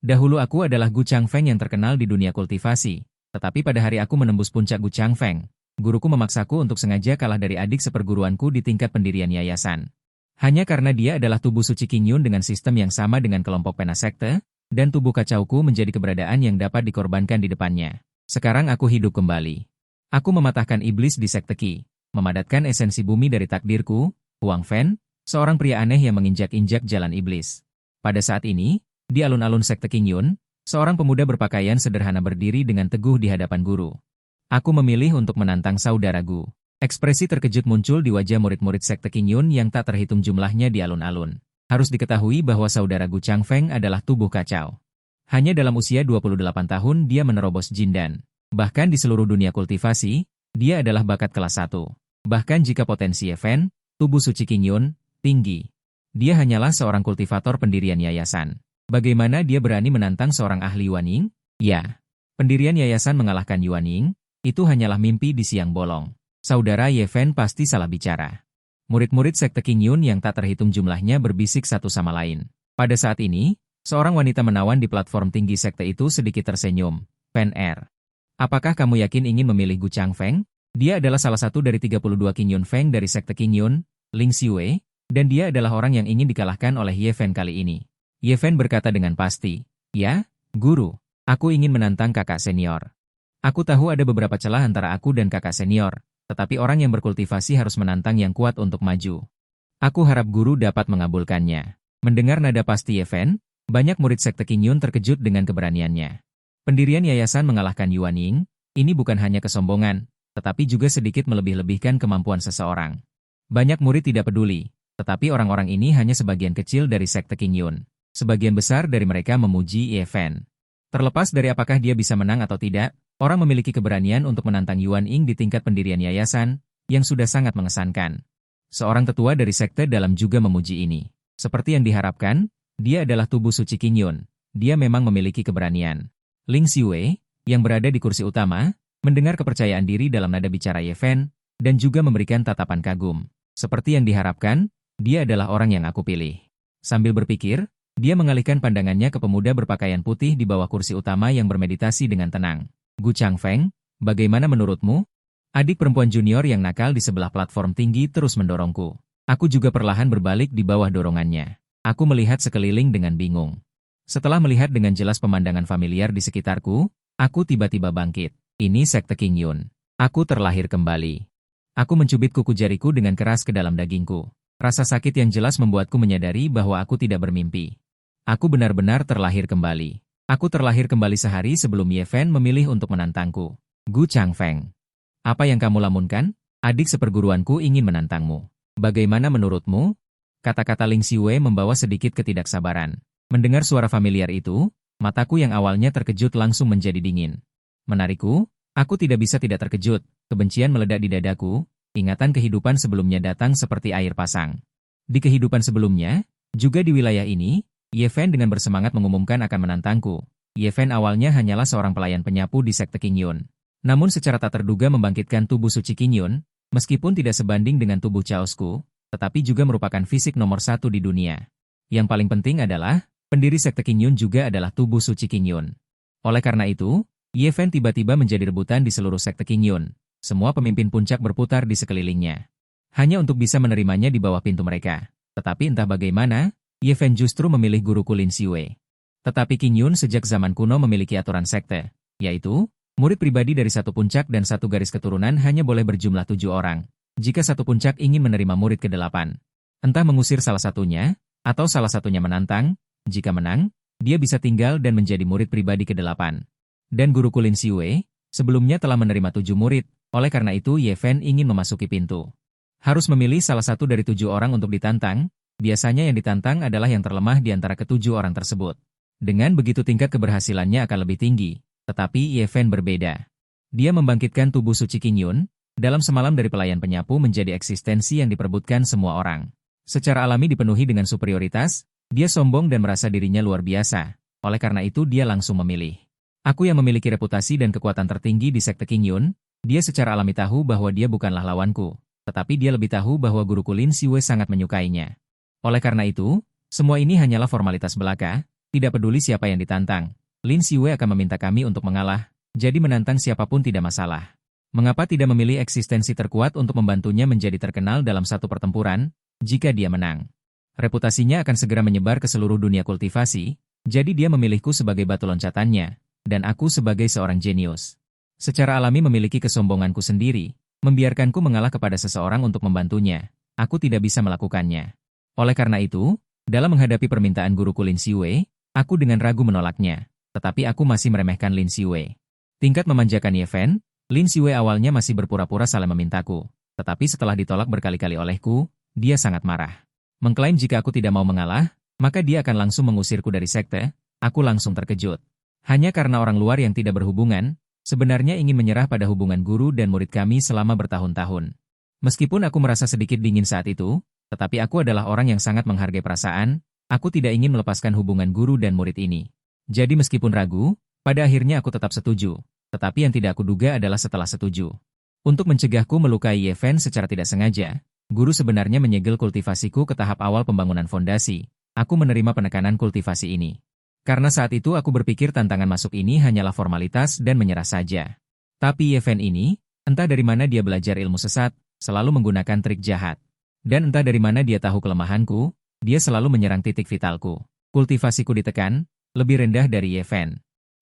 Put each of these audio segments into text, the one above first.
Dahulu aku adalah Gu Changfeng yang terkenal di dunia kultivasi, tetapi pada hari aku menembus puncak Gu Changfeng, guruku memaksaku untuk sengaja kalah dari adik seperguruanku di tingkat pendirian yayasan. Hanya karena dia adalah tubuh suci Qingyun dengan sistem yang sama dengan kelompok pena sekte, dan tubuh kacauku menjadi keberadaan yang dapat dikorbankan di depannya. Sekarang aku hidup kembali. Aku mematahkan iblis di sekte Qi, memadatkan esensi bumi dari takdirku, Huang Fen, seorang pria aneh yang menginjak-injak jalan iblis. Pada saat ini, di alun-alun sekte Qingyun, seorang pemuda berpakaian sederhana berdiri dengan teguh di hadapan guru. Aku memilih untuk menantang saudaraku. Ekspresi terkejut muncul di wajah murid-murid sekte Qingyun yang tak terhitung jumlahnya di alun-alun. Harus diketahui bahwa saudara Gu Changfeng adalah tubuh kacau. Hanya dalam usia 28 tahun dia menerobos Jindan. Bahkan di seluruh dunia kultivasi, dia adalah bakat kelas 1. Bahkan jika potensi event, tubuh suci Qingyun, tinggi. Dia hanyalah seorang kultivator pendirian yayasan. Bagaimana dia berani menantang seorang ahli Yuanying? Ya, pendirian yayasan mengalahkan Yuanying, itu hanyalah mimpi di siang bolong. Saudara Ye Fen pasti salah bicara. Murid-murid sekte Qingyun yang tak terhitung jumlahnya berbisik satu sama lain. Pada saat ini, seorang wanita menawan di platform tinggi sekte itu sedikit tersenyum. Pen Er. Apakah kamu yakin ingin memilih Gu Changfeng? Dia adalah salah satu dari 32 Qingyun Feng dari sekte Qingyun, Ling Xiwei, dan dia adalah orang yang ingin dikalahkan oleh Ye Fen kali ini. Ye Fen berkata dengan pasti, "Ya, guru, aku ingin menantang kakak senior. Aku tahu ada beberapa celah antara aku dan kakak senior, tetapi orang yang berkultivasi harus menantang yang kuat untuk maju. Aku harap guru dapat mengabulkannya." Mendengar nada pasti Ye Fen, banyak murid sekte Qingyun terkejut dengan keberaniannya. Pendirian yayasan mengalahkan Yuanying, ini bukan hanya kesombongan, tetapi juga sedikit melebih-lebihkan kemampuan seseorang. Banyak murid tidak peduli, tetapi orang-orang ini hanya sebagian kecil dari sekte Qingyun. Sebagian besar dari mereka memuji Ye Fen. Terlepas dari apakah dia bisa menang atau tidak, orang memiliki keberanian untuk menantang Yuanying di tingkat pendirian yayasan, yang sudah sangat mengesankan. Seorang tetua dari sekte dalam juga memuji ini. Seperti yang diharapkan, dia adalah tubuh suci Qingyun. Dia memang memiliki keberanian. Ling Xiwei, yang berada di kursi utama, mendengar kepercayaan diri dalam nada bicara Ye Fen, dan juga memberikan tatapan kagum. Seperti yang diharapkan, dia adalah orang yang aku pilih. Sambil berpikir, dia mengalihkan pandangannya ke pemuda berpakaian putih di bawah kursi utama yang bermeditasi dengan tenang. Gu Changfeng, bagaimana menurutmu? Adik perempuan junior yang nakal di sebelah platform tinggi terus mendorongku. Aku juga perlahan berbalik di bawah dorongannya. Aku melihat sekeliling dengan bingung. Setelah melihat dengan jelas pemandangan familiar di sekitarku, aku tiba-tiba bangkit. Ini sekte Qingyun. Aku terlahir kembali. Aku mencubit kuku jariku dengan keras ke dalam dagingku. Rasa sakit yang jelas membuatku menyadari bahwa aku tidak bermimpi. Aku benar-benar terlahir kembali. Aku terlahir kembali sehari sebelum Ye Fen memilih untuk menantangku. Gu Changfeng. Apa yang kamu lamunkan? Adik seperguruanku ingin menantangmu. Bagaimana menurutmu? Kata-kata Ling Xiwei membawa sedikit ketidaksabaran. Mendengar suara familiar itu, mataku yang awalnya terkejut langsung menjadi dingin. Menariku, aku tidak bisa tidak terkejut. Kebencian meledak di dadaku, ingatan kehidupan sebelumnya datang seperti air pasang. Di kehidupan sebelumnya, juga di wilayah ini, Ye Fen dengan bersemangat mengumumkan akan menantangku. Ye Fen awalnya hanyalah seorang pelayan penyapu di sekte Qingyun. Namun secara tak terduga membangkitkan tubuh suci Qingyun, meskipun tidak sebanding dengan tubuh Chaosku, tetapi juga merupakan fisik nomor 1 di dunia. Yang paling penting adalah, pendiri sekte Qingyun juga adalah tubuh suci Qingyun. Oleh karena itu, Ye Fen tiba-tiba menjadi rebutan di seluruh sekte Qingyun. Semua pemimpin puncak berputar di sekelilingnya. Hanya untuk bisa menerimanya di bawah pintu mereka. Tetapi entah bagaimana, Ye Fen justru memilih guruku Lin Xiwei. Tetapi Qingyun sejak zaman kuno memiliki aturan sekte, yaitu, murid pribadi dari satu puncak dan satu garis keturunan hanya boleh berjumlah 7 orang. Jika satu puncak ingin menerima murid ke-8, entah mengusir salah satunya, atau salah satunya menantang, jika menang, dia bisa tinggal dan menjadi murid pribadi ke-8. Dan guruku Lin Xiwei, sebelumnya telah menerima 7 murid, oleh karena itu Ye Fen ingin memasuki pintu. Harus memilih salah satu dari 7 orang untuk ditantang. Biasanya yang ditantang adalah yang terlemah di antara ke-7 orang tersebut. Dengan begitu tingkat keberhasilannya akan lebih tinggi, tetapi Ye Fen berbeda. Dia membangkitkan tubuh suci Qingyun, dalam semalam dari pelayan penyapu menjadi eksistensi yang diperebutkan semua orang. Secara alami dipenuhi dengan superioritas, dia sombong dan merasa dirinya luar biasa, oleh karena itu dia langsung memilih. Aku yang memiliki reputasi dan kekuatan tertinggi di sekte Qingyun, dia secara alami tahu bahwa dia bukanlah lawanku, tetapi dia lebih tahu bahwa guruku Lin Xiwei sangat menyukainya. Oleh karena itu, semua ini hanyalah formalitas belaka, Tidak peduli siapa yang ditantang, Lin Xiwei akan meminta kami untuk mengalah, jadi menantang siapapun tidak masalah. Mengapa tidak memilih eksistensi terkuat untuk membantunya menjadi terkenal dalam satu pertempuran, jika dia menang? Reputasinya akan segera menyebar ke seluruh dunia kultivasi, jadi dia memilihku sebagai batu loncatannya, dan aku sebagai seorang jenius. Secara alami memiliki kesombonganku sendiri, membiarkanku mengalah kepada seseorang untuk membantunya. Aku tidak bisa melakukannya. Oleh karena itu, dalam menghadapi permintaan guruku Lin Xiwei, aku dengan ragu menolaknya, tetapi aku masih meremehkan Lin Xiwei. Tingkat memanjakan Ye Fen, Lin Xiwei awalnya masih berpura-pura salah memintaku, tetapi setelah ditolak berkali-kali olehku, dia sangat marah. Mengklaim jika aku tidak mau mengalah, maka dia akan langsung mengusirku dari sekte. Aku langsung terkejut. Hanya karena orang luar yang tidak berhubungan, sebenarnya ingin menyerah pada hubungan guru dan murid kami selama bertahun-tahun. Meskipun aku merasa sedikit dingin saat itu, tetapi aku adalah orang yang sangat menghargai perasaan, aku tidak ingin melepaskan hubungan guru dan murid ini. Jadi meskipun ragu, pada akhirnya aku tetap setuju. Tetapi yang tidak aku duga adalah setelah setuju. Untuk mencegahku melukai Ye Fen secara tidak sengaja, guru sebenarnya menyegel kultivasiku ke tahap awal pembangunan fondasi. Aku menerima penekanan kultivasi ini. Karena saat itu aku berpikir tantangan masuk ini hanyalah formalitas dan menyerah saja. Tapi Ye Fen ini, entah dari mana dia belajar ilmu sesat, selalu menggunakan trik jahat. Dan entah dari mana dia tahu kelemahanku, dia selalu menyerang titik vitalku. Kultivasiku ditekan, lebih rendah dari Ye Fen.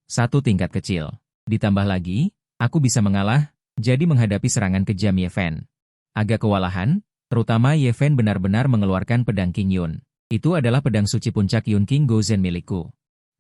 Satu tingkat kecil. Ditambah lagi, aku bisa mengalah, jadi menghadapi serangan kejam Ye Fen. Agak kewalahan, terutama Ye Fen benar-benar mengeluarkan pedang King Yun. Itu adalah pedang suci puncak Yun King Gozen milikku.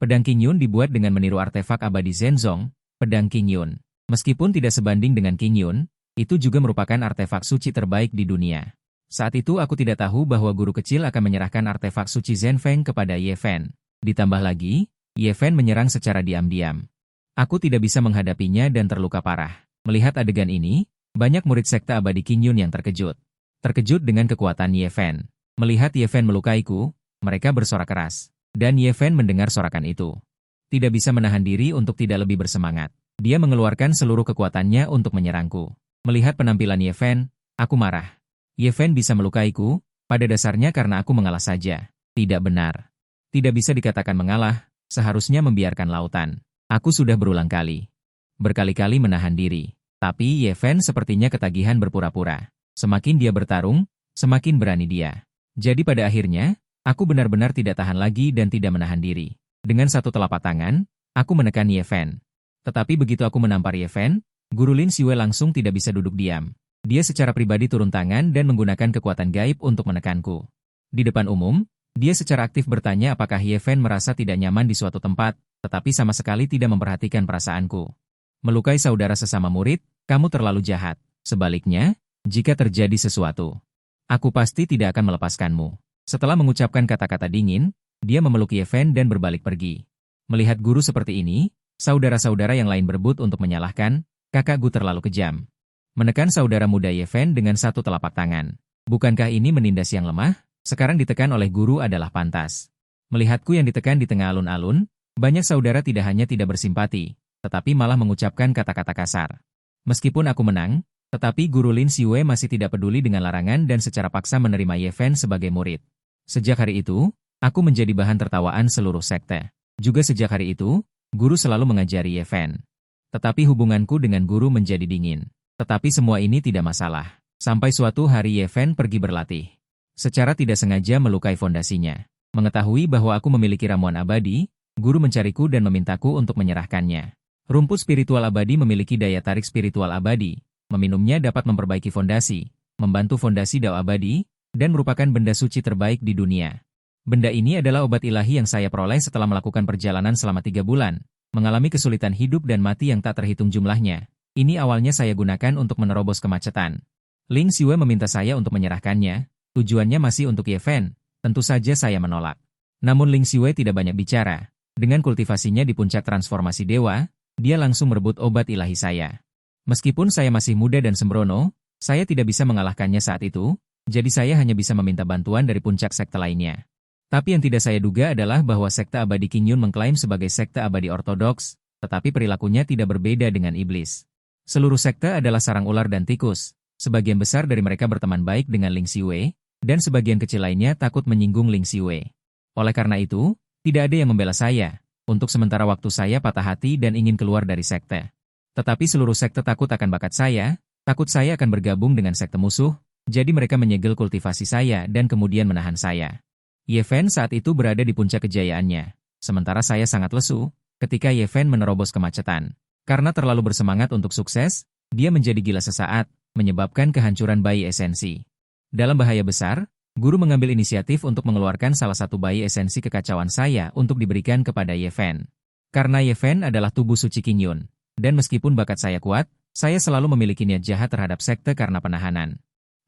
Pedang King Yun dibuat dengan meniru artefak abadi Zenzong, pedang King Yun. Meskipun tidak sebanding dengan King Yun, itu juga merupakan artefak suci terbaik di dunia. Saat itu aku tidak tahu bahwa guru kecil akan menyerahkan artefak suci Zenfeng kepada Ye Fen. Ditambah lagi, Ye Fen menyerang secara diam-diam. Aku tidak bisa menghadapinya dan terluka parah. Melihat adegan ini, banyak murid sekte abadi King Yun yang terkejut. Terkejut dengan kekuatan Ye Fen. Melihat Ye Fen melukaiku, mereka bersorak keras. Dan Ye Fen mendengar sorakan itu. Tidak bisa menahan diri untuk tidak lebih bersemangat. Dia mengeluarkan seluruh kekuatannya untuk menyerangku. Melihat penampilan Ye Fen, aku marah. Ye Fen bisa melukaiku, pada dasarnya karena aku mengalah saja. Tidak benar. Tidak bisa dikatakan mengalah, seharusnya membiarkan lautan. Aku sudah berulang kali. Berkali-kali menahan diri. Tapi Ye Fen sepertinya ketagihan berpura-pura. Semakin dia bertarung, semakin berani dia. Jadi pada akhirnya, aku benar-benar tidak tahan lagi dan tidak menahan diri. Dengan satu telapak tangan, aku menekan Ye Fen. Tetapi begitu aku menampar Ye Fen, Guru Lin Xiwei langsung tidak bisa duduk diam. Dia secara pribadi turun tangan dan menggunakan kekuatan gaib untuk menekanku. Di depan umum, dia secara aktif bertanya apakah Ye Fen merasa tidak nyaman di suatu tempat, tetapi sama sekali tidak memperhatikan perasaanku. Melukai saudara sesama murid, kamu terlalu jahat. Sebaliknya, jika terjadi sesuatu, aku pasti tidak akan melepaskanmu. Setelah mengucapkan kata-kata dingin, dia memeluk Ye Fen dan berbalik pergi. Melihat guru seperti ini, saudara-saudara yang lain berebut untuk menyalahkan, kakak Gu terlalu kejam. Menekan saudara muda Ye Fen dengan satu telapak tangan. Bukankah ini menindas yang lemah? Sekarang ditekan oleh guru adalah pantas. Melihatku yang ditekan di tengah alun-alun, banyak saudara tidak hanya tidak bersimpati, tetapi malah mengucapkan kata-kata kasar. Meskipun aku menang, tetapi Guru Lin Xiwei masih tidak peduli dengan larangan dan secara paksa menerima Ye Fen sebagai murid. Sejak hari itu, aku menjadi bahan tertawaan seluruh sekte. Juga sejak hari itu, guru selalu mengajari Ye Fen. Tetapi hubunganku dengan guru menjadi dingin. Tetapi semua ini tidak masalah. Sampai suatu hari Ye Fen pergi berlatih. Secara tidak sengaja melukai fondasinya. Mengetahui bahwa aku memiliki ramuan abadi, guru mencariku dan memintaku untuk menyerahkannya. Rumput spiritual abadi memiliki daya tarik spiritual abadi. Meminumnya dapat memperbaiki fondasi, membantu fondasi dao abadi, dan merupakan benda suci terbaik di dunia. Benda ini adalah obat ilahi yang saya peroleh setelah melakukan perjalanan selama 3 bulan, mengalami kesulitan hidup dan mati yang tak terhitung jumlahnya. Ini awalnya saya gunakan untuk menerobos kemacetan. Lin Xiwei meminta saya untuk menyerahkannya, tujuannya masih untuk Ye Fen, tentu saja saya menolak. Namun Lin Xiwei tidak banyak bicara. Dengan kultivasinya di puncak transformasi dewa, dia langsung merebut obat ilahi saya. Meskipun saya masih muda dan sembrono, saya tidak bisa mengalahkannya saat itu, jadi saya hanya bisa meminta bantuan dari puncak sekte lainnya. Tapi yang tidak saya duga adalah bahwa sekte abadi King Yun mengklaim sebagai sekte abadi ortodoks, tetapi perilakunya tidak berbeda dengan iblis. Seluruh sekte adalah sarang ular dan tikus, sebagian besar dari mereka berteman baik dengan Lin Xiwei, dan sebagian kecil lainnya takut menyinggung Lin Xiwei. Oleh karena itu, Tidak ada yang membela saya. Untuk sementara waktu saya patah hati dan ingin keluar dari sekte. Tetapi seluruh sekte takut akan bakat saya, takut saya akan bergabung dengan sekte musuh, jadi mereka menyegel kultivasi saya dan kemudian menahan saya. Ye Fen saat itu berada di puncak kejayaannya. Sementara saya sangat lesu, ketika Ye Fen menerobos kemacetan. Karena terlalu bersemangat untuk sukses, dia menjadi gila sesaat, menyebabkan kehancuran bayi esensi. Dalam bahaya besar, guru mengambil inisiatif untuk mengeluarkan salah satu bayi esensi kekacauan saya untuk diberikan kepada Ye Fen. Karena Ye Fen adalah tubuh suci Qingyun, dan meskipun bakat saya kuat, saya selalu memiliki niat jahat terhadap sekte karena penahanan.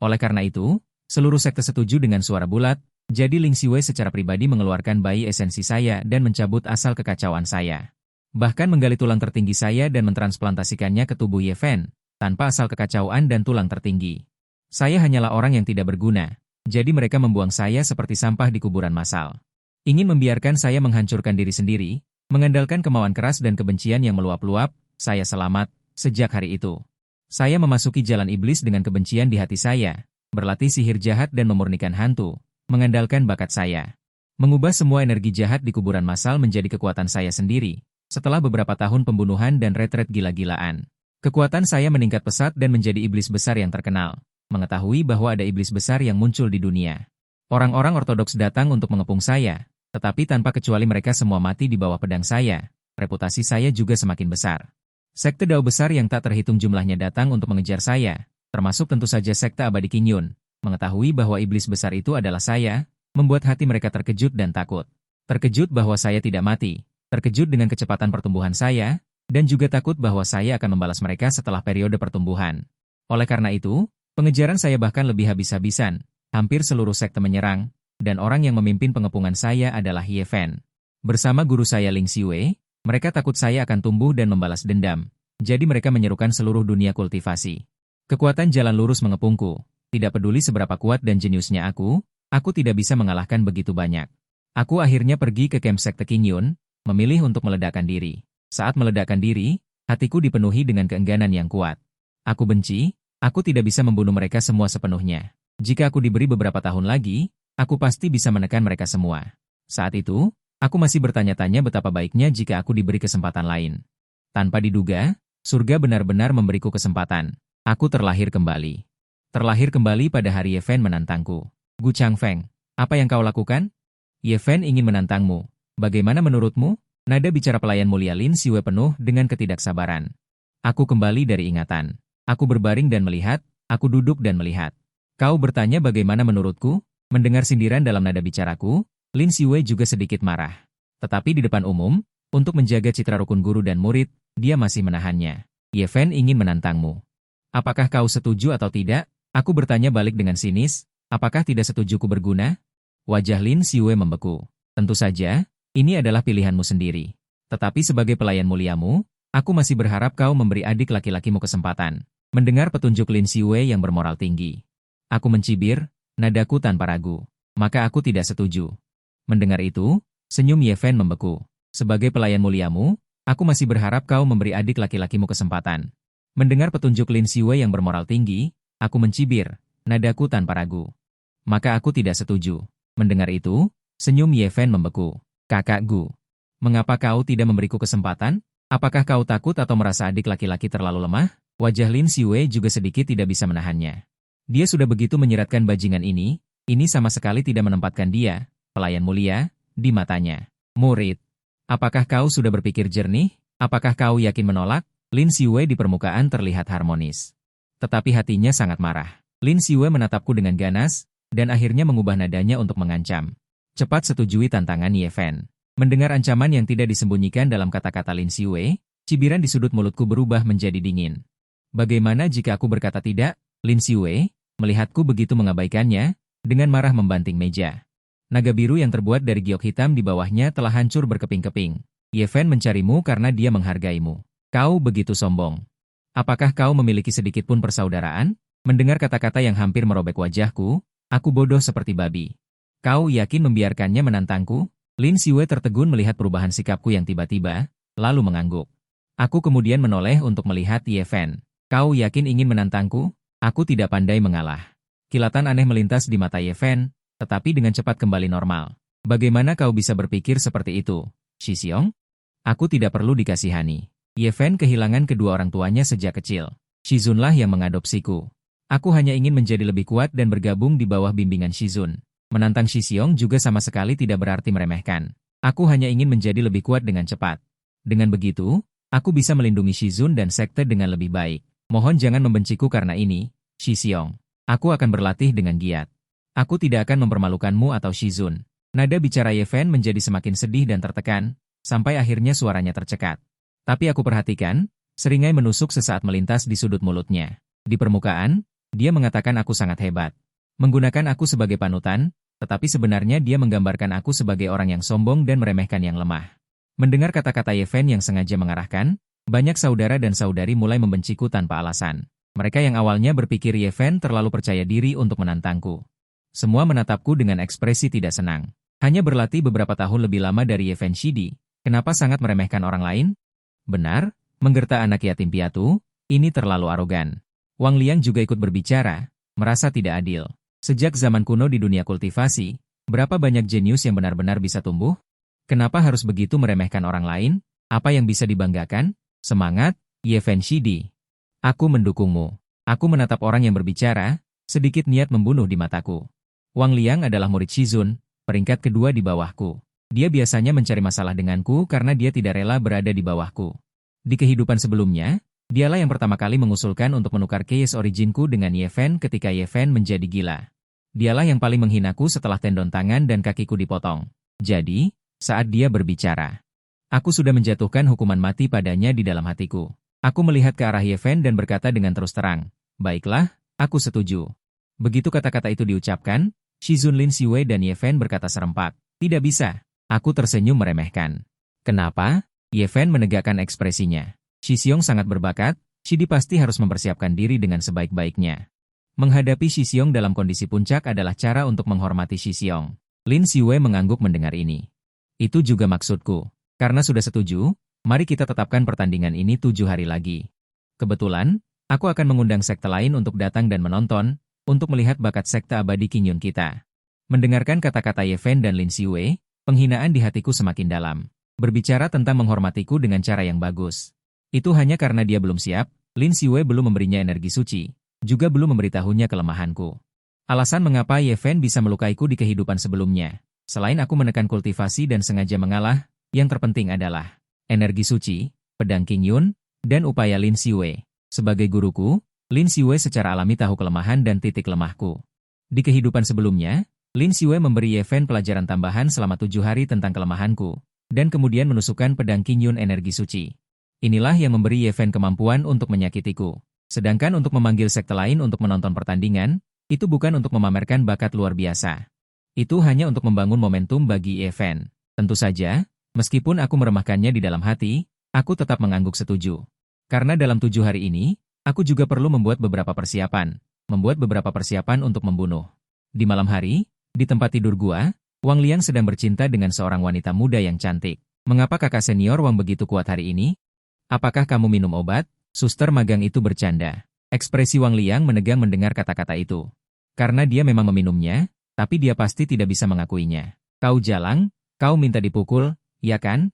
Oleh karena itu, seluruh sekte setuju dengan suara bulat, jadi Ling Xiwei secara pribadi mengeluarkan bayi esensi saya dan mencabut asal kekacauan saya. Bahkan menggali tulang tertinggi saya dan mentransplantasikannya ke tubuh Ye Fen, tanpa asal kekacauan dan tulang tertinggi. Saya hanyalah orang yang tidak berguna, jadi mereka membuang saya seperti sampah di kuburan massal. Ingin membiarkan saya menghancurkan diri sendiri, mengandalkan kemauan keras dan kebencian yang meluap-luap, saya selamat, sejak hari itu. Saya memasuki jalan iblis dengan kebencian di hati saya, berlatih sihir jahat dan memurnikan hantu, mengandalkan bakat saya. Mengubah semua energi jahat di kuburan massal menjadi kekuatan saya sendiri. Setelah beberapa tahun pembunuhan dan retret gila-gilaan, kekuatan saya meningkat pesat dan menjadi iblis besar yang terkenal. Mengetahui bahwa ada iblis besar yang muncul di dunia. Orang-orang ortodoks datang untuk mengepung saya, tetapi tanpa kecuali mereka semua mati di bawah pedang saya. Reputasi saya juga semakin besar. Sekte Dao besar yang tak terhitung jumlahnya datang untuk mengejar saya, termasuk tentu saja sekte abadi Qingyun. Mengetahui bahwa iblis besar itu adalah saya, membuat hati mereka terkejut dan takut. Terkejut bahwa saya tidak mati. Terkejut dengan kecepatan pertumbuhan saya, dan juga takut bahwa saya akan membalas mereka setelah periode pertumbuhan. Oleh karena itu, pengejaran saya bahkan lebih habis-habisan, hampir seluruh sekte menyerang, dan orang yang memimpin pengepungan saya adalah Ye Fen. Bersama guru saya Ling Xiwei, mereka takut saya akan tumbuh dan membalas dendam, jadi mereka menyerukan seluruh dunia kultivasi. Kekuatan jalan lurus mengepungku, tidak peduli seberapa kuat dan jeniusnya aku tidak bisa mengalahkan begitu banyak. Aku akhirnya pergi ke camp sekte Qingyun, memilih untuk meledakkan diri. Saat meledakkan diri, hatiku dipenuhi dengan keengganan yang kuat. Aku benci, aku tidak bisa membunuh mereka semua sepenuhnya. Jika aku diberi beberapa tahun lagi, aku pasti bisa menekan mereka semua. Saat itu, aku masih bertanya-tanya betapa baiknya jika aku diberi kesempatan lain. Tanpa diduga, surga benar-benar memberiku kesempatan. Aku terlahir kembali. Terlahir kembali pada hari Ye Fen menantangku. Gu Changfeng, apa yang kau lakukan? Ye Fen ingin menantangmu. Bagaimana menurutmu? Nada bicara pelayan mulia Lin Xiwei penuh dengan ketidaksabaran. Aku kembali dari ingatan. Aku berbaring dan melihat, aku duduk dan melihat. Kau bertanya bagaimana menurutku? Mendengar sindiran dalam nada bicaraku, Lin Xiwei juga sedikit marah. Tetapi di depan umum, untuk menjaga citra rukun guru dan murid, dia masih menahannya. Ye Fen ingin menantangmu. Apakah kau setuju atau tidak? Aku bertanya balik dengan sinis, apakah tidak setujuku berguna? Wajah Lin Xiwei membeku. Tentu saja, ini adalah pilihanmu sendiri. Tetapi sebagai pelayan muliamu, aku masih berharap kau memberi adik laki-lakimu kesempatan. Mendengar petunjuk Lin Xiwei yang bermoral tinggi. Aku mencibir, nadaku tanpa ragu. Maka aku tidak setuju. Mendengar itu, senyum Ye Fen membeku. Sebagai pelayan muliamu, aku masih berharap kau memberi adik laki-lakimu kesempatan. Mendengar petunjuk Lin Xiwei yang bermoral tinggi, aku mencibir, nadaku tanpa ragu. Maka aku tidak setuju. Mendengar itu, senyum Ye Fen membeku. Kakak Gu, mengapa kau tidak memberiku kesempatan? Apakah kau takut atau merasa adik laki-laki terlalu lemah? Wajah Lin Xiwei juga sedikit tidak bisa menahannya. Dia sudah begitu menyiratkan bajingan ini sama sekali tidak menempatkan dia, pelayan mulia, di matanya. Murid, apakah kau sudah berpikir jernih? Apakah kau yakin menolak? Lin Xiwei di permukaan terlihat harmonis. Tetapi hatinya sangat marah. Lin Xiwei menatapku dengan ganas, dan akhirnya mengubah nadanya untuk mengancam. Cepat setujui tantangan Ye Fen. Mendengar ancaman yang tidak disembunyikan dalam kata-kata Lin Xiwei, cibiran di sudut mulutku berubah menjadi dingin. Bagaimana jika aku berkata tidak? Lin Xiwei, melihatku begitu mengabaikannya, dengan marah membanting meja. Naga biru yang terbuat dari giok hitam di bawahnya telah hancur berkeping-keping. Ye Fen mencarimu karena dia menghargaimu. Kau begitu sombong. Apakah kau memiliki sedikit pun persaudaraan? Mendengar kata-kata yang hampir merobek wajahku, aku bodoh seperti babi. Kau yakin membiarkannya menantangku? Lin Xiwei tertegun melihat perubahan sikapku yang tiba-tiba, lalu mengangguk. Aku kemudian menoleh untuk melihat Ye Fen. Kau yakin ingin menantangku? Aku tidak pandai mengalah. Kilatan aneh melintas di mata Ye Fen, tetapi dengan cepat kembali normal. Bagaimana kau bisa berpikir seperti itu, Shixiong? Aku tidak perlu dikasihani. Ye Fen kehilangan kedua orang tuanya sejak kecil. Shizunlah yang mengadopsiku. Aku hanya ingin menjadi lebih kuat dan bergabung di bawah bimbingan Shizun. Menantang Shixiong juga sama sekali tidak berarti meremehkan. Aku hanya ingin menjadi lebih kuat dengan cepat. Dengan begitu, aku bisa melindungi Shizun dan sekte dengan lebih baik. Mohon jangan membenciku karena ini, Shixiong. Aku akan berlatih dengan giat. Aku tidak akan mempermalukanmu atau Shizun. Nada bicara Ye Fen menjadi semakin sedih dan tertekan, sampai akhirnya suaranya tercekat. Tapi aku perhatikan, seringai menusuk sesaat melintas di sudut mulutnya. Di permukaan, dia mengatakan aku sangat hebat. Menggunakan aku sebagai panutan, tetapi sebenarnya dia menggambarkan aku sebagai orang yang sombong dan meremehkan yang lemah. Mendengar kata-kata Ye Fen yang sengaja mengarahkan, banyak saudara dan saudari mulai membenciku tanpa alasan. Mereka yang awalnya berpikir Ye Fen terlalu percaya diri untuk menantangku. Semua menatapku dengan ekspresi tidak senang. Hanya berlatih beberapa tahun lebih lama dari Ye Fen Shidi, kenapa sangat meremehkan orang lain? Benar, menggerta anak yatim piatu, ini terlalu arogan. Wang Liang juga ikut berbicara, merasa tidak adil. Sejak zaman kuno di dunia kultivasi, berapa banyak jenius yang benar-benar bisa tumbuh? Kenapa harus begitu meremehkan orang lain? Apa yang bisa dibanggakan? Semangat, Ye Fen Shidi. Aku mendukungmu. Aku menatap orang yang berbicara, sedikit niat membunuh di mataku. Wang Liang adalah murid Shizun, peringkat kedua di bawahku. Dia biasanya mencari masalah denganku karena dia tidak rela berada di bawahku. Di kehidupan sebelumnya, dialah yang pertama kali mengusulkan untuk menukar case originku dengan Ye Fen ketika Ye Fen menjadi gila. Dialah yang paling menghinaku setelah tendon tangan dan kakiku dipotong. Jadi, saat dia berbicara, aku sudah menjatuhkan hukuman mati padanya di dalam hatiku. Aku melihat ke arah Ye Fen dan berkata dengan terus terang, baiklah, aku setuju. Begitu kata-kata itu diucapkan, Shizun, Lin Siwei dan Ye Fen berkata serempak, tidak bisa. Aku tersenyum meremehkan. Kenapa? Ye Fen menegakkan ekspresinya. Shixiong sangat berbakat, Shidi pasti harus mempersiapkan diri dengan sebaik-baiknya. Menghadapi Shixiong dalam kondisi puncak adalah cara untuk menghormati Shixiong. Lin Siwei mengangguk mendengar ini. Itu juga maksudku. Karena sudah setuju, mari kita tetapkan pertandingan ini 7 hari lagi. Kebetulan, aku akan mengundang sekte lain untuk datang dan menonton, untuk melihat bakat sekte abadi Qingyun kita. Mendengarkan kata-kata Ye Fen dan Lin Siwei, penghinaan di hatiku semakin dalam. Berbicara tentang menghormatiku dengan cara yang bagus. Itu hanya karena dia belum siap, Lin Siwei belum memberinya energi suci, juga belum memberitahunya kelemahanku. Alasan mengapa Ye Fen bisa melukaiku di kehidupan sebelumnya. Selain aku menekan kultivasi dan sengaja mengalah, yang terpenting adalah energi suci, pedang Qingyun, dan upaya Lin Siwei. Sebagai guruku, Lin Siwei secara alami tahu kelemahan dan titik lemahku. Di kehidupan sebelumnya, Lin Siwei memberi Ye Fen pelajaran tambahan selama 7 hari tentang kelemahanku, dan kemudian menusukkan pedang Qingyun energi suci. Inilah yang memberi Ye Fen kemampuan untuk menyakitiku. Sedangkan untuk memanggil sekte lain untuk menonton pertandingan, itu bukan untuk memamerkan bakat luar biasa. Itu hanya untuk membangun momentum bagi Ye Fen. Tentu saja, meskipun aku meremehkannya di dalam hati, aku tetap mengangguk setuju. Karena dalam 7 hari ini, aku juga perlu membuat beberapa persiapan untuk membunuh. Di malam hari, di tempat tidur gua, Wang Liang sedang bercinta dengan seorang wanita muda yang cantik. Mengapa kakak senior Wang begitu kuat hari ini? Apakah kamu minum obat? Suster magang itu bercanda. Ekspresi Wang Liang menegang mendengar kata-kata itu. Karena dia memang meminumnya, tapi dia pasti tidak bisa mengakuinya. Kau jalang, kau minta dipukul, ya kan?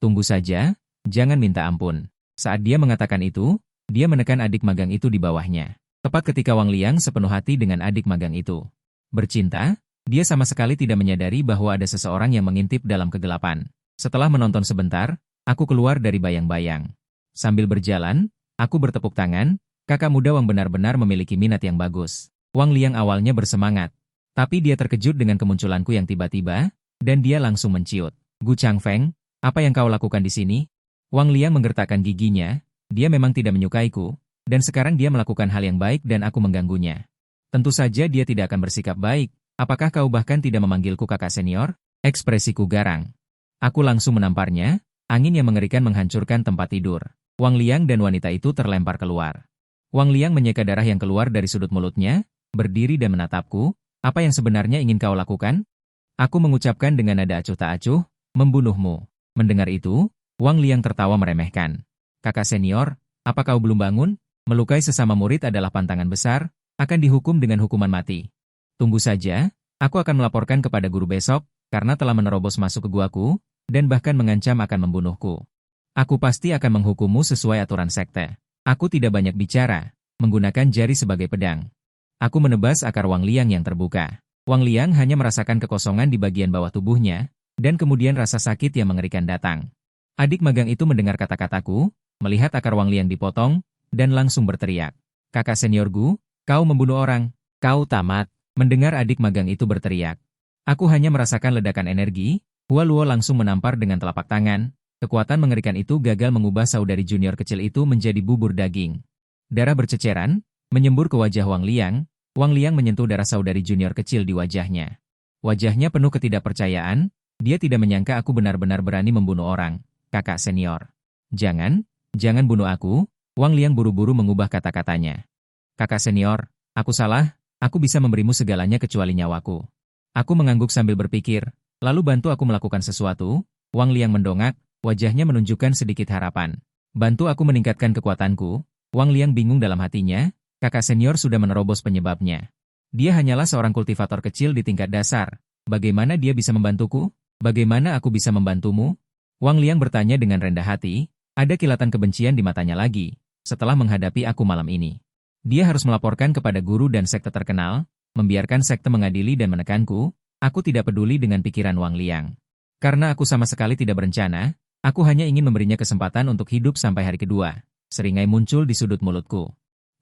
Tunggu saja, jangan minta ampun. Saat dia mengatakan itu, dia menekan adik magang itu di bawahnya. Tepat ketika Wang Liang sepenuh hati dengan adik magang itu. Bercinta, dia sama sekali tidak menyadari bahwa ada seseorang yang mengintip dalam kegelapan. Setelah menonton sebentar, aku keluar dari bayang-bayang. Sambil berjalan, aku bertepuk tangan, kakak muda Wang benar-benar memiliki minat yang bagus. Wang Liang awalnya bersemangat, tapi dia terkejut dengan kemunculanku yang tiba-tiba, dan dia langsung menciut. Gu Changfeng, apa yang kau lakukan di sini? Wang Liang menggertakkan giginya, dia memang tidak menyukaiku, dan sekarang dia melakukan hal yang baik dan aku mengganggunya. Tentu saja dia tidak akan bersikap baik, apakah kau bahkan tidak memanggilku kakak senior? Ekspresiku garang. Aku langsung menamparnya, angin yang mengerikan menghancurkan tempat tidur. Wang Liang dan wanita itu terlempar keluar. Wang Liang menyeka darah yang keluar dari sudut mulutnya, berdiri dan menatapku, apa yang sebenarnya ingin kau lakukan? Aku mengucapkan dengan nada acuh tak acuh, membunuhmu. Mendengar itu, Wang Liang tertawa meremehkan. Kakak senior, apa kau belum bangun? Melukai sesama murid adalah pantangan besar, akan dihukum dengan hukuman mati. Tunggu saja, aku akan melaporkan kepada guru besok, karena telah menerobos masuk ke guaku, dan bahkan mengancam akan membunuhku. Aku pasti akan menghukummu sesuai aturan sekte. Aku tidak banyak bicara, menggunakan jari sebagai pedang. Aku menebas akar Wang Liang yang terbuka. Wang Liang hanya merasakan kekosongan di bagian bawah tubuhnya, dan kemudian rasa sakit yang mengerikan datang. Adik magang itu mendengar kata-kataku, melihat akar Wang Liang dipotong, dan langsung berteriak. Kakak senior Gu, kau membunuh orang, kau tamat. Mendengar adik magang itu berteriak. Aku hanya merasakan ledakan energi, Hua Luo langsung menampar dengan telapak tangan. Kekuatan mengerikan itu gagal mengubah saudari junior kecil itu menjadi bubur daging. Darah berceceran, menyembur ke wajah Wang Liang. Wang Liang menyentuh darah saudari junior kecil di wajahnya. Wajahnya penuh ketidakpercayaan, dia tidak menyangka aku benar-benar berani membunuh orang. Kakak senior. Jangan bunuh aku. Wang Liang buru-buru mengubah kata-katanya. Kakak senior, aku salah, aku bisa memberimu segalanya kecuali nyawaku. Aku mengangguk sambil berpikir, lalu bantu aku melakukan sesuatu. Wang Liang mendongak, wajahnya menunjukkan sedikit harapan. Bantu aku meningkatkan kekuatanku. Wang Liang bingung dalam hatinya, kakak senior sudah menerobos penyebabnya. Dia hanyalah seorang kultivator kecil di tingkat dasar. Bagaimana dia bisa membantuku? Bagaimana aku bisa membantumu? Wang Liang bertanya dengan rendah hati, ada kilatan kebencian di matanya lagi, setelah menghadapi aku malam ini. Dia harus melaporkan kepada guru dan sekte terkenal, membiarkan sekte mengadili dan menekanku. Aku tidak peduli dengan pikiran Wang Liang. Karena aku sama sekali tidak berencana, aku hanya ingin memberinya kesempatan untuk hidup sampai hari kedua. Seringai muncul di sudut mulutku.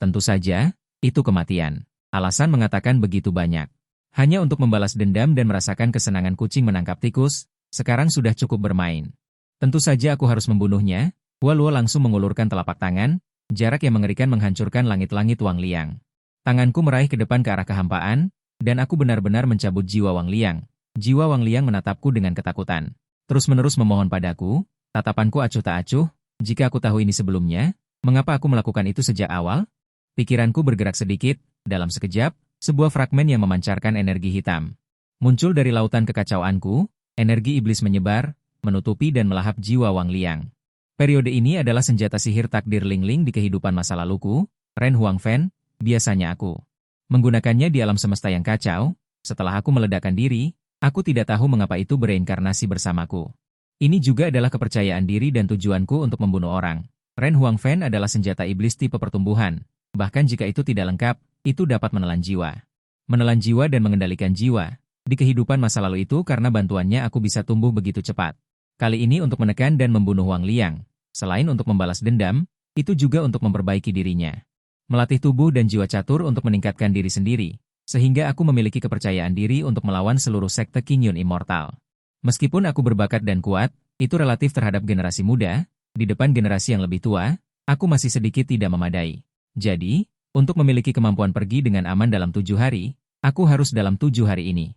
Tentu saja, itu kematian. Alasan mengatakan begitu banyak. Hanya untuk membalas dendam dan merasakan kesenangan kucing menangkap tikus, sekarang sudah cukup bermain. Tentu saja aku harus membunuhnya. Hua Luo langsung mengulurkan telapak tangan, jarak yang mengerikan menghancurkan langit-langit Wang Liang. Tanganku meraih ke depan ke arah kehampaan, dan aku benar-benar mencabut jiwa Wang Liang. Jiwa Wang Liang menatapku dengan ketakutan. Terus-menerus memohon padaku, tatapanku acuh tak acuh, jika aku tahu ini sebelumnya, mengapa aku melakukan itu sejak awal? Pikiranku bergerak sedikit, dalam sekejap, sebuah fragmen yang memancarkan energi hitam. Muncul dari lautan kekacauanku, energi iblis menyebar, menutupi dan melahap jiwa Wang Liang. Periode ini adalah senjata sihir takdir Ling Ling di kehidupan masa laluku, Ren Huangfen, biasanya aku menggunakannya di alam semesta yang kacau. Setelah aku meledakkan diri, aku tidak tahu mengapa itu bereinkarnasi bersamaku. Ini juga adalah kepercayaan diri dan tujuanku untuk membunuh orang. Ren Huangfen adalah senjata iblis tipe pertumbuhan, bahkan jika itu tidak lengkap, itu dapat menelan jiwa. Menelan jiwa dan mengendalikan jiwa. Di kehidupan masa lalu itu karena bantuannya aku bisa tumbuh begitu cepat. Kali ini untuk menekan dan membunuh Wang Liang. Selain untuk membalas dendam, itu juga untuk memperbaiki dirinya. Melatih tubuh dan jiwa catur untuk meningkatkan diri sendiri, sehingga aku memiliki kepercayaan diri untuk melawan seluruh sekte Qingyun Immortal. Meskipun aku berbakat dan kuat, itu relatif terhadap generasi muda, di depan generasi yang lebih tua, aku masih sedikit tidak memadai. Jadi, untuk memiliki kemampuan pergi dengan aman dalam 7 hari, aku harus dalam 7 hari ini.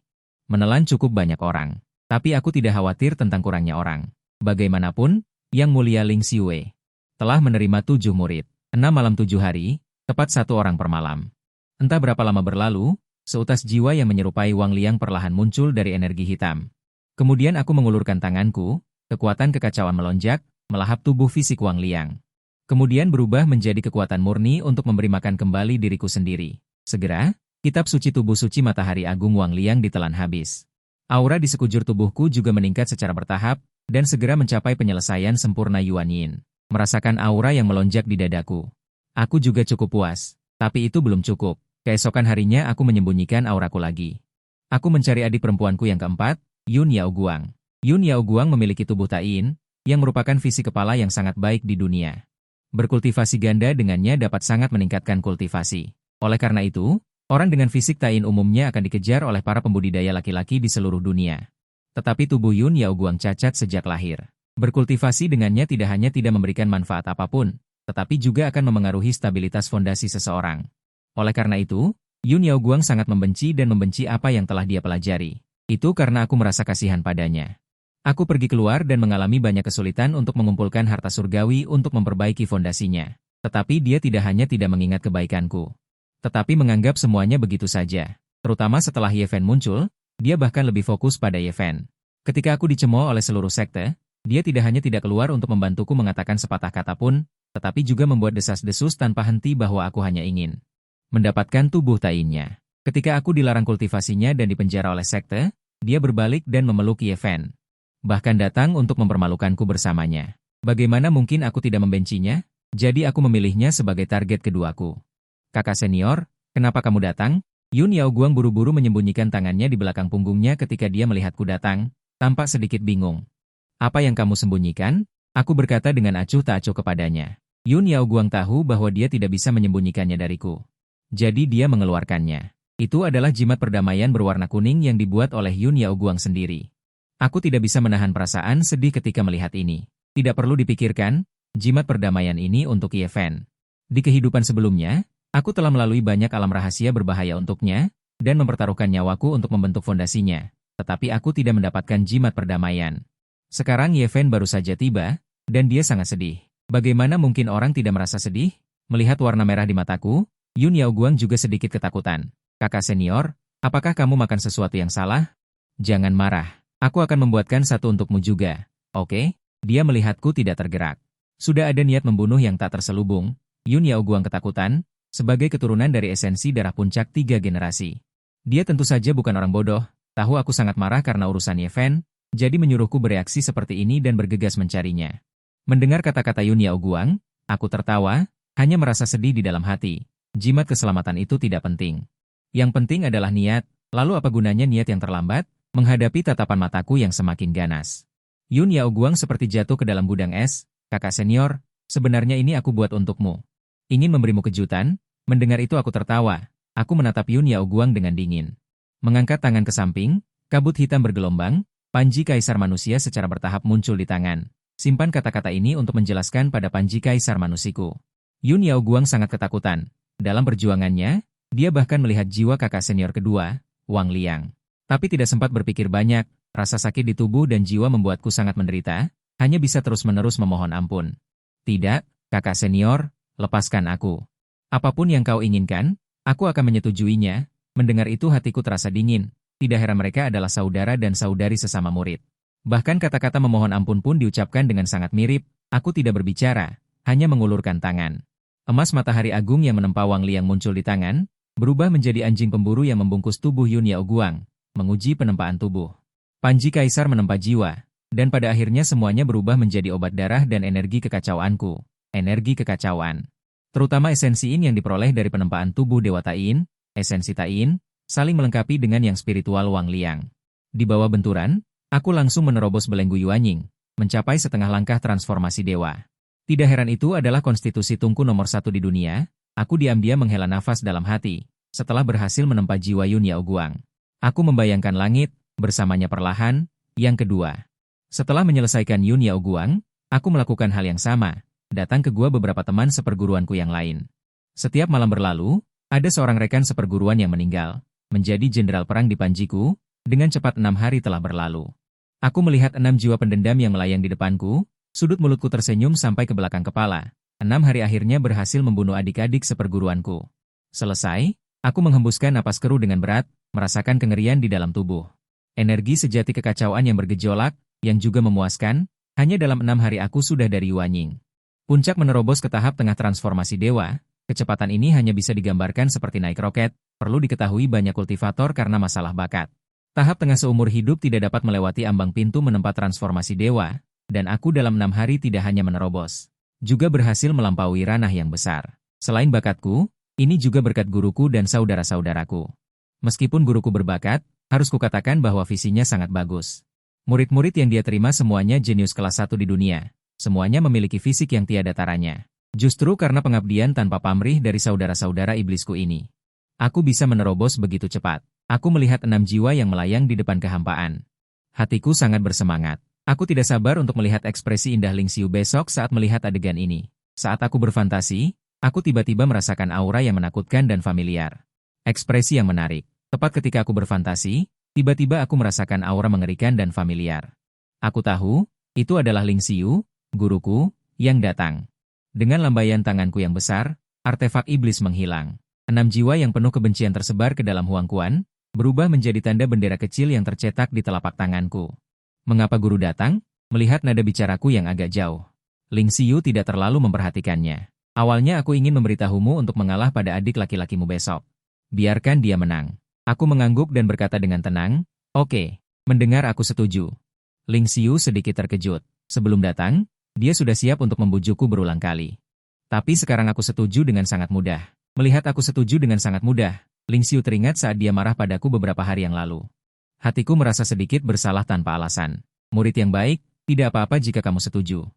Menelan cukup banyak orang. Tapi aku tidak khawatir tentang kurangnya orang. Bagaimanapun, Yang Mulia Ling Xiwei telah menerima 7 murid. 6 malam 7 hari, tepat 1 orang per malam. Entah berapa lama berlalu, seutas jiwa yang menyerupai Wang Liang perlahan muncul dari energi hitam. Kemudian aku mengulurkan tanganku, kekuatan kekacauan melonjak, melahap tubuh fisik Wang Liang. Kemudian berubah menjadi kekuatan murni untuk memberi makan kembali diriku sendiri. Segera, kitab suci tubuh suci matahari agung Wang Liang ditelan habis. Aura di sekujur tubuhku juga meningkat secara bertahap, dan segera mencapai penyelesaian sempurna Yuan Yin. Merasakan aura yang melonjak di dadaku. Aku juga cukup puas, tapi itu belum cukup. Keesokan harinya aku menyembunyikan auraku lagi. Aku mencari adik perempuanku yang keempat, Yun Yao Guang. Yun Yao Guang memiliki tubuh Tain, yang merupakan fisik kepala yang sangat baik di dunia. Berkultivasi ganda dengannya dapat sangat meningkatkan kultivasi. Oleh karena itu, orang dengan fisik Tain umumnya akan dikejar oleh para pembudidaya laki-laki di seluruh dunia. Tetapi tubuh Yun Yao Guang cacat sejak lahir. Berkultivasi dengannya tidak hanya tidak memberikan manfaat apapun, tetapi juga akan memengaruhi stabilitas fondasi seseorang. Oleh karena itu, Yun Yao Guang sangat membenci dan membenci apa yang telah dia pelajari. Itu karena aku merasa kasihan padanya. Aku pergi keluar dan mengalami banyak kesulitan untuk mengumpulkan harta surgawi untuk memperbaiki fondasinya. Tetapi dia tidak hanya tidak mengingat kebaikanku, tetapi menganggap semuanya begitu saja. Terutama setelah Ye Fen muncul, dia bahkan lebih fokus pada Ye Fen. Ketika aku dicemooh oleh seluruh sekte, dia tidak hanya tidak keluar untuk membantuku mengatakan sepatah kata pun, tetapi juga membuat desas-desus tanpa henti bahwa aku hanya ingin mendapatkan tubuh Tainnya. Ketika aku dilarang kultivasinya dan dipenjara oleh sekte, Dia berbalik dan memeluk Ye Fan. Bahkan datang untuk mempermalukanku bersamanya. Bagaimana mungkin aku tidak membencinya? Jadi aku memilihnya sebagai target keduaku. Kakak senior, kenapa kamu datang? Yun Yao Guang buru-buru menyembunyikan tangannya di belakang punggungnya ketika dia melihatku datang, tampak sedikit bingung. Apa yang kamu sembunyikan? Aku berkata dengan acuh tak acuh kepadanya. Yun Yao Guang tahu bahwa dia tidak bisa menyembunyikannya dariku. Jadi dia mengeluarkannya. Itu adalah jimat perdamaian berwarna kuning yang dibuat oleh Yun Yao Guang sendiri. Aku tidak bisa menahan perasaan sedih ketika melihat ini. Tidak perlu dipikirkan, jimat perdamaian ini untuk Ye Fan. Di kehidupan sebelumnya, aku telah melalui banyak alam rahasia berbahaya untuknya, dan mempertaruhkan nyawaku untuk membentuk fondasinya. Tetapi aku tidak mendapatkan jimat perdamaian. Sekarang Ye Fan baru saja tiba, dan dia sangat sedih. Bagaimana mungkin orang tidak merasa sedih? Melihat warna merah di mataku, Yun Yao Guang juga sedikit ketakutan. Kakak senior, apakah kamu makan sesuatu yang salah? Jangan marah. Aku akan membuatkan satu untukmu juga. Oke? Dia melihatku tidak tergerak. Sudah ada niat membunuh yang tak terselubung. Yun Yao Guang ketakutan, sebagai keturunan dari esensi darah puncak 3 generasi. Dia tentu saja bukan orang bodoh, tahu aku sangat marah karena urusan Ye Fan, jadi menyuruhku bereaksi seperti ini dan bergegas mencarinya. Mendengar kata-kata Yun Yao Guang, aku tertawa, hanya merasa sedih di dalam hati. Jimat keselamatan itu tidak penting. Yang penting adalah niat, lalu apa gunanya niat yang terlambat, menghadapi tatapan mataku yang semakin ganas. Yun Yao Guang seperti jatuh ke dalam gudang es. Kakak senior, sebenarnya ini aku buat untukmu. Ingin memberimu kejutan, mendengar itu aku tertawa. Aku menatap Yun Yao Guang dengan dingin. Mengangkat tangan ke samping, kabut hitam bergelombang, panji kaisar manusia secara bertahap muncul di tangan. Simpan kata-kata ini untuk menjelaskan pada panji kaisar manusiku. Yun Yao Guang sangat ketakutan. Dalam perjuangannya, dia bahkan melihat jiwa kakak senior kedua, Wang Liang. Tapi tidak sempat berpikir banyak, rasa sakit di tubuh dan jiwa membuatku sangat menderita, hanya bisa terus-menerus memohon ampun. Tidak, kakak senior, lepaskan aku. Apapun yang kau inginkan, aku akan menyetujuinya. Mendengar itu hatiku terasa dingin, tidak heran mereka adalah saudara dan saudari sesama murid. Bahkan kata-kata memohon ampun pun diucapkan dengan sangat mirip, aku tidak berbicara, hanya mengulurkan tangan. Emas matahari agung yang menempa Wang Liang muncul di tangan, berubah menjadi anjing pemburu yang membungkus tubuh Yun Yao Guang, menguji penempaan tubuh. Panji kaisar menempa jiwa, dan pada akhirnya semuanya berubah menjadi obat darah dan energi kekacauanku. Energi kekacauan. Terutama esensi Yin yang diperoleh dari penempaan tubuh Dewa Tain, esensi Tain, saling melengkapi dengan yang spiritual Wang Liang. Di bawah benturan, aku langsung menerobos belenggu Yuanying, mencapai setengah langkah transformasi dewa. Tidak heran itu adalah konstitusi tungku nomor 1 di dunia. Aku diam-diam menghela nafas dalam hati, setelah berhasil menempa jiwa Yun Yao Guang. Aku membayangkan langit, bersamanya perlahan. Yang kedua, setelah menyelesaikan Yun Yao Guang, aku melakukan hal yang sama, datang ke gua beberapa teman seperguruanku yang lain. Setiap malam berlalu, ada seorang rekan seperguruan yang meninggal, menjadi jenderal perang di panjiku, dengan cepat 6 hari telah berlalu. Aku melihat 6 jiwa pendendam yang melayang di depanku, sudut mulutku tersenyum sampai ke belakang kepala. 6 hari akhirnya berhasil membunuh adik-adik seperguruanku. Selesai, aku menghembuskan napas keruh dengan berat, merasakan kengerian di dalam tubuh. Energi sejati kekacauan yang bergejolak, yang juga memuaskan, hanya dalam 6 hari aku sudah dari Yuanying. Puncak menerobos ke tahap tengah transformasi dewa, kecepatan ini hanya bisa digambarkan seperti naik roket, perlu diketahui banyak kultivator karena masalah bakat. Tahap tengah seumur hidup tidak dapat melewati ambang pintu menempa transformasi dewa, dan aku dalam 6 hari tidak hanya menerobos, juga berhasil melampaui ranah yang besar. Selain bakatku, ini juga berkat guruku dan saudara-saudaraku. Meskipun guruku berbakat, harus kukatakan bahwa visinya sangat bagus. Murid-murid yang dia terima semuanya jenius kelas 1 di dunia. Semuanya memiliki fisik yang tiada taranya. Justru karena pengabdian tanpa pamrih dari saudara-saudara iblisku ini, aku bisa menerobos begitu cepat. Aku melihat 6 jiwa yang melayang di depan kehampaan. Hatiku sangat bersemangat. Aku tidak sabar untuk melihat ekspresi indah Ling Xiu besok saat melihat adegan ini. Saat aku berfantasi, aku tiba-tiba merasakan aura yang menakutkan dan familiar. Ekspresi yang menarik. Tepat ketika aku berfantasi, tiba-tiba aku merasakan aura mengerikan dan familiar. Aku tahu, itu adalah Ling Xiu, guruku, yang datang. Dengan lambaian tanganku yang besar, artefak iblis menghilang. 6 jiwa yang penuh kebencian tersebar ke dalam Huangquan, berubah menjadi tanda bendera kecil yang tercetak di telapak tanganku. Mengapa guru datang? Melihat nada bicaraku yang agak jauh, Ling Xiu tidak terlalu memperhatikannya. Awalnya aku ingin memberitahumu untuk mengalah pada adik laki-lakimu besok. Biarkan dia menang. Aku mengangguk dan berkata dengan tenang, oke. Mendengar aku setuju, Ling Xiu sedikit terkejut. Sebelum datang, dia sudah siap untuk membujukku berulang kali. Tapi sekarang aku setuju dengan sangat mudah. Melihat aku setuju dengan sangat mudah, Ling Xiu teringat saat dia marah padaku beberapa hari yang lalu. Hatiku merasa sedikit bersalah tanpa alasan. Murid yang baik, tidak apa-apa jika kamu setuju.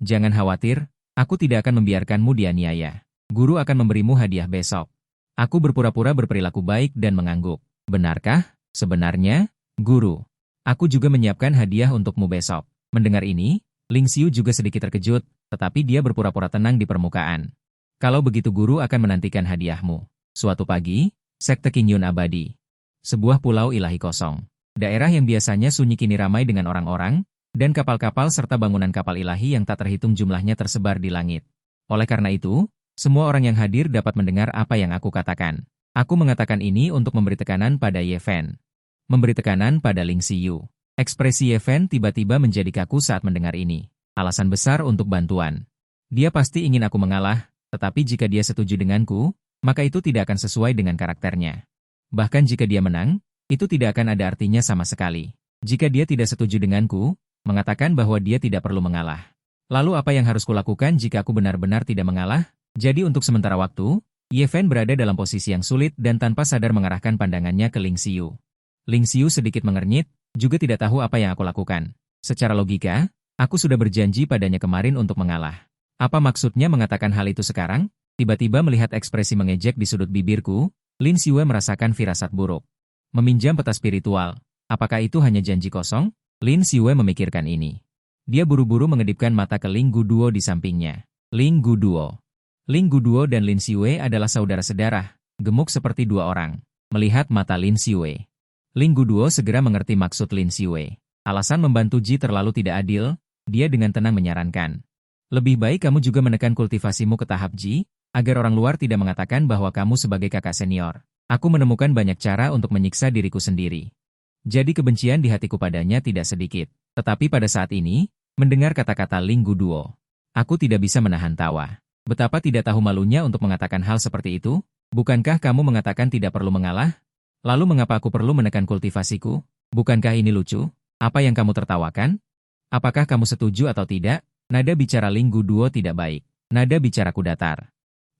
Jangan khawatir, aku tidak akan membiarkanmu dianiaya. Guru akan memberimu hadiah besok. Aku berpura-pura berperilaku baik dan mengangguk. Benarkah? Sebenarnya, Guru. Aku juga menyiapkan hadiah untukmu besok. Mendengar ini, Ling Xiu juga sedikit terkejut, tetapi dia berpura-pura tenang di permukaan. Kalau begitu guru akan menantikan hadiahmu. Suatu pagi, sekte Qingyun abadi. Sebuah pulau ilahi kosong. Daerah yang biasanya sunyi kini ramai dengan orang-orang, dan kapal-kapal serta bangunan kapal ilahi yang tak terhitung jumlahnya tersebar di langit. Oleh karena itu, semua orang yang hadir dapat mendengar apa yang aku katakan. Aku mengatakan ini untuk memberi tekanan pada Ye Fen. Memberi tekanan pada Ling Xiu. Ekspresi Ye Fen tiba-tiba menjadi kaku saat mendengar ini. Alasan besar untuk bantuan. Dia pasti ingin aku mengalah, tetapi jika dia setuju denganku, maka itu tidak akan sesuai dengan karakternya. Bahkan jika dia menang, itu tidak akan ada artinya sama sekali. Jika dia tidak setuju denganku, mengatakan bahwa dia tidak perlu mengalah. Lalu apa yang harus kulakukan jika aku benar-benar tidak mengalah? Jadi untuk sementara waktu, Ye Fen berada dalam posisi yang sulit dan tanpa sadar mengarahkan pandangannya ke Ling Xiu. Ling Xiu sedikit mengernyit, juga tidak tahu apa yang aku lakukan. Secara logika, aku sudah berjanji padanya kemarin untuk mengalah. Apa maksudnya mengatakan hal itu sekarang? Tiba-tiba melihat ekspresi mengejek di sudut bibirku, Lin Xue merasakan firasat buruk. Meminjam peta spiritual, apakah itu hanya janji kosong? Lin Xue memikirkan ini. Dia buru-buru mengedipkan mata ke Ling Guduo di sampingnya. Ling Guduo. Ling Guduo dan Lin Xue adalah saudara sedarah, gemuk seperti dua orang. Melihat mata Lin Xue, Ling Guduo segera mengerti maksud Lin Xue. Alasan membantu Ji terlalu tidak adil, dia dengan tenang menyarankan. Lebih baik kamu juga menekan kultivasimu ke tahap Ji, agar orang luar tidak mengatakan bahwa kamu sebagai kakak senior. Aku menemukan banyak cara untuk menyiksa diriku sendiri. Jadi kebencian di hatiku padanya tidak sedikit. Tetapi pada saat ini, mendengar kata-kata Ling Guduo, aku tidak bisa menahan tawa. Betapa tidak tahu malunya untuk mengatakan hal seperti itu? Bukankah kamu mengatakan tidak perlu mengalah? Lalu mengapa aku perlu menekan kultivasiku? Bukankah ini lucu? Apa yang kamu tertawakan? Apakah kamu setuju atau tidak? Nada bicara Ling Guduo tidak baik. Nada bicaraku datar.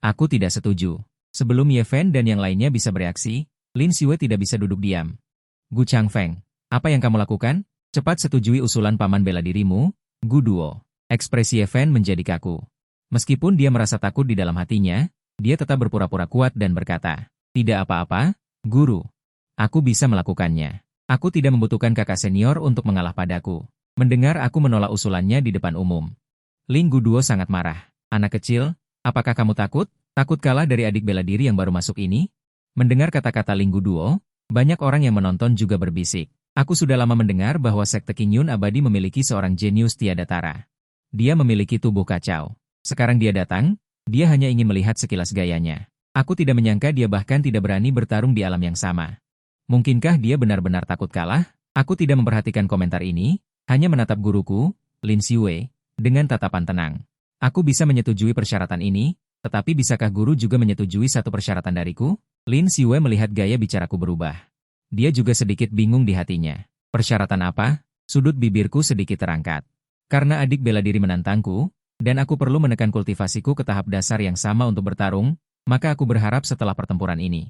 Aku tidak setuju. Sebelum Ye Fen dan yang lainnya bisa bereaksi, Lin Xue tidak bisa duduk diam. Gu Changfeng, apa yang kamu lakukan? Cepat setujui usulan paman bela dirimu, Guduo. Ekspresi Ye Fen menjadi kaku. Meskipun dia merasa takut di dalam hatinya, dia tetap berpura-pura kuat dan berkata, tidak apa-apa, Guru. Aku bisa melakukannya. Aku tidak membutuhkan kakak senior untuk mengalah padaku. Mendengar aku menolak usulannya di depan umum. Ling Guduo sangat marah. Anak kecil, apakah kamu takut? Takut kalah dari adik bela diri yang baru masuk ini? Mendengar kata-kata Ling Guduo, banyak orang yang menonton juga berbisik. Aku sudah lama mendengar bahwa sekte Qingyun abadi memiliki seorang jenius tiada tara. Dia memiliki tubuh kacau. Sekarang dia datang, dia hanya ingin melihat sekilas gayanya. Aku tidak menyangka dia bahkan tidak berani bertarung di alam yang sama. Mungkinkah dia benar-benar takut kalah? Aku tidak memperhatikan komentar ini, hanya menatap guruku, Lin Xue, dengan tatapan tenang. Aku bisa menyetujui persyaratan ini, tetapi bisakah guru juga menyetujui satu persyaratan dariku? Lin Xue melihat gaya bicaraku berubah. Dia juga sedikit bingung di hatinya. Persyaratan apa? Sudut bibirku sedikit terangkat. Karena adik bela diri menantangku, dan aku perlu menekan kultivasiku ke tahap dasar yang sama untuk bertarung, maka aku berharap setelah pertempuran ini.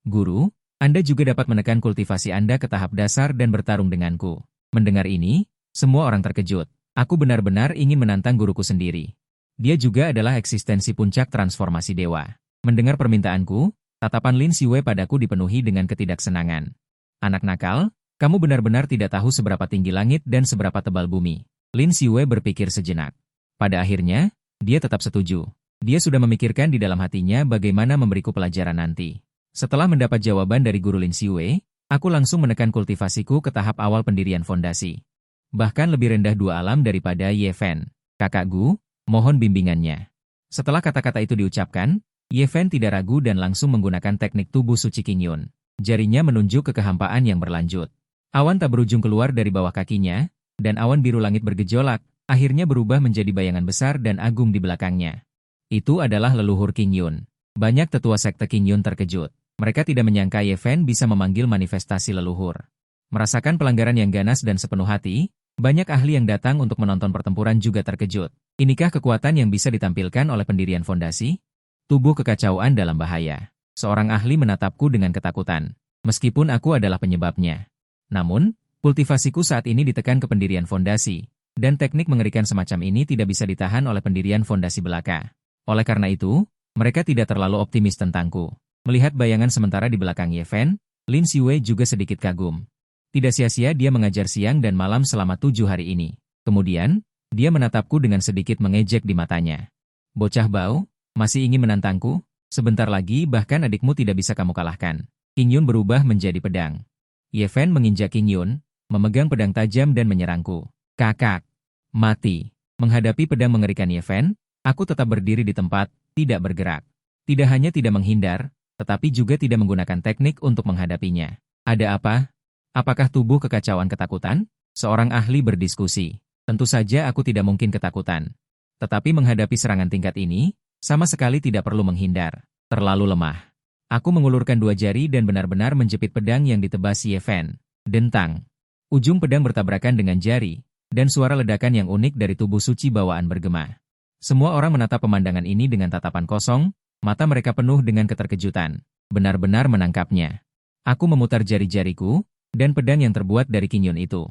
Guru, Anda juga dapat menekan kultivasi Anda ke tahap dasar dan bertarung denganku. Mendengar ini, semua orang terkejut. Aku benar-benar ingin menantang guruku sendiri. Dia juga adalah eksistensi puncak transformasi dewa. Mendengar permintaanku, tatapan Lin Xue padaku dipenuhi dengan ketidaksenangan. Anak nakal, kamu benar-benar tidak tahu seberapa tinggi langit dan seberapa tebal bumi. Lin Xue berpikir sejenak. Pada akhirnya, dia tetap setuju. Dia sudah memikirkan di dalam hatinya bagaimana memberiku pelajaran nanti. Setelah mendapat jawaban dari guru Lin Xue, aku langsung menekan kultivasiku ke tahap awal pendirian fondasi. Bahkan lebih rendah dua alam daripada Ye Fen. Kakak Gu, mohon bimbingannya. Setelah kata-kata itu diucapkan, Ye Fen tidak ragu dan langsung menggunakan teknik tubuh suci Qingyun. Jarinya menunjuk ke kehampaan yang berlanjut. Awan tak berujung keluar dari bawah kakinya, dan awan biru langit bergejolak, akhirnya berubah menjadi bayangan besar dan agung di belakangnya. Itu adalah leluhur Qingyun. Banyak tetua sekte Qingyun terkejut. Mereka tidak menyangka Ye Fen bisa memanggil manifestasi leluhur. Merasakan pelanggaran yang ganas dan sepenuh hati, banyak ahli yang datang untuk menonton pertempuran juga terkejut. Inikah kekuatan yang bisa ditampilkan oleh pendirian fondasi? Tubuh kekacauan dalam bahaya. Seorang ahli menatapku dengan ketakutan. Meskipun aku adalah penyebabnya. Namun, kultivasiku saat ini ditekan ke pendirian fondasi, dan teknik mengerikan semacam ini tidak bisa ditahan oleh pendirian fondasi belaka. Oleh karena itu, mereka tidak terlalu optimis tentangku. Melihat bayangan sementara di belakang Ye Fen, Lin Xiwei juga sedikit kagum. Tidak sia-sia dia mengajar siang dan malam selama 7 hari ini. Kemudian, dia menatapku dengan sedikit mengejek di matanya. Bocah bau, masih ingin menantangku? Sebentar lagi bahkan adikmu tidak bisa kamu kalahkan. Qing Yun berubah menjadi pedang. Ye Fen menginjak Qing Yun, memegang pedang tajam dan menyerangku. Kakak, mati. Menghadapi pedang mengerikan Ye Fen, aku tetap berdiri di tempat, tidak bergerak. Tidak hanya tidak menghindar, tetapi juga tidak menggunakan teknik untuk menghadapinya. Ada apa? Apakah tubuh kekacauan ketakutan? Seorang ahli berdiskusi. Tentu saja aku tidak mungkin ketakutan. Tetapi menghadapi serangan tingkat ini, sama sekali tidak perlu menghindar. Terlalu lemah. Aku mengulurkan 2 jari dan benar-benar menjepit pedang yang ditebas Ye Fen. Dentang. Ujung pedang bertabrakan dengan jari, dan suara ledakan yang unik dari tubuh suci bawaan bergema. Semua orang menatap pemandangan ini dengan tatapan kosong, mata mereka penuh dengan keterkejutan. Benar-benar menangkapnya. Aku memutar jari-jariku, dan pedang yang terbuat dari Qing Yun itu.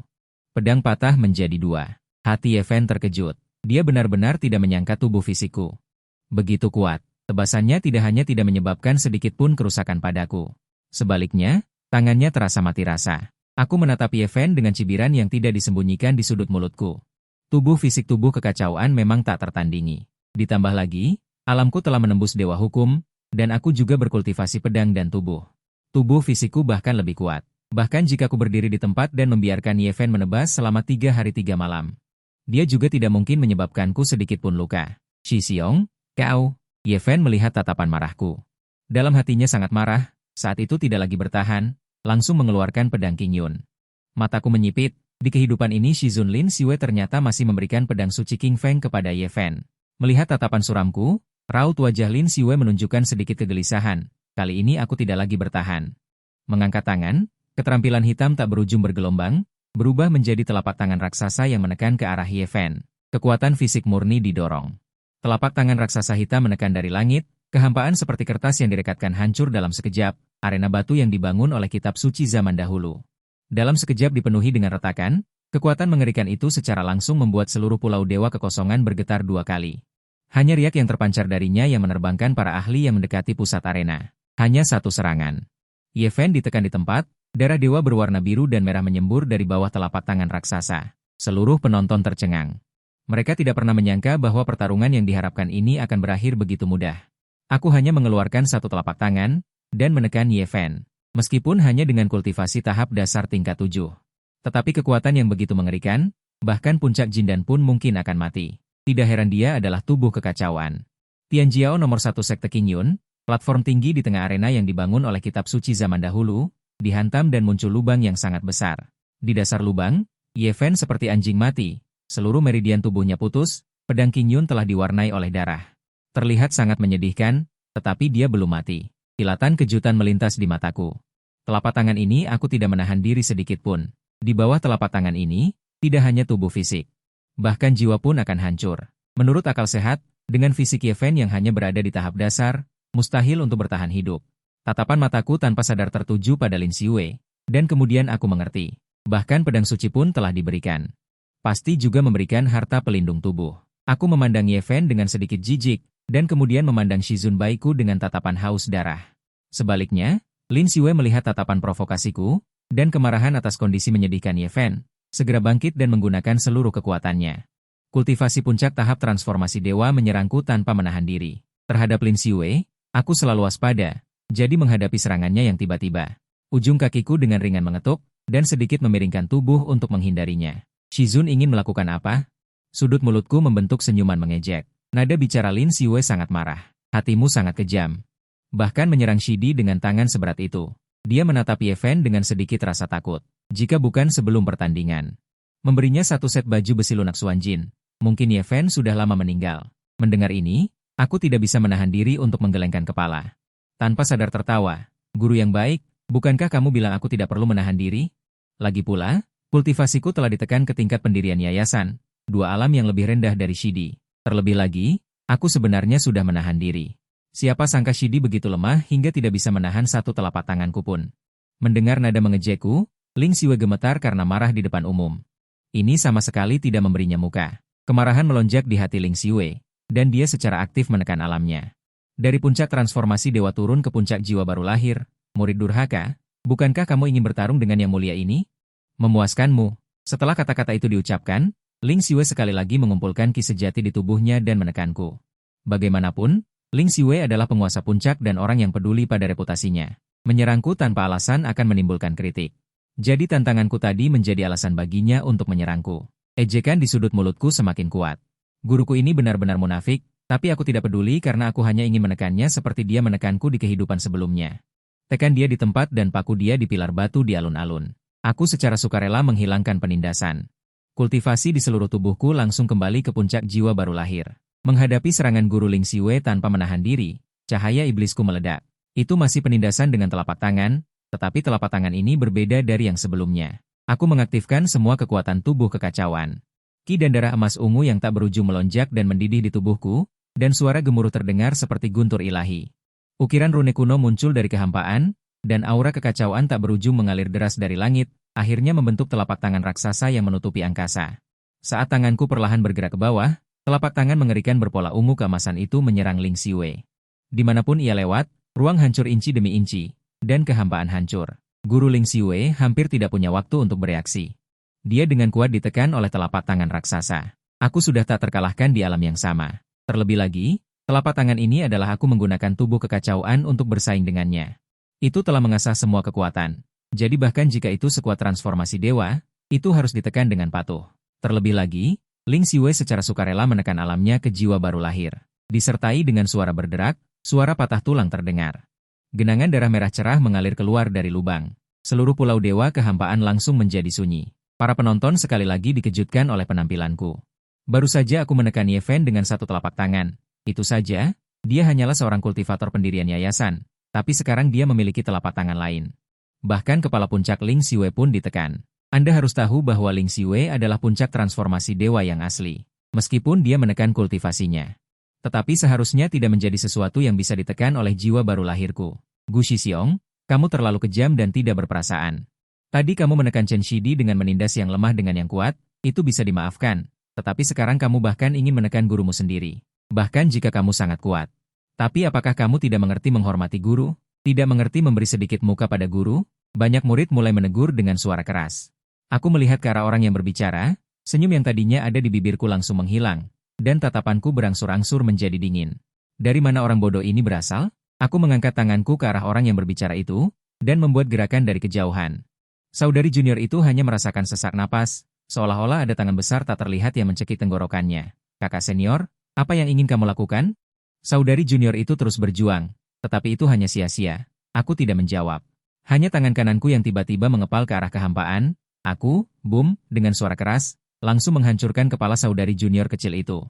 Pedang patah menjadi 2. Hati Ye Fen terkejut. Dia benar-benar tidak menyangka tubuh fisikku begitu kuat. Tebasannya tidak hanya tidak menyebabkan sedikit pun kerusakan padaku. Sebaliknya, tangannya terasa mati rasa. Aku menatap Ye Fen dengan cibiran yang tidak disembunyikan di sudut mulutku. Tubuh fisik tubuh kekacauan memang tak tertandingi. Ditambah lagi, alamku telah menembus dewa hukum, dan aku juga berkultivasi pedang dan tubuh. Tubuh fisikku bahkan lebih kuat. Bahkan jika aku berdiri di tempat dan membiarkan Ye Fen menebas selama 3 hari 3 malam. Dia juga tidak mungkin menyebabkanku sedikit pun luka. Shi Xiong, kau, Ye Fen melihat tatapan marahku. Dalam hatinya sangat marah, saat itu tidak lagi bertahan, langsung mengeluarkan pedang Qing Yun. Mataku menyipit, di kehidupan ini Shizun Lin Xiwei ternyata masih memberikan pedang suci Qing Feng kepada Ye Fen. Melihat tatapan suramku, raut wajah Lin Xiwei menunjukkan sedikit kegelisahan. Kali ini aku tidak lagi bertahan. Mengangkat tangan, keterampilan hitam tak berujung bergelombang, berubah menjadi telapak tangan raksasa yang menekan ke arah Ye Fen. Kekuatan fisik murni didorong. Telapak tangan raksasa hitam menekan dari langit, kehampaan seperti kertas yang direkatkan hancur dalam sekejap, arena batu yang dibangun oleh kitab suci zaman dahulu. Dalam sekejap dipenuhi dengan retakan, kekuatan mengerikan itu secara langsung membuat seluruh pulau dewa kekosongan bergetar 2 kali. Hanya riak yang terpancar darinya yang menerbangkan para ahli yang mendekati pusat arena. Hanya satu serangan. Ye Fen ditekan di tempat, darah dewa berwarna biru dan merah menyembur dari bawah telapak tangan raksasa. Seluruh penonton tercengang. Mereka tidak pernah menyangka bahwa pertarungan yang diharapkan ini akan berakhir begitu mudah. Aku hanya mengeluarkan satu telapak tangan, dan menekan Ye Fen. Meskipun hanya dengan kultivasi tahap dasar tingkat 7. Tetapi kekuatan yang begitu mengerikan, bahkan puncak Jindan pun mungkin akan mati. Tidak heran dia adalah tubuh kekacauan. Tianjiao nomor 1 sekte Qing Yun, platform tinggi di tengah arena yang dibangun oleh kitab suci zaman dahulu, dihantam dan muncul lubang yang sangat besar. Di dasar lubang, Ye Fen seperti anjing mati. Seluruh meridian tubuhnya putus, pedang Qing Yun telah diwarnai oleh darah. Terlihat sangat menyedihkan, tetapi dia belum mati. Kilatan kejutan melintas di mataku. Telapak tangan ini aku tidak menahan diri sedikit pun. Di bawah telapak tangan ini, tidak hanya tubuh fisik. Bahkan jiwa pun akan hancur. Menurut akal sehat, dengan fisik Ye Fen yang hanya berada di tahap dasar, mustahil untuk bertahan hidup. Tatapan mataku tanpa sadar tertuju pada Lin Xiwei, dan kemudian aku mengerti. Bahkan pedang suci pun telah diberikan. Pasti juga memberikan harta pelindung tubuh. Aku memandang Ye Fen dengan sedikit jijik, dan kemudian memandang Shizun Baiku dengan tatapan haus darah. Sebaliknya, Lin Xiwei melihat tatapan provokasiku, dan kemarahan atas kondisi menyedihkan Ye Fen, segera bangkit dan menggunakan seluruh kekuatannya. Kultivasi puncak tahap transformasi dewa menyerangku tanpa menahan diri. Terhadap Lin Xiwei, aku selalu waspada, jadi menghadapi serangannya yang tiba-tiba. Ujung kakiku dengan ringan mengetuk, dan sedikit memiringkan tubuh untuk menghindarinya. Shizun ingin melakukan apa? Sudut mulutku membentuk senyuman mengejek. Nada bicara Lin Xiwei sangat marah. Hatimu sangat kejam. Bahkan menyerang Shidi dengan tangan seberat itu. Dia menatap Ye Fen dengan sedikit rasa takut. Jika bukan sebelum pertandingan. Memberinya satu set baju besi lunak Xuanjin. Mungkin Ye Fen sudah lama meninggal. Mendengar ini, aku tidak bisa menahan diri untuk menggelengkan kepala. Tanpa sadar tertawa. Guru yang baik, bukankah kamu bilang aku tidak perlu menahan diri? Lagi pula, kultivasiku telah ditekan ke tingkat pendirian yayasan, dua alam yang lebih rendah dari Shidi. Terlebih lagi, aku sebenarnya sudah menahan diri. Siapa sangka Shidi begitu lemah hingga tidak bisa menahan satu telapak tanganku pun. Mendengar nada mengejekku, Ling Siwei gemetar karena marah di depan umum. Ini sama sekali tidak memberinya muka. Kemarahan melonjak di hati Ling Siwei, dan dia secara aktif menekan alamnya. Dari puncak transformasi dewa turun ke puncak jiwa baru lahir, murid durhaka, bukankah kamu ingin bertarung dengan yang mulia ini? Memuaskanmu. Setelah kata-kata itu diucapkan, Ling Siwei sekali lagi mengumpulkan ki sejati di tubuhnya dan menekanku. Bagaimanapun, Ling Siwei adalah penguasa puncak dan orang yang peduli pada reputasinya. Menyerangku tanpa alasan akan menimbulkan kritik. Jadi tantanganku tadi menjadi alasan baginya untuk menyerangku. Ejekan di sudut mulutku semakin kuat. Guruku ini benar-benar munafik, tapi aku tidak peduli karena aku hanya ingin menekannya seperti dia menekanku di kehidupan sebelumnya. Tekan dia di tempat dan paku dia di pilar batu di alun-alun. Aku secara sukarela menghilangkan penindasan. Kultivasi di seluruh tubuhku langsung kembali ke puncak jiwa baru lahir. Menghadapi serangan guru Ling Siwei tanpa menahan diri, cahaya iblisku meledak. Itu masih penindasan dengan telapak tangan, tetapi telapak tangan ini berbeda dari yang sebelumnya. Aku mengaktifkan semua kekuatan tubuh kekacauan. Ki dan darah emas ungu yang tak berujung melonjak dan mendidih di tubuhku, dan suara gemuruh terdengar seperti guntur ilahi. Ukiran rune kuno muncul dari kehampaan, dan aura kekacauan tak berujung mengalir deras dari langit, akhirnya membentuk telapak tangan raksasa yang menutupi angkasa. Saat tanganku perlahan bergerak ke bawah, telapak tangan mengerikan berpola ungu keemasan itu menyerang Ling Siwei. Dimanapun ia lewat, ruang hancur inci demi inci, dan kehampaan hancur. Guru Ling Siwei hampir tidak punya waktu untuk bereaksi. Dia dengan kuat ditekan oleh telapak tangan raksasa. Aku sudah tak terkalahkan di alam yang sama. Terlebih lagi, telapak tangan ini adalah aku menggunakan tubuh kekacauan untuk bersaing dengannya. Itu telah mengasah semua kekuatan. Jadi bahkan jika itu sekuat transformasi dewa, itu harus ditekan dengan patuh. Terlebih lagi, Ling Siwei secara sukarela menekan alamnya ke jiwa baru lahir. Disertai dengan suara berderak, suara patah tulang terdengar. Genangan darah merah cerah mengalir keluar dari lubang. Seluruh pulau dewa kehampaan langsung menjadi sunyi. Para penonton sekali lagi dikejutkan oleh penampilanku. Baru saja aku menekan Ye Fen dengan satu telapak tangan. Itu saja, dia hanyalah seorang kultivator pendirian yayasan, tapi sekarang dia memiliki telapak tangan lain. Bahkan kepala puncak Ling Siwei pun ditekan. Anda harus tahu bahwa Ling Siwei adalah puncak transformasi dewa yang asli. Meskipun dia menekan kultivasinya. Tetapi seharusnya tidak menjadi sesuatu yang bisa ditekan oleh jiwa baru lahirku. Gu Shixiong, kamu terlalu kejam dan tidak berperasaan. Tadi kamu menekan Chen Shidi dengan menindas yang lemah dengan yang kuat, itu bisa dimaafkan. Tetapi sekarang kamu bahkan ingin menekan gurumu sendiri. Bahkan jika kamu sangat kuat. Tapi apakah kamu tidak mengerti menghormati guru? Tidak mengerti memberi sedikit muka pada guru? Banyak murid mulai menegur dengan suara keras. Aku melihat ke arah orang yang berbicara, senyum yang tadinya ada di bibirku langsung menghilang. Dan tatapanku berangsur-angsur menjadi dingin. Dari mana orang bodoh ini berasal? Aku mengangkat tanganku ke arah orang yang berbicara itu, dan membuat gerakan dari kejauhan. Saudari junior itu hanya merasakan sesak napas, seolah-olah ada tangan besar tak terlihat yang mencekik tenggorokannya. Kakak senior, apa yang ingin kamu lakukan? Saudari junior itu terus berjuang, tetapi itu hanya sia-sia. Aku tidak menjawab. Hanya tangan kananku yang tiba-tiba mengepal ke arah kehampaan. Aku, boom, dengan suara keras, langsung menghancurkan kepala saudari junior kecil itu.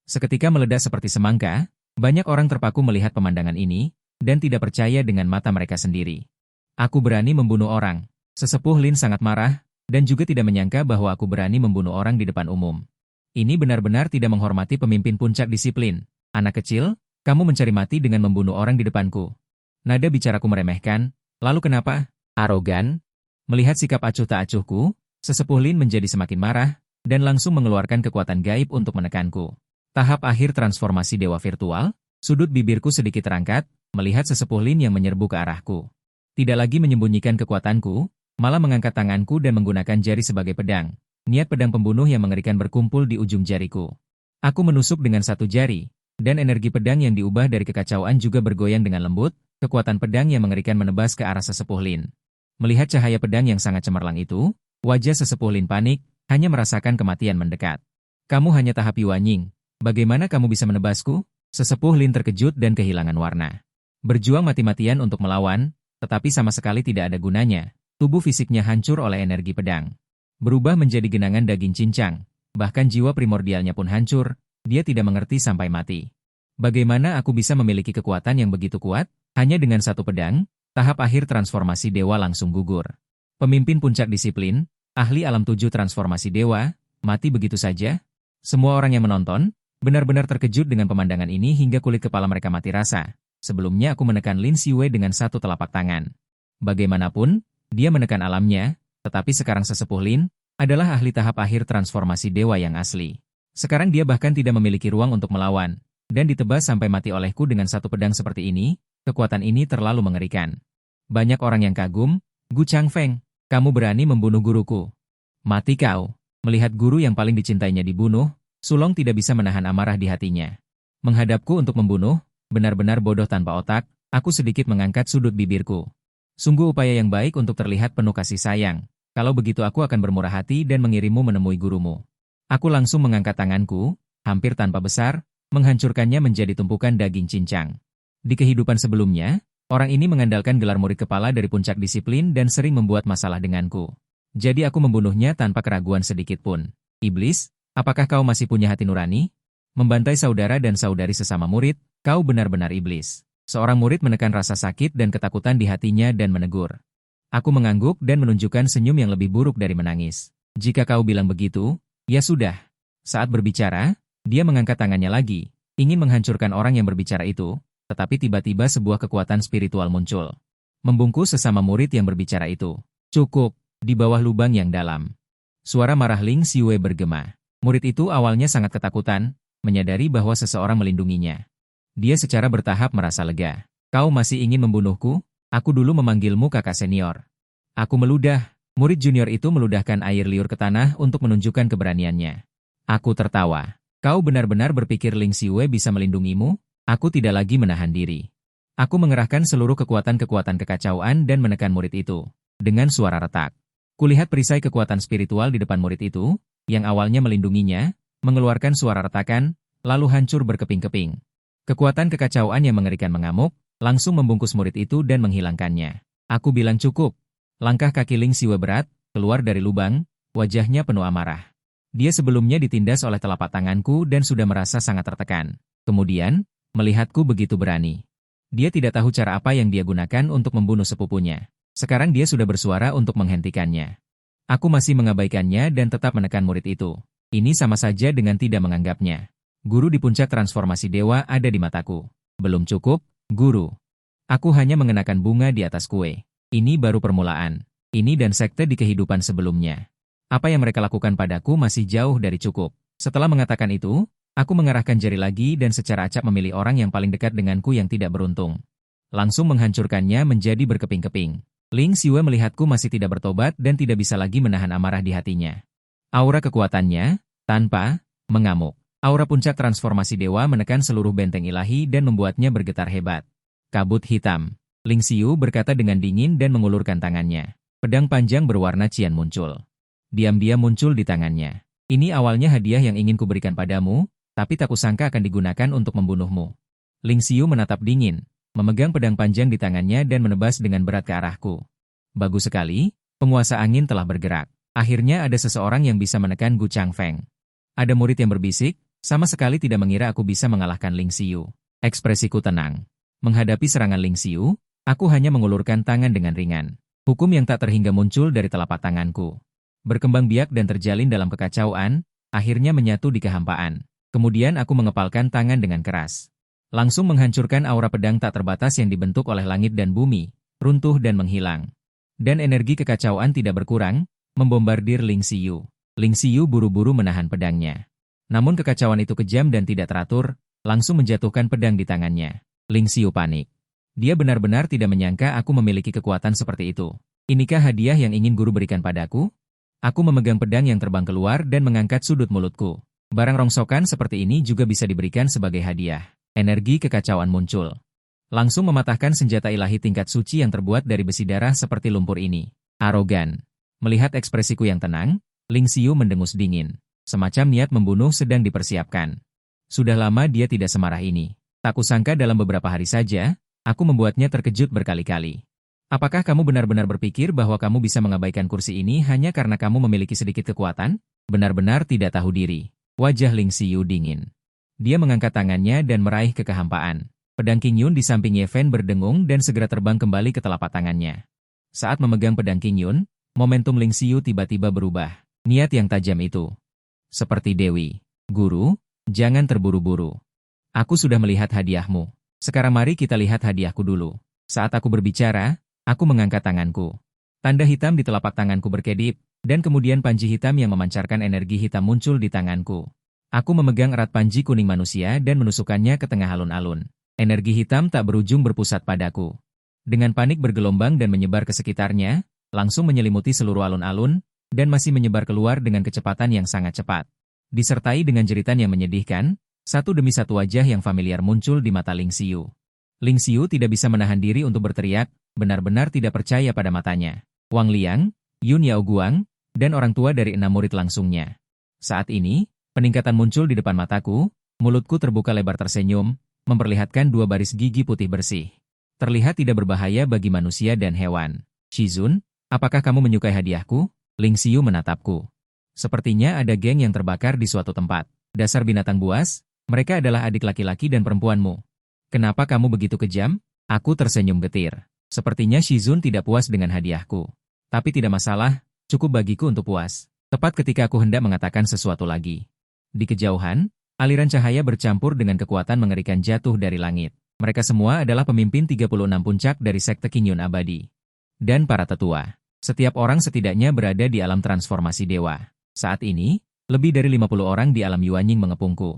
Seketika meledak seperti semangka, banyak orang terpaku melihat pemandangan ini, dan tidak percaya dengan mata mereka sendiri. Aku berani membunuh orang. Sesepuh Lin sangat marah, dan juga tidak menyangka bahwa aku berani membunuh orang di depan umum. Ini benar-benar tidak menghormati pemimpin puncak disiplin. Anak kecil, kamu mencari mati dengan membunuh orang di depanku. Nada bicaraku meremehkan, lalu kenapa? Arogan? Melihat sikap acuh tak acuhku, sesepuh Lin menjadi semakin marah, dan langsung mengeluarkan kekuatan gaib untuk menekanku. Tahap akhir transformasi dewa virtual, sudut bibirku sedikit terangkat, melihat sesepuh Lin yang menyerbu ke arahku. Tidak lagi menyembunyikan kekuatanku, malah mengangkat tanganku dan menggunakan jari sebagai pedang. Niat pedang pembunuh yang mengerikan berkumpul di ujung jariku. Aku menusuk dengan satu jari, dan energi pedang yang diubah dari kekacauan juga bergoyang dengan lembut, kekuatan pedang yang mengerikan menebas ke arah sesepuh Lin. Melihat cahaya pedang yang sangat cemerlang itu, wajah sesepuh Lin panik, hanya merasakan kematian mendekat. Kamu hanya tahap Yuanying. Bagaimana kamu bisa menebasku? Sesepuh Lin terkejut dan kehilangan warna. Berjuang mati-matian untuk melawan, tetapi sama sekali tidak ada gunanya. Tubuh fisiknya hancur oleh energi pedang. Berubah menjadi genangan daging cincang. Bahkan jiwa primordialnya pun hancur, dia tidak mengerti sampai mati. Bagaimana aku bisa memiliki kekuatan yang begitu kuat? Hanya dengan satu pedang, tahap akhir transformasi dewa langsung gugur. Pemimpin puncak disiplin, ahli alam tujuh transformasi dewa, mati begitu saja? Semua orang yang menonton, benar-benar terkejut dengan pemandangan ini hingga kulit kepala mereka mati rasa. Sebelumnya aku menekan Lin Xiwei dengan satu telapak tangan. Bagaimanapun, dia menekan alamnya, tetapi sekarang sesepuh Lin adalah ahli tahap akhir transformasi dewa yang asli. Sekarang dia bahkan tidak memiliki ruang untuk melawan, dan ditebas sampai mati olehku dengan satu pedang seperti ini. Kekuatan ini terlalu mengerikan. Banyak orang yang kagum. Gu Changfeng, kamu berani membunuh guruku. Mati kau. Melihat guru yang paling dicintainya dibunuh, Sulong tidak bisa menahan amarah di hatinya. Menghadapku untuk membunuh, benar-benar bodoh tanpa otak. Aku sedikit mengangkat sudut bibirku. Sungguh upaya yang baik untuk terlihat penuh kasih sayang. Kalau begitu aku akan bermurah hati dan mengirimmu menemui gurumu. Aku langsung mengangkat tanganku, hampir tanpa besar, menghancurkannya menjadi tumpukan daging cincang. Di kehidupan sebelumnya, orang ini mengandalkan gelar murid kepala dari puncak disiplin dan sering membuat masalah denganku. Jadi aku membunuhnya tanpa keraguan sedikit pun. Iblis, apakah kau masih punya hati nurani? Membantai saudara dan saudari sesama murid, kau benar-benar iblis. Seorang murid menekan rasa sakit dan ketakutan di hatinya dan menegur. Aku mengangguk dan menunjukkan senyum yang lebih buruk dari menangis. Jika kau bilang begitu, ya sudah. Saat berbicara, dia mengangkat tangannya lagi, ingin menghancurkan orang yang berbicara itu, tetapi tiba-tiba sebuah kekuatan spiritual muncul. Membungkus sesama murid yang berbicara itu. Cukup, di bawah lubang yang dalam. Suara marah Ling Xiwei bergema. Murid itu awalnya sangat ketakutan, menyadari bahwa seseorang melindunginya. Dia secara bertahap merasa lega. Kau masih ingin membunuhku? Aku dulu memanggilmu kakak senior. Aku meludah. Murid junior itu meludahkan air liur ke tanah untuk menunjukkan keberaniannya. Aku tertawa. Kau benar-benar berpikir Ling Xiwei bisa melindungimu? Aku tidak lagi menahan diri. Aku mengerahkan seluruh kekuatan-kekuatan kekacauan dan menekan murid itu. Dengan suara retak. Kulihat perisai kekuatan spiritual di depan murid itu, yang awalnya melindunginya, mengeluarkan suara retakan, lalu hancur berkeping-keping. Kekuatan kekacauan yang mengerikan mengamuk, langsung membungkus murid itu dan menghilangkannya. Aku bilang cukup. Langkah kaki Ling Xiwei berat, keluar dari lubang, wajahnya penuh amarah. Dia sebelumnya ditindas oleh telapak tanganku dan sudah merasa sangat tertekan. Kemudian, melihatku begitu berani. Dia tidak tahu cara apa yang dia gunakan untuk membunuh sepupunya. Sekarang dia sudah bersuara untuk menghentikannya. Aku masih mengabaikannya dan tetap menekan murid itu. Ini sama saja dengan tidak menganggapnya. Guru di puncak transformasi dewa ada di mataku. Belum cukup, guru. Aku hanya mengenakan bunga di atas kue. Ini baru permulaan. Ini dan sekte di kehidupan sebelumnya. Apa yang mereka lakukan padaku masih jauh dari cukup. Setelah mengatakan itu, aku mengarahkan jari lagi dan secara acak memilih orang yang paling dekat denganku yang tidak beruntung. Langsung menghancurkannya menjadi berkeping-keping. Ling Xiwei melihatku masih tidak bertobat dan tidak bisa lagi menahan amarah di hatinya. Aura kekuatannya, tanpa mengamuk. Aura puncak transformasi dewa menekan seluruh benteng ilahi dan membuatnya bergetar hebat. Kabut hitam. Ling Xiu berkata dengan dingin dan mengulurkan tangannya. Pedang panjang berwarna cian muncul. Diam-diam muncul di tangannya. Ini awalnya hadiah yang ingin kuberikan padamu, tapi tak kusangka akan digunakan untuk membunuhmu. Ling Xiu menatap dingin, memegang pedang panjang di tangannya dan menebas dengan berat ke arahku. Bagus sekali, penguasa angin telah bergerak. Akhirnya ada seseorang yang bisa menekan Gu Changfeng. Ada murid yang berbisik, sama sekali tidak mengira aku bisa mengalahkan Ling Xiu. Ekspresiku tenang. Menghadapi serangan Ling Xiu, aku hanya mengulurkan tangan dengan ringan. Hukum yang tak terhingga muncul dari telapak tanganku. Berkembang biak dan terjalin dalam kekacauan, akhirnya menyatu di kehampaan. Kemudian aku mengepalkan tangan dengan keras. Langsung menghancurkan aura pedang tak terbatas yang dibentuk oleh langit dan bumi, runtuh dan menghilang. Dan energi kekacauan tidak berkurang, membombardir Ling Xiu. Ling Xiu buru-buru menahan pedangnya. Namun kekacauan itu kejam dan tidak teratur, langsung menjatuhkan pedang di tangannya. Ling Xiu panik. Dia benar-benar tidak menyangka aku memiliki kekuatan seperti itu. Inikah hadiah yang ingin guru berikan padaku? Aku memegang pedang yang terbang keluar dan mengangkat sudut mulutku. Barang rongsokan seperti ini juga bisa diberikan sebagai hadiah. Energi kekacauan muncul. Langsung mematahkan senjata ilahi tingkat suci yang terbuat dari besi darah seperti lumpur ini. Arogan. Melihat ekspresiku yang tenang, Ling Xiu mendengus dingin. Semacam niat membunuh sedang dipersiapkan. Sudah lama dia tidak semarah ini. Tak kusangka dalam beberapa hari saja, aku membuatnya terkejut berkali-kali. Apakah kamu benar-benar berpikir bahwa kamu bisa mengabaikan kursi ini hanya karena kamu memiliki sedikit kekuatan? Benar-benar tidak tahu diri. Wajah Ling Xiu dingin. Dia mengangkat tangannya dan meraih ke kehampaan. Pedang Qing Yun di samping Ye Fen berdengung dan segera terbang kembali ke telapak tangannya. Saat memegang pedang Qing Yun, Momentum Ling Xiu tiba-tiba berubah. Niat yang tajam itu. Seperti Dewi. Guru, jangan terburu-buru. Aku sudah melihat hadiahmu. Sekarang mari kita lihat hadiahku dulu. Saat aku berbicara, aku mengangkat tanganku. Tanda hitam di telapak tanganku berkedip, dan kemudian panji hitam yang memancarkan energi hitam muncul di tanganku. Aku memegang erat panji kuning manusia dan menusukkannya ke tengah alun-alun. Energi hitam tak berujung berpusat padaku. Dengan panik bergelombang dan menyebar ke sekitarnya, langsung menyelimuti seluruh alun-alun, dan masih menyebar keluar dengan kecepatan yang sangat cepat. Disertai dengan jeritan yang menyedihkan, satu demi satu wajah yang familiar muncul di mata Ling Xiu. Ling Xiu tidak bisa menahan diri untuk berteriak, benar-benar tidak percaya pada matanya. Wang Liang, Yun Yao Guang, dan orang tua dari 6 murid langsungnya. Saat ini, peningkatan muncul di depan mataku, mulutku terbuka lebar tersenyum, memperlihatkan 2 baris gigi putih bersih. Terlihat tidak berbahaya bagi manusia dan hewan. Shizun, apakah kamu menyukai hadiahku? Ling Xiu menatapku. Sepertinya ada geng yang terbakar di suatu tempat. Dasar binatang buas, mereka adalah adik laki-laki dan perempuanmu. Kenapa kamu begitu kejam? Aku tersenyum getir. Sepertinya Shizun tidak puas dengan hadiahku. Tapi tidak masalah, cukup bagiku untuk puas. Tepat ketika aku hendak mengatakan sesuatu lagi. Di kejauhan, aliran cahaya bercampur dengan kekuatan mengerikan jatuh dari langit. Mereka semua adalah pemimpin 36 puncak dari sekte Qingyun abadi. Dan para tetua. Setiap orang setidaknya berada di alam transformasi dewa. Saat ini, lebih dari 50 orang di alam Yuanying mengepungku.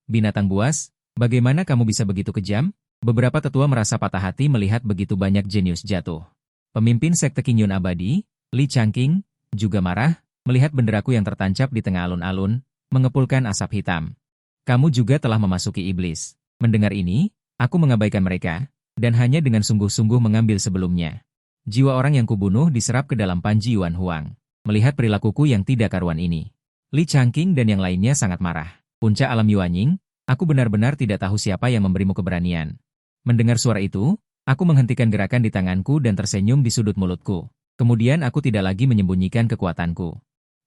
Binatang buas, bagaimana kamu bisa begitu kejam? Beberapa tetua merasa patah hati melihat begitu banyak jenius jatuh. Pemimpin sekte Qingyun abadi, Li Changqing, juga marah, melihat benderaku yang tertancap di tengah alun-alun, mengepulkan asap hitam. Kamu juga telah memasuki iblis. Mendengar ini, aku mengabaikan mereka, dan hanya dengan sungguh-sungguh mengambil sebelumnya. Jiwa orang yang kubunuh diserap ke dalam panji Yuan Huang. Melihat perilakuku yang tidak karuan ini, Li Changqing dan yang lainnya sangat marah. Puncak alam Yuanying, aku benar-benar tidak tahu siapa yang memberimu keberanian. Mendengar suara itu, aku menghentikan gerakan di tanganku dan tersenyum di sudut mulutku. Kemudian aku tidak lagi menyembunyikan kekuatanku.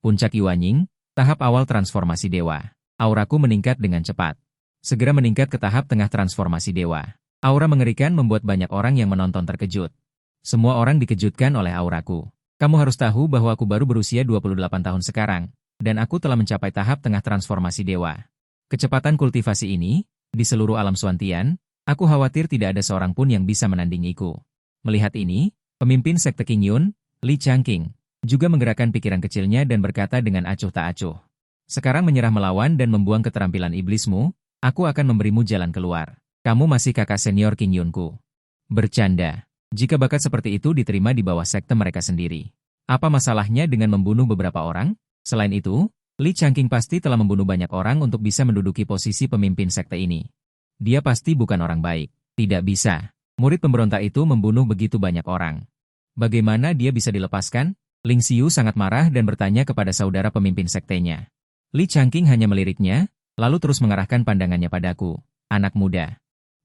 Puncak Yuanying, tahap awal transformasi dewa. Auraku meningkat dengan cepat. Segera meningkat ke tahap tengah transformasi dewa. Aura mengerikan membuat banyak orang yang menonton terkejut. Semua orang dikejutkan oleh auraku. Kamu harus tahu bahwa aku baru berusia 28 tahun sekarang, dan aku telah mencapai tahap tengah transformasi dewa. Kecepatan kultivasi ini, di seluruh alam Suantian, aku khawatir tidak ada seorang pun yang bisa menandingiku. Melihat ini, pemimpin sekte Qingyun, Li Changqing, juga menggerakkan pikiran kecilnya dan berkata dengan acuh tak acuh. Sekarang menyerah melawan dan membuang keterampilan iblismu, aku akan memberimu jalan keluar. Kamu masih kakak senior Qingyunku. Bercanda. Jika bakat seperti itu diterima di bawah sekte mereka sendiri, apa masalahnya dengan membunuh beberapa orang? Selain itu, Li Changqing pasti telah membunuh banyak orang untuk bisa menduduki posisi pemimpin sekte ini. Dia pasti bukan orang baik. Tidak bisa. Murid pemberontak itu membunuh begitu banyak orang. Bagaimana dia bisa dilepaskan? Ling Xiu sangat marah dan bertanya kepada saudara pemimpin sektenya. Li Changqing hanya meliriknya, lalu terus mengarahkan pandangannya padaku. Anak muda.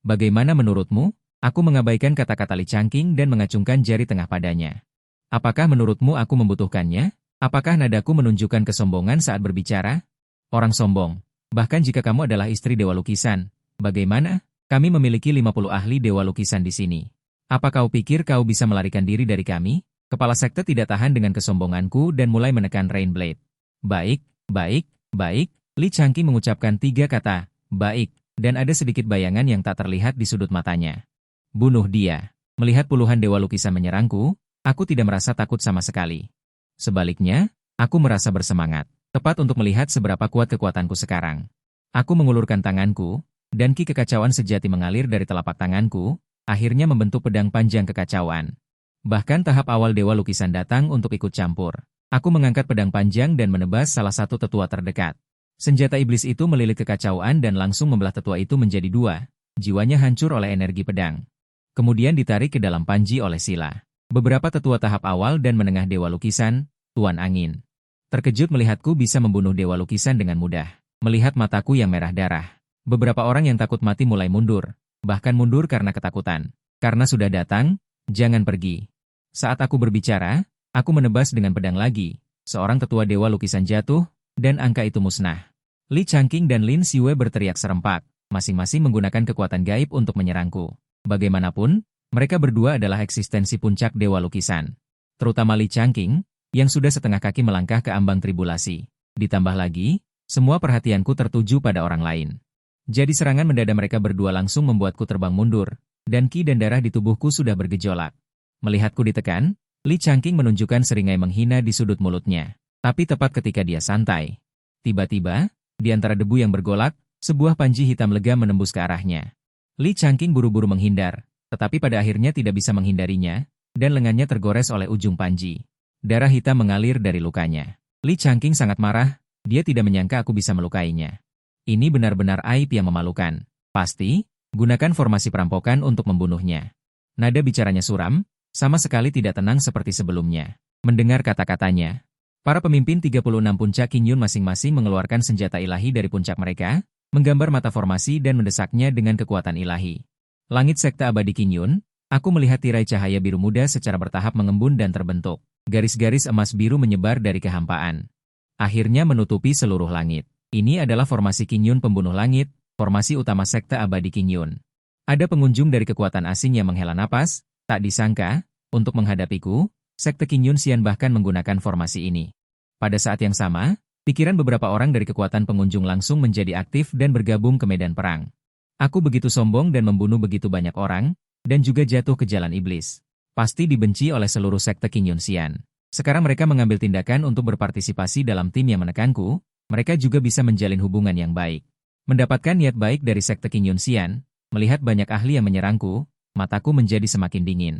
Bagaimana menurutmu? Aku mengabaikan kata-kata Li Changqing dan mengacungkan jari tengah padanya. Apakah menurutmu aku membutuhkannya? Apakah nadaku menunjukkan kesombongan saat berbicara? Orang sombong. Bahkan jika kamu adalah istri dewa lukisan. Bagaimana? Kami memiliki 50 ahli dewa lukisan di sini. Apa kau pikir kau bisa melarikan diri dari kami? Kepala sekte tidak tahan dengan kesombonganku dan mulai menekan Rainblade. Baik, baik, baik. Li Changqing mengucapkan 3 kata, baik, dan ada sedikit bayangan yang tak terlihat di sudut matanya. Bunuh dia. Melihat puluhan dewa lukisan menyerangku, aku tidak merasa takut sama sekali. Sebaliknya, aku merasa bersemangat, tepat untuk melihat seberapa kuat kekuatanku sekarang. Aku mengulurkan tanganku, dan ki kekacauan sejati mengalir dari telapak tanganku, akhirnya membentuk pedang panjang kekacauan. Bahkan tahap awal dewa lukisan datang untuk ikut campur. Aku mengangkat pedang panjang dan menebas salah satu tetua terdekat. Senjata iblis itu melilit kekacauan dan langsung membelah tetua itu menjadi 2. Jiwanya hancur oleh energi pedang. Kemudian ditarik ke dalam panji oleh Sila. Beberapa tetua tahap awal dan menengah dewa lukisan, Tuan Angin. Terkejut melihatku bisa membunuh dewa lukisan dengan mudah. Melihat mataku yang merah darah. Beberapa orang yang takut mati mulai mundur. Bahkan mundur karena ketakutan. Karena sudah datang, jangan pergi. Saat aku berbicara, aku menebas dengan pedang lagi. Seorang tetua dewa lukisan jatuh, dan angka itu musnah. Li Changqing dan Lin Xiwei berteriak serempak. Masing-masing menggunakan kekuatan gaib untuk menyerangku. Bagaimanapun, mereka berdua adalah eksistensi puncak dewa lukisan. Terutama Li Changqing, yang sudah setengah kaki melangkah ke ambang tribulasi. Ditambah lagi, semua perhatianku tertuju pada orang lain. Jadi serangan mendadak mereka berdua langsung membuatku terbang mundur, dan ki dan darah di tubuhku sudah bergejolak. Melihatku ditekan, Li Changqing menunjukkan seringai menghina di sudut mulutnya. Tapi tepat ketika dia santai, tiba-tiba, di antara debu yang bergolak, sebuah panji hitam lega menembus ke arahnya. Li Changqing buru-buru menghindar, tetapi pada akhirnya tidak bisa menghindarinya, dan lengannya tergores oleh ujung panji. Darah hitam mengalir dari lukanya. Li Changqing sangat marah, dia tidak menyangka aku bisa melukainya. Ini benar-benar aib yang memalukan. Pasti, gunakan formasi perampokan untuk membunuhnya. Nada bicaranya suram, sama sekali tidak tenang seperti sebelumnya. Mendengar kata-katanya, para pemimpin 36 puncak Qingyun masing-masing mengeluarkan senjata ilahi dari puncak mereka, menggambar mata formasi dan mendesaknya dengan kekuatan ilahi. Langit sekte abadi Qingyun, aku melihat tirai cahaya biru muda secara bertahap mengembun dan terbentuk. Garis-garis emas biru menyebar dari kehampaan. Akhirnya menutupi seluruh langit. Ini adalah formasi Qingyun pembunuh langit, formasi utama sekte abadi Qingyun. Ada pengunjung dari kekuatan asing yang menghela napas. Tak disangka, untuk menghadapiku, sekte Qingyun Xian bahkan menggunakan formasi ini. Pada saat yang sama, pikiran beberapa orang dari kekuatan pengunjung langsung menjadi aktif dan bergabung ke medan perang. Aku begitu sombong dan membunuh begitu banyak orang, dan juga jatuh ke jalan iblis. Pasti dibenci oleh seluruh sekte Qingyun Xian. Sekarang mereka mengambil tindakan untuk berpartisipasi dalam tim yang menekanku, mereka juga bisa menjalin hubungan yang baik. Mendapatkan niat baik dari sekte Qingyun Xian, melihat banyak ahli yang menyerangku, mataku menjadi semakin dingin.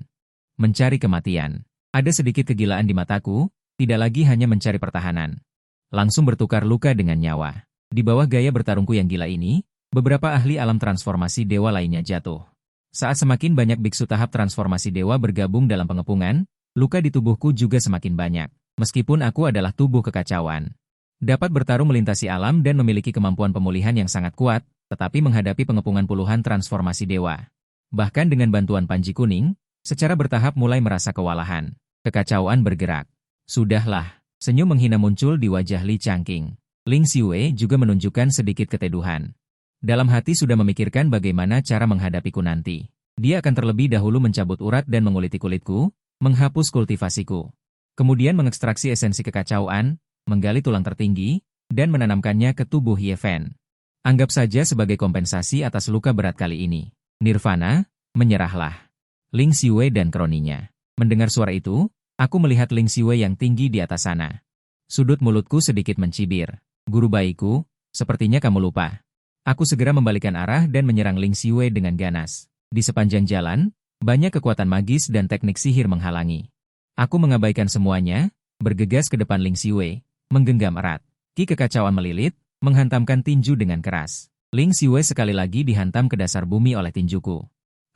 Mencari kematian. Ada sedikit kegilaan di mataku, tidak lagi hanya mencari pertahanan. Langsung bertukar luka dengan nyawa. Di bawah gaya bertarungku yang gila ini, beberapa ahli alam transformasi dewa lainnya jatuh. Saat semakin banyak biksu tahap transformasi dewa bergabung dalam pengepungan, luka di tubuhku juga semakin banyak. Meskipun aku adalah tubuh kekacauan. Dapat bertarung melintasi alam dan memiliki kemampuan pemulihan yang sangat kuat, tetapi menghadapi pengepungan puluhan transformasi dewa. Bahkan dengan bantuan panji kuning, secara bertahap mulai merasa kewalahan. Kekacauan bergerak. Sudahlah, senyum menghina muncul di wajah Li Changqing. Ling Xiwei juga menunjukkan sedikit keteduhan. Dalam hati sudah memikirkan bagaimana cara menghadapiku nanti. Dia akan terlebih dahulu mencabut urat dan menguliti kulitku, menghapus kultivasiku. Kemudian mengekstraksi esensi kekacauan, menggali tulang tertinggi, dan menanamkannya ke tubuh Ye Fen. Anggap saja sebagai kompensasi atas luka berat kali ini. Nirvana, menyerahlah. Ling Xiwei dan kroninya. Mendengar suara itu, aku melihat Ling Xiwei yang tinggi di atas sana. Sudut mulutku sedikit mencibir. Guru bayiku, sepertinya kamu lupa. Aku segera membalikan arah dan menyerang Ling Xiwei dengan ganas. Di sepanjang jalan, banyak kekuatan magis dan teknik sihir menghalangi. Aku mengabaikan semuanya, bergegas ke depan Ling Xiwei, menggenggam erat. Ki kekacauan melilit, menghantamkan tinju dengan keras. Ling Xiwei sekali lagi dihantam ke dasar bumi oleh tinjuku.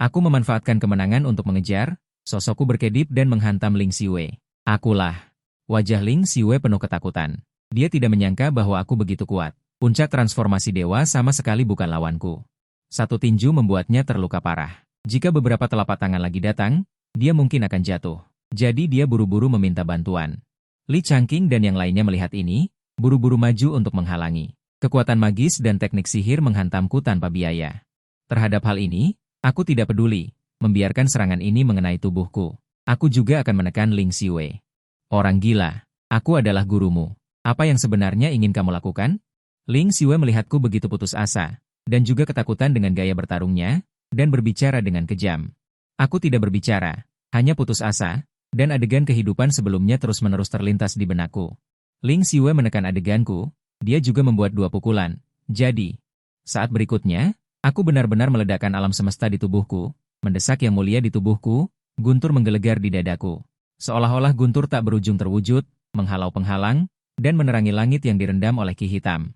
Aku memanfaatkan kemenangan untuk mengejar, sosokku berkedip dan menghantam Ling Xiwei. Akulah. Wajah Ling Xiwei penuh ketakutan. Dia tidak menyangka bahwa aku begitu kuat. Puncak transformasi dewa sama sekali bukan lawanku. Satu tinju membuatnya terluka parah. Jika beberapa telapak tangan lagi datang, dia mungkin akan jatuh. Jadi dia buru-buru meminta bantuan. Li Changqing dan yang lainnya melihat ini, buru-buru maju untuk menghalangi. Kekuatan magis dan teknik sihir menghantamku tanpa biaya. Terhadap hal ini, aku tidak peduli, membiarkan serangan ini mengenai tubuhku. Aku juga akan menekan Ling Xiwei. Orang gila, aku adalah gurumu. Apa yang sebenarnya ingin kamu lakukan? Ling Xiwei melihatku begitu putus asa, dan juga ketakutan dengan gaya bertarungnya, dan berbicara dengan kejam. Aku tidak berbicara, hanya putus asa, dan adegan kehidupan sebelumnya terus-menerus terlintas di benakku. Ling Xiwei menekan adeganku, dia juga membuat 2 pukulan. Jadi, saat berikutnya, aku benar-benar meledakkan alam semesta di tubuhku, mendesak yang mulia di tubuhku, guntur menggelegar di dadaku. Seolah-olah guntur tak berujung terwujud, menghalau penghalang, dan menerangi langit yang direndam oleh ki hitam.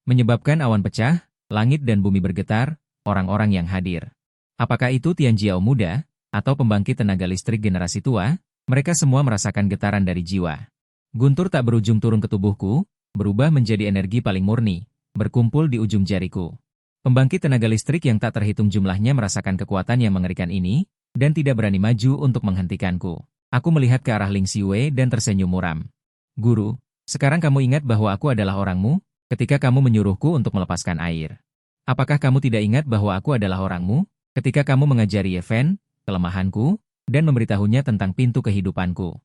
Menyebabkan awan pecah, langit dan bumi bergetar, orang-orang yang hadir. Apakah itu Tian Jiao muda, atau pembangkit tenaga listrik generasi tua, mereka semua merasakan getaran dari jiwa. Guntur tak berujung turun ke tubuhku, berubah menjadi energi paling murni, berkumpul di ujung jariku. Pembangkit tenaga listrik yang tak terhitung jumlahnya merasakan kekuatan yang mengerikan ini, dan tidak berani maju untuk menghentikanku. Aku melihat ke arah Ling Xiwei dan tersenyum muram. Guru, sekarang kamu ingat bahwa aku adalah orangmu, ketika kamu menyuruhku untuk melepaskan air. Apakah kamu tidak ingat bahwa aku adalah orangmu, ketika kamu mengajari Ye Fen, kelemahanku, dan memberitahunya tentang pintu kehidupanku?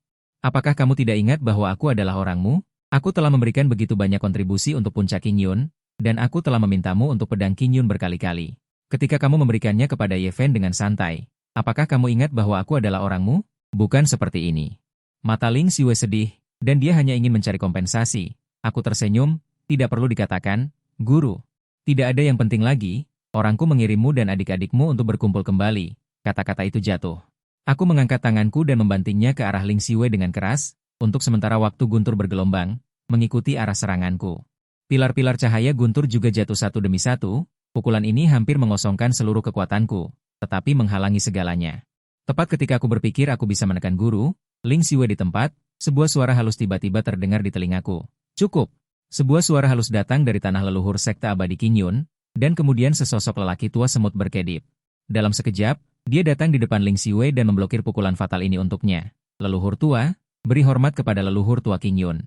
Apakah kamu tidak ingat bahwa aku adalah orangmu? Aku telah memberikan begitu banyak kontribusi untuk puncak Qingyun, dan aku telah memintamu untuk pedang Qingyun berkali-kali. Ketika kamu memberikannya kepada Ye Fen dengan santai, apakah kamu ingat bahwa aku adalah orangmu? Bukan seperti ini. Mata Ling Xiwei sedih, dan dia hanya ingin mencari kompensasi. Aku tersenyum, tidak perlu dikatakan, Guru. Tidak ada yang penting lagi, orangku mengirimmu dan adik-adikmu untuk berkumpul kembali. Kata-kata itu jatuh. Aku mengangkat tanganku dan membantingnya ke arah Ling Xiwei dengan keras, untuk sementara waktu guntur bergelombang, mengikuti arah seranganku. Pilar-pilar cahaya guntur juga jatuh satu demi satu, pukulan ini hampir mengosongkan seluruh kekuatanku, tetapi menghalangi segalanya. Tepat ketika aku berpikir aku bisa menekan guru, Ling Xiwei di tempat, sebuah suara halus tiba-tiba terdengar di telingaku. Cukup! Sebuah suara halus datang dari tanah leluhur Sekte Abadi Qingyun, dan kemudian sesosok lelaki tua semut berkedip. Dalam sekejap, dia datang di depan Ling Xiwei dan memblokir pukulan fatal ini untuknya. Leluhur tua, beri hormat kepada leluhur tua Qingyun.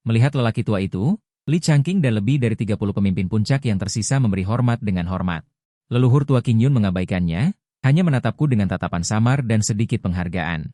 Melihat lelaki tua itu, Li Changqing dan lebih dari 30 pemimpin puncak yang tersisa memberi hormat dengan hormat. Leluhur tua Qingyun mengabaikannya, hanya menatapku dengan tatapan samar dan sedikit penghargaan.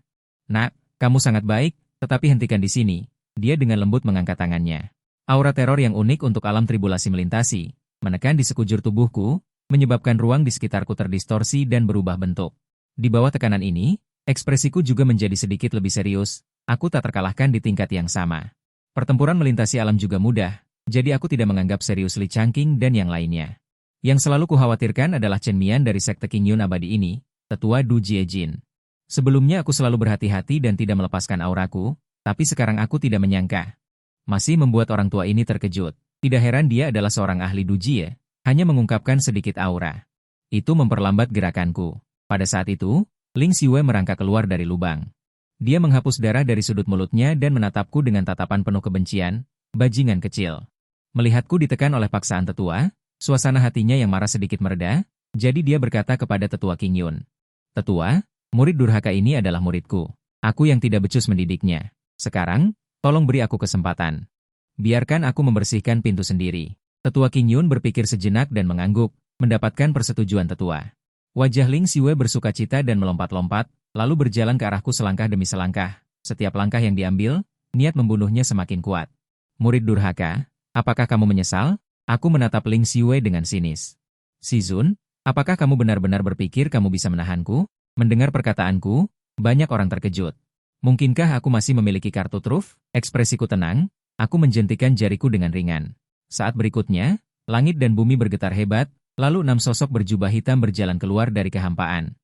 Nak, kamu sangat baik, tetapi hentikan di sini. Dia dengan lembut mengangkat tangannya. Aura teror yang unik untuk alam tribulasi melintasi, menekan di sekujur tubuhku, menyebabkan ruang di sekitarku terdistorsi dan berubah bentuk. Di bawah tekanan ini, ekspresiku juga menjadi sedikit lebih serius, aku tak terkalahkan di tingkat yang sama. Pertempuran melintasi alam juga mudah, jadi aku tidak menganggap serius Li Changqing dan yang lainnya. Yang selalu kukhawatirkan adalah Chen Mian dari Sekte Qingyun Abadi ini, tetua Du Jiejin. Sebelumnya aku selalu berhati-hati dan tidak melepaskan auraku, tapi sekarang aku tidak menyangka. Masih membuat orang tua ini terkejut. Tidak heran dia adalah seorang ahli Du Jie, hanya mengungkapkan sedikit aura. Itu memperlambat gerakanku. Pada saat itu, Ling Xiwei merangkak keluar dari lubang. Dia menghapus darah dari sudut mulutnya dan menatapku dengan tatapan penuh kebencian, bajingan kecil. Melihatku ditekan oleh paksaan tetua, suasana hatinya yang marah sedikit mereda, jadi dia berkata kepada tetua Qingyun. Tetua, murid durhaka ini adalah muridku. Aku yang tidak becus mendidiknya. Sekarang, tolong beri aku kesempatan. Biarkan aku membersihkan pintu sendiri. Tetua Qingyun berpikir sejenak dan mengangguk, mendapatkan persetujuan tetua. Wajah Ling Xiwei bersukacita dan melompat-lompat, lalu berjalan ke arahku selangkah demi selangkah. Setiap langkah yang diambil, niat membunuhnya semakin kuat. Murid durhaka, apakah kamu menyesal? Aku menatap Ling Xiwei dengan sinis. Si Zun, apakah kamu benar-benar berpikir kamu bisa menahanku? Mendengar perkataanku, banyak orang terkejut. Mungkinkah aku masih memiliki kartu truf? Ekspresiku tenang, aku menjentikan jariku dengan ringan. Saat berikutnya, langit dan bumi bergetar hebat, lalu 6 sosok berjubah hitam berjalan keluar dari kehampaan.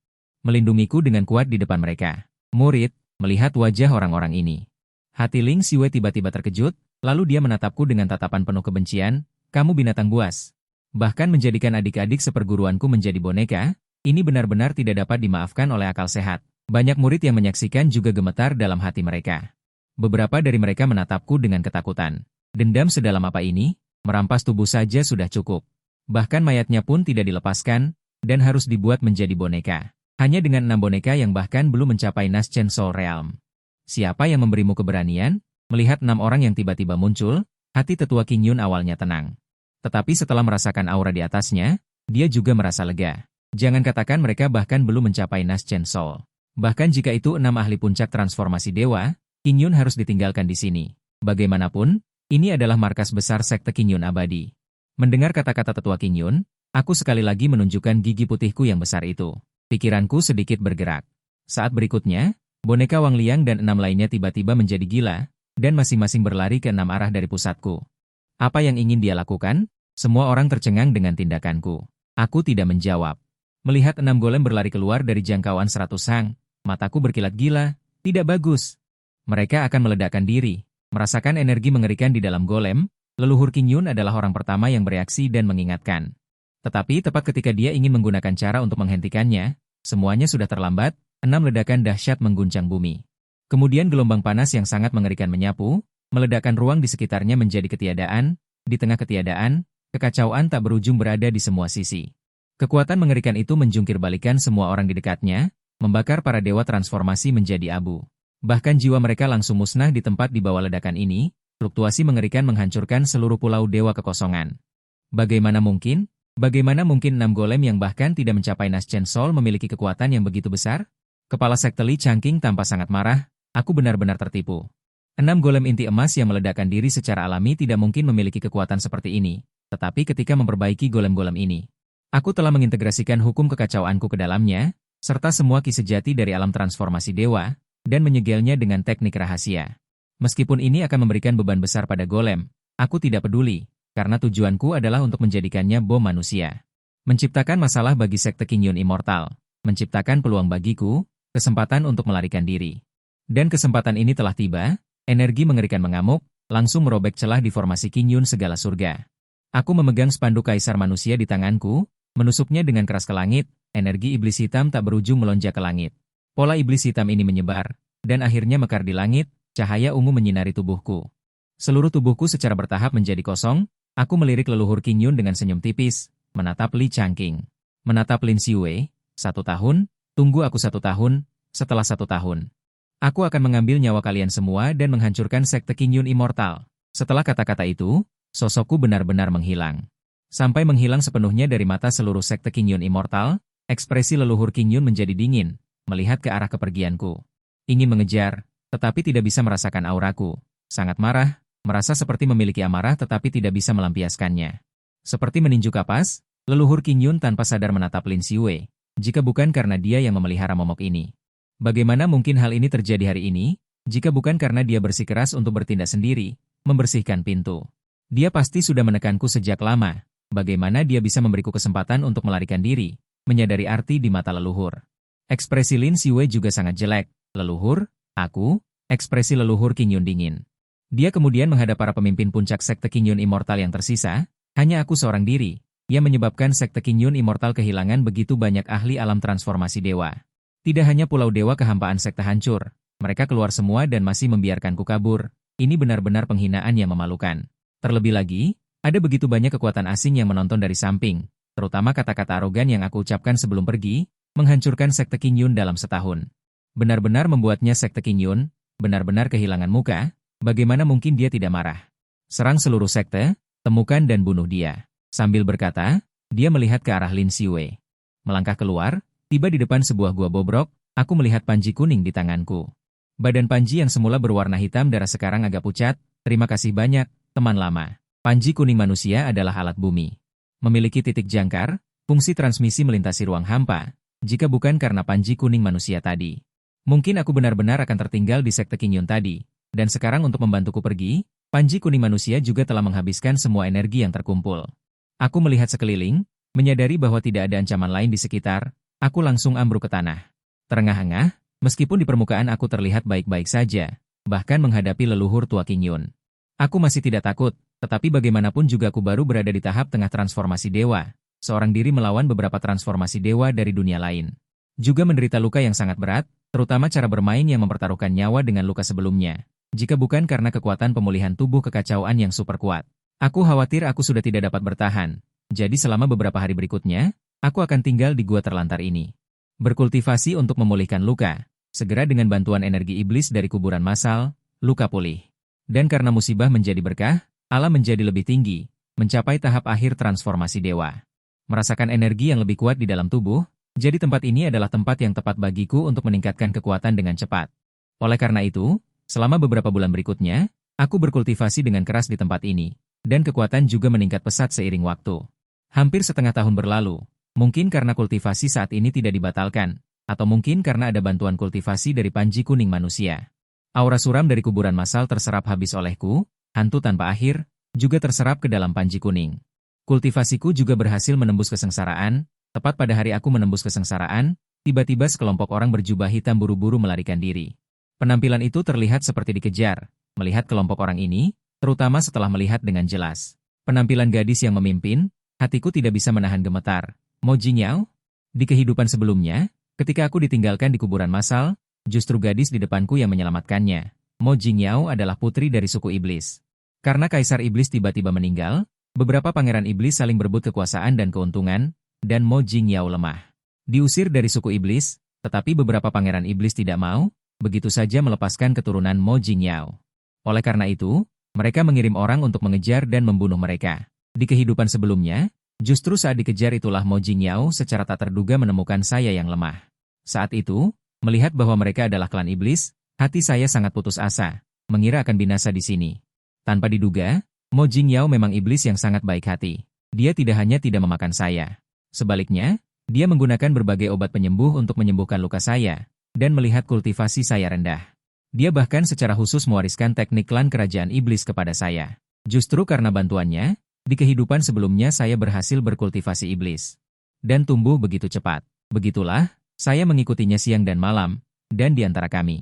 Melindungiku dengan kuat di depan mereka. Murid, melihat wajah orang-orang ini. Hati Ling Xiwei tiba-tiba terkejut, lalu dia menatapku dengan tatapan penuh kebencian, kamu binatang buas. Bahkan menjadikan adik-adik seperguruanku menjadi boneka, ini benar-benar tidak dapat dimaafkan oleh akal sehat. Banyak murid yang menyaksikan juga gemetar dalam hati mereka. Beberapa dari mereka menatapku dengan ketakutan. Dendam sedalam apa ini? Merampas tubuh saja sudah cukup. Bahkan mayatnya pun tidak dilepaskan, dan harus dibuat menjadi boneka. Hanya dengan 6 boneka yang bahkan belum mencapai Naschen Soul Realm. Siapa yang memberimu keberanian? Melihat 6 orang yang tiba-tiba muncul, hati tetua Qingyun awalnya tenang. Tetapi setelah merasakan aura di atasnya, dia juga merasa lega. Jangan katakan mereka bahkan belum mencapai Naschen Soul. Bahkan jika itu 6 ahli puncak transformasi dewa, Qingyun harus ditinggalkan di sini. Bagaimanapun, ini adalah markas besar Sekte Qingyun Abadi. Mendengar kata-kata tetua Qingyun, aku sekali lagi menunjukkan gigi putihku yang besar itu. Pikiranku sedikit bergerak. Saat berikutnya, boneka Wang Liang dan 6 lainnya tiba-tiba menjadi gila, dan masing-masing berlari ke 6 arah dari pusatku. Apa yang ingin dia lakukan? Semua orang tercengang dengan tindakanku. Aku tidak menjawab. Melihat 6 golem berlari keluar dari jangkauan 100 hang, mataku berkilat gila. Tidak bagus. Mereka akan meledakkan diri. Merasakan energi mengerikan di dalam golem, leluhur Qingyun adalah orang pertama yang bereaksi dan mengingatkan. Tetapi tepat ketika dia ingin menggunakan cara untuk menghentikannya, semuanya sudah terlambat, 6 ledakan dahsyat mengguncang bumi. Kemudian gelombang panas yang sangat mengerikan menyapu, meledakkan ruang di sekitarnya menjadi ketiadaan, di tengah ketiadaan, kekacauan tak berujung berada di semua sisi. Kekuatan mengerikan itu menjungkir balikan semua orang di dekatnya, membakar para dewa transformasi menjadi abu. Bahkan jiwa mereka langsung musnah di tempat di bawah ledakan ini, fluktuasi mengerikan menghancurkan seluruh pulau dewa kekosongan. Bagaimana mungkin? Bagaimana mungkin 6 golem yang bahkan tidak mencapai Naschen Soul memiliki kekuatan yang begitu besar? Kepala Sekte Li Changqing tampak sangat marah, Aku benar-benar tertipu. 6 golem inti emas yang meledakkan diri secara alami tidak mungkin memiliki kekuatan seperti ini. Tetapi ketika memperbaiki golem-golem ini, aku telah mengintegrasikan hukum kekacauanku ke dalamnya, serta semua ki sejati dari alam transformasi dewa, dan menyegelnya dengan teknik rahasia. Meskipun ini akan memberikan beban besar pada golem, aku tidak peduli, karena tujuanku adalah untuk menjadikannya bom manusia. Menciptakan masalah bagi sekte King Yun Immortal, menciptakan peluang bagiku, kesempatan untuk melarikan diri. Dan kesempatan ini telah tiba. Energi mengerikan mengamuk, langsung merobek celah di formasi King Yun segala surga. Aku memegang spanduk kaisar manusia di tanganku, menusuknya dengan keras ke langit, energi iblis hitam tak berujung melonjak ke langit. Pola iblis hitam ini menyebar, dan akhirnya mekar di langit, cahaya ungu menyinari tubuhku. Seluruh tubuhku secara bertahap menjadi kosong, aku melirik leluhur King Yun dengan senyum tipis, menatap Li Changqing. Menatap Lin Xiwei, 1 tahun, tunggu aku 1 tahun, setelah 1 tahun. Aku akan mengambil nyawa kalian semua dan menghancurkan sekte King Yun Immortal. Setelah kata-kata itu, sosokku benar-benar menghilang. Sampai menghilang sepenuhnya dari mata seluruh sekte King Yun Immortal, ekspresi leluhur King Yun menjadi dingin, melihat ke arah kepergianku. Ingin mengejar, tetapi tidak bisa merasakan auraku. Sangat marah, merasa seperti memiliki amarah tetapi tidak bisa melampiaskannya. Seperti meninju kapas, leluhur King Yun tanpa sadar menatap Lin Xiwei, jika bukan karena dia yang memelihara momok ini. Bagaimana mungkin hal ini terjadi hari ini, jika bukan karena dia bersikeras untuk bertindak sendiri, membersihkan pintu. Dia pasti sudah menekanku sejak lama, bagaimana dia bisa memberiku kesempatan untuk melarikan diri, menyadari arti di mata leluhur. Ekspresi Lin Xiwei juga sangat jelek, leluhur, aku, ekspresi leluhur King Yun dingin. Dia kemudian menghadap para pemimpin puncak sekte King Yun Immortal yang tersisa, hanya aku seorang diri, yang menyebabkan sekte King Yun Immortal kehilangan begitu banyak ahli alam transformasi dewa. Tidak hanya Pulau Dewa kehampaan sekte hancur, mereka keluar semua dan masih membiarkanku kabur. Ini benar-benar penghinaan yang memalukan. Terlebih lagi, ada begitu banyak kekuatan asing yang menonton dari samping, terutama kata-kata arogan yang aku ucapkan sebelum pergi, menghancurkan sekte King Yun dalam setahun. Benar-benar membuatnya sekte King Yun, benar-benar kehilangan muka, bagaimana mungkin dia tidak marah. Serang seluruh sekte, temukan dan bunuh dia. Sambil berkata, dia melihat ke arah Lin Xiwei. Melangkah keluar, tiba di depan sebuah gua bobrok, aku melihat panji kuning di tanganku. Badan panji yang semula berwarna hitam darah sekarang agak pucat, terima kasih banyak, teman lama. Panji kuning manusia adalah alat bumi. Memiliki titik jangkar, fungsi transmisi melintasi ruang hampa, jika bukan karena panji kuning manusia tadi. Mungkin aku benar-benar akan tertinggal di sekte King Yun tadi, dan sekarang untuk membantuku pergi, panji kuning manusia juga telah menghabiskan semua energi yang terkumpul. Aku melihat sekeliling, menyadari bahwa tidak ada ancaman lain di sekitar. Aku langsung ambruk ke tanah. Terengah-engah, meskipun di permukaan aku terlihat baik-baik saja, bahkan menghadapi leluhur tua King Yun. Aku masih tidak takut, tetapi bagaimanapun juga aku baru berada di tahap tengah transformasi dewa, seorang diri melawan beberapa transformasi dewa dari dunia lain. Juga menderita luka yang sangat berat, terutama cara bermain yang mempertaruhkan nyawa dengan luka sebelumnya. Jika bukan karena kekuatan pemulihan tubuh kekacauan yang super kuat, aku khawatir aku sudah tidak dapat bertahan. Jadi selama beberapa hari berikutnya, aku akan tinggal di gua terlantar ini. Berkultivasi untuk memulihkan luka, segera dengan bantuan energi iblis dari kuburan massal, luka pulih. Dan karena musibah menjadi berkah, alam menjadi lebih tinggi, mencapai tahap akhir transformasi dewa. Merasakan energi yang lebih kuat di dalam tubuh, jadi tempat ini adalah tempat yang tepat bagiku untuk meningkatkan kekuatan dengan cepat. Oleh karena itu, selama beberapa bulan berikutnya, aku berkultivasi dengan keras di tempat ini, dan kekuatan juga meningkat pesat seiring waktu. Hampir setengah tahun berlalu. Mungkin karena kultivasi saat ini tidak dibatalkan, atau mungkin karena ada bantuan kultivasi dari panji kuning manusia. Aura suram dari kuburan massal terserap habis olehku, hantu tanpa akhir, juga terserap ke dalam panji kuning. Kultivasiku juga berhasil menembus kesengsaraan, tepat pada hari aku menembus kesengsaraan, tiba-tiba sekelompok orang berjubah hitam buru-buru melarikan diri. Penampilan itu terlihat seperti dikejar, melihat kelompok orang ini, terutama setelah melihat dengan jelas penampilan gadis yang memimpin, hatiku tidak bisa menahan gemetar. Mo Jingyao? Di kehidupan sebelumnya, ketika aku ditinggalkan di kuburan massal, justru gadis di depanku yang menyelamatkannya. Mo Jingyao adalah putri dari suku iblis. Karena Kaisar Iblis tiba-tiba meninggal, beberapa pangeran iblis saling berebut kekuasaan dan keuntungan, dan Mo Jingyao lemah. Diusir dari suku iblis, tetapi beberapa pangeran iblis tidak mau, begitu saja melepaskan keturunan Mo Jingyao. Oleh karena itu, mereka mengirim orang untuk mengejar dan membunuh mereka. Di kehidupan sebelumnya, justru saat dikejar itulah Mo Jingyao secara tak terduga menemukan saya yang lemah. Saat itu, melihat bahwa mereka adalah klan iblis, Hati saya sangat putus asa, mengira akan binasa di sini. Tanpa diduga, Mo Jingyao memang iblis yang sangat baik hati. Dia tidak hanya tidak memakan saya. Sebaliknya, dia menggunakan berbagai obat penyembuh untuk menyembuhkan luka saya, dan melihat kultivasi saya rendah. Dia bahkan secara khusus mewariskan teknik klan kerajaan iblis kepada saya. Justru karena bantuannya, di kehidupan sebelumnya saya berhasil berkultivasi iblis. Dan tumbuh begitu cepat. Begitulah, saya mengikutinya siang dan malam, dan di antara kami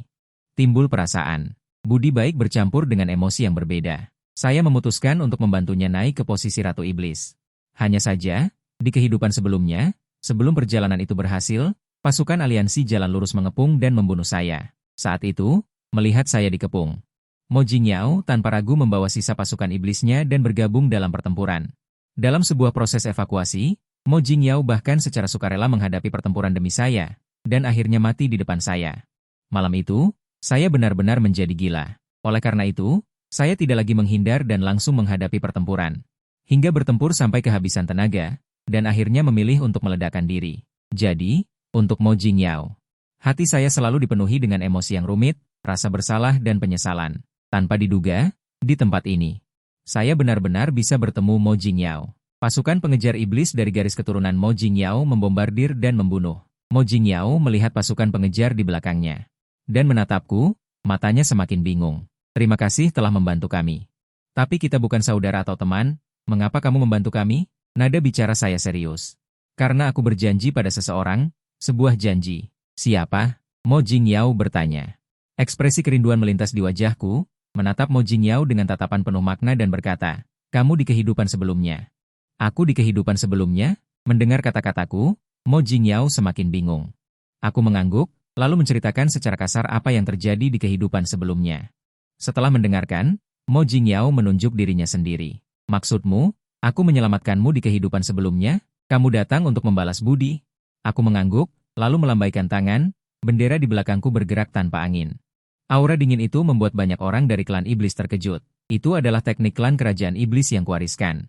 timbul perasaan budi baik bercampur dengan emosi yang berbeda. Saya memutuskan untuk membantunya naik ke posisi Ratu Iblis. Hanya saja, di kehidupan sebelumnya, sebelum perjalanan itu berhasil, pasukan aliansi Jalan Lurus mengepung dan membunuh saya. Saat itu, melihat saya dikepung, Mo Jingyao tanpa ragu membawa sisa pasukan iblisnya dan bergabung dalam pertempuran. Dalam sebuah proses evakuasi, Mo Jingyao bahkan secara sukarela menghadapi pertempuran demi saya, dan akhirnya mati di depan saya. Malam itu, saya benar-benar menjadi gila. Oleh karena itu, saya tidak lagi menghindar dan langsung menghadapi pertempuran. Hingga bertempur sampai kehabisan tenaga, dan akhirnya memilih untuk meledakkan diri. Jadi, untuk Mo Jingyao, hati saya selalu dipenuhi dengan emosi yang rumit, rasa bersalah dan penyesalan. Tanpa diduga, di tempat ini, saya benar-benar bisa bertemu Mo Jingyao. Pasukan pengejar iblis dari garis keturunan Mo Jingyao membombardir dan membunuh. Mo Jingyao melihat pasukan pengejar di belakangnya dan menatapku, matanya semakin bingung. Terima kasih telah membantu kami. Tapi kita bukan saudara atau teman, mengapa kamu membantu kami? Nada bicara saya serius. Karena aku berjanji pada seseorang, sebuah janji. Siapa? Mo Jingyao bertanya. Ekspresi kerinduan melintas di wajahku, menatap Mo Jingyao dengan tatapan penuh makna dan berkata, kamu di kehidupan sebelumnya. Aku di kehidupan sebelumnya? Mendengar kata-kataku, Mo Jingyao semakin bingung. Aku mengangguk, lalu menceritakan secara kasar apa yang terjadi di kehidupan sebelumnya. Setelah mendengarkan, Mo Jingyao menunjuk dirinya sendiri. Maksudmu, aku menyelamatkanmu di kehidupan sebelumnya? Kamu datang untuk membalas budi? Aku mengangguk, lalu melambaikan tangan, bendera di belakangku bergerak tanpa angin. Aura dingin itu membuat banyak orang dari klan iblis terkejut. Itu adalah teknik klan kerajaan iblis yang kuwariskan.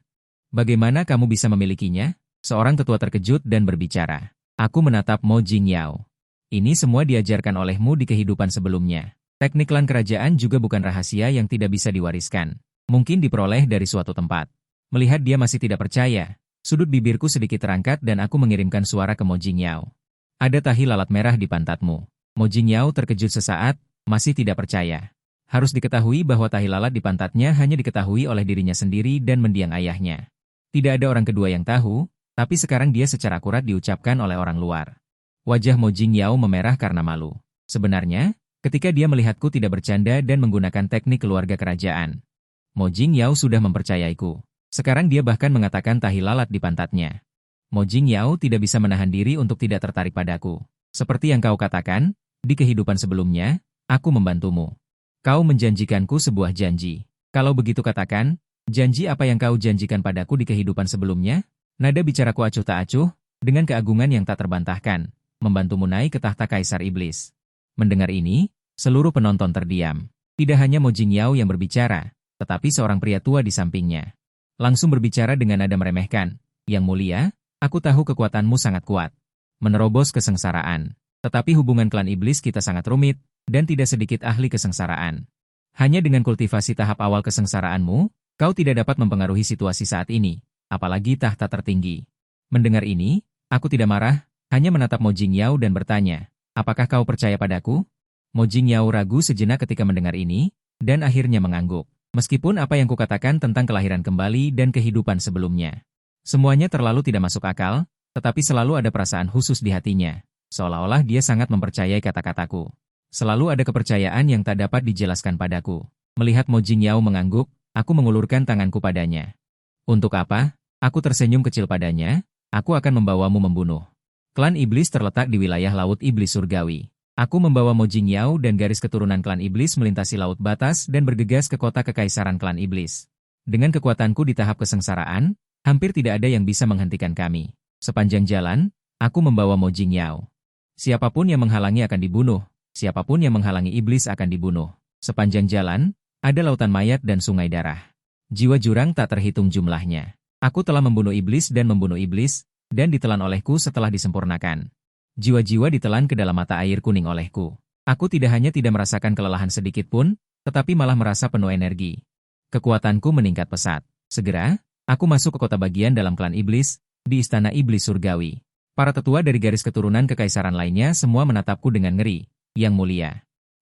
Bagaimana kamu bisa memilikinya? Seorang tetua terkejut dan berbicara. Aku menatap Mo Jingyao. Ini semua diajarkan olehmu di kehidupan sebelumnya. Teknik klan kerajaan juga bukan rahasia yang tidak bisa diwariskan. Mungkin diperoleh dari suatu tempat. Melihat dia masih tidak percaya, sudut bibirku sedikit terangkat dan aku mengirimkan suara ke Mo Jingyao. Ada tahi lalat merah di pantatmu. Mo Jingyao terkejut sesaat, masih tidak percaya. Harus diketahui bahwa tahi lalat di pantatnya hanya diketahui oleh dirinya sendiri dan mendiang ayahnya. Tidak ada orang kedua yang tahu, tapi sekarang dia secara akurat diucapkan oleh orang luar. Wajah Mo Jingyao memerah karena malu. Sebenarnya, ketika dia melihatku tidak bercanda dan menggunakan teknik keluarga kerajaan, Mo Jingyao sudah mempercayaiku. Sekarang dia bahkan mengatakan tahi lalat di pantatnya. Mo Jingyao tidak bisa menahan diri untuk tidak tertarik padaku. Seperti yang kau katakan, di kehidupan sebelumnya, aku membantumu. Kau menjanjikanku sebuah janji. Kalau begitu katakan, janji apa yang kau janjikan padaku di kehidupan sebelumnya? Nada bicaraku acuh tak acuh, dengan keagungan yang tak terbantahkan. Membantumu naik ke tahta Kaisar Iblis. Mendengar ini, seluruh penonton terdiam. Tidak hanya Mo Jingyao yang berbicara, tetapi seorang pria tua di sampingnya. Langsung berbicara dengan nada meremehkan. Yang mulia, aku tahu kekuatanmu sangat kuat. Menerobos kesengsaraan. Tetapi hubungan klan iblis kita sangat rumit, dan tidak sedikit ahli kesengsaraan. Hanya dengan kultivasi tahap awal kesengsaraanmu, kau tidak dapat mempengaruhi situasi saat ini, apalagi tahta tertinggi. Mendengar ini, aku tidak marah, hanya menatap Mo Jingyao dan bertanya, apakah kau percaya padaku? Mo Jingyao ragu sejenak ketika mendengar ini, dan akhirnya mengangguk. Meskipun apa yang kukatakan tentang kelahiran kembali dan kehidupan sebelumnya, semuanya terlalu tidak masuk akal, tetapi selalu ada perasaan khusus di hatinya. Seolah-olah dia sangat mempercayai kata-kataku. Selalu ada kepercayaan yang tak dapat dijelaskan padaku. Melihat Mo Jingyao mengangguk, aku mengulurkan tanganku padanya. Untuk apa? Aku tersenyum kecil padanya, aku akan membawamu membunuh. Klan Iblis terletak di wilayah Laut Iblis Surgawi. Aku membawa Mo Jingyao dan garis keturunan klan Iblis melintasi laut batas dan bergegas ke kota kekaisaran klan Iblis. Dengan kekuatanku di tahap kesengsaraan, hampir tidak ada yang bisa menghentikan kami. Sepanjang jalan, aku membawa Mo Jingyao. Siapapun yang menghalangi akan dibunuh, siapapun yang menghalangi iblis akan dibunuh. Sepanjang jalan, ada lautan mayat dan sungai darah. Jiwa jurang tak terhitung jumlahnya. Aku telah membunuh iblis, dan ditelan olehku setelah disempurnakan. Jiwa-jiwa ditelan ke dalam mata air kuning olehku. Aku tidak hanya tidak merasakan kelelahan sedikit pun, tetapi malah merasa penuh energi. Kekuatanku meningkat pesat. Segera, aku masuk ke kota bagian dalam klan iblis, di istana iblis surgawi. Para tetua dari garis keturunan kekaisaran lainnya semua menatapku dengan ngeri. Yang mulia,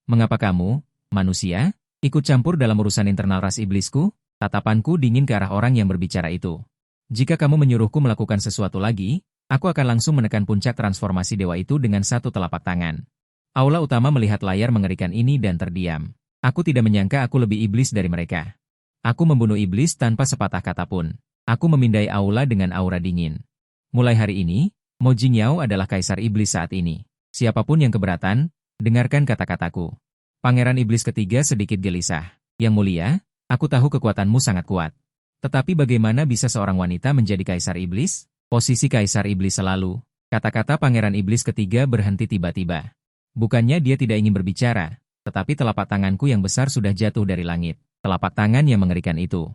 mengapa kamu, manusia, ikut campur dalam urusan internal ras iblisku? Tatapanku dingin ke arah orang yang berbicara itu. Jika kamu menyuruhku melakukan sesuatu lagi, aku akan langsung menekan puncak transformasi dewa itu dengan satu telapak tangan. Aula utama melihat layar mengerikan ini dan terdiam. Aku tidak menyangka aku lebih iblis dari mereka. Aku membunuh iblis tanpa sepatah kata pun. Aku memindai aula dengan aura dingin. Mulai hari ini, Mo Jingyao adalah kaisar iblis saat ini. Siapapun yang keberatan, dengarkan kata-kataku. Pangeran iblis ketiga sedikit gelisah. Yang mulia, aku tahu kekuatanmu sangat kuat. Tetapi bagaimana bisa seorang wanita menjadi kaisar iblis? Posisi kaisar iblis selalu. Kata-kata pangeran iblis ketiga berhenti tiba-tiba. Bukannya dia tidak ingin berbicara, tetapi telapak tanganku yang besar sudah jatuh dari langit. Telapak tangan yang mengerikan itu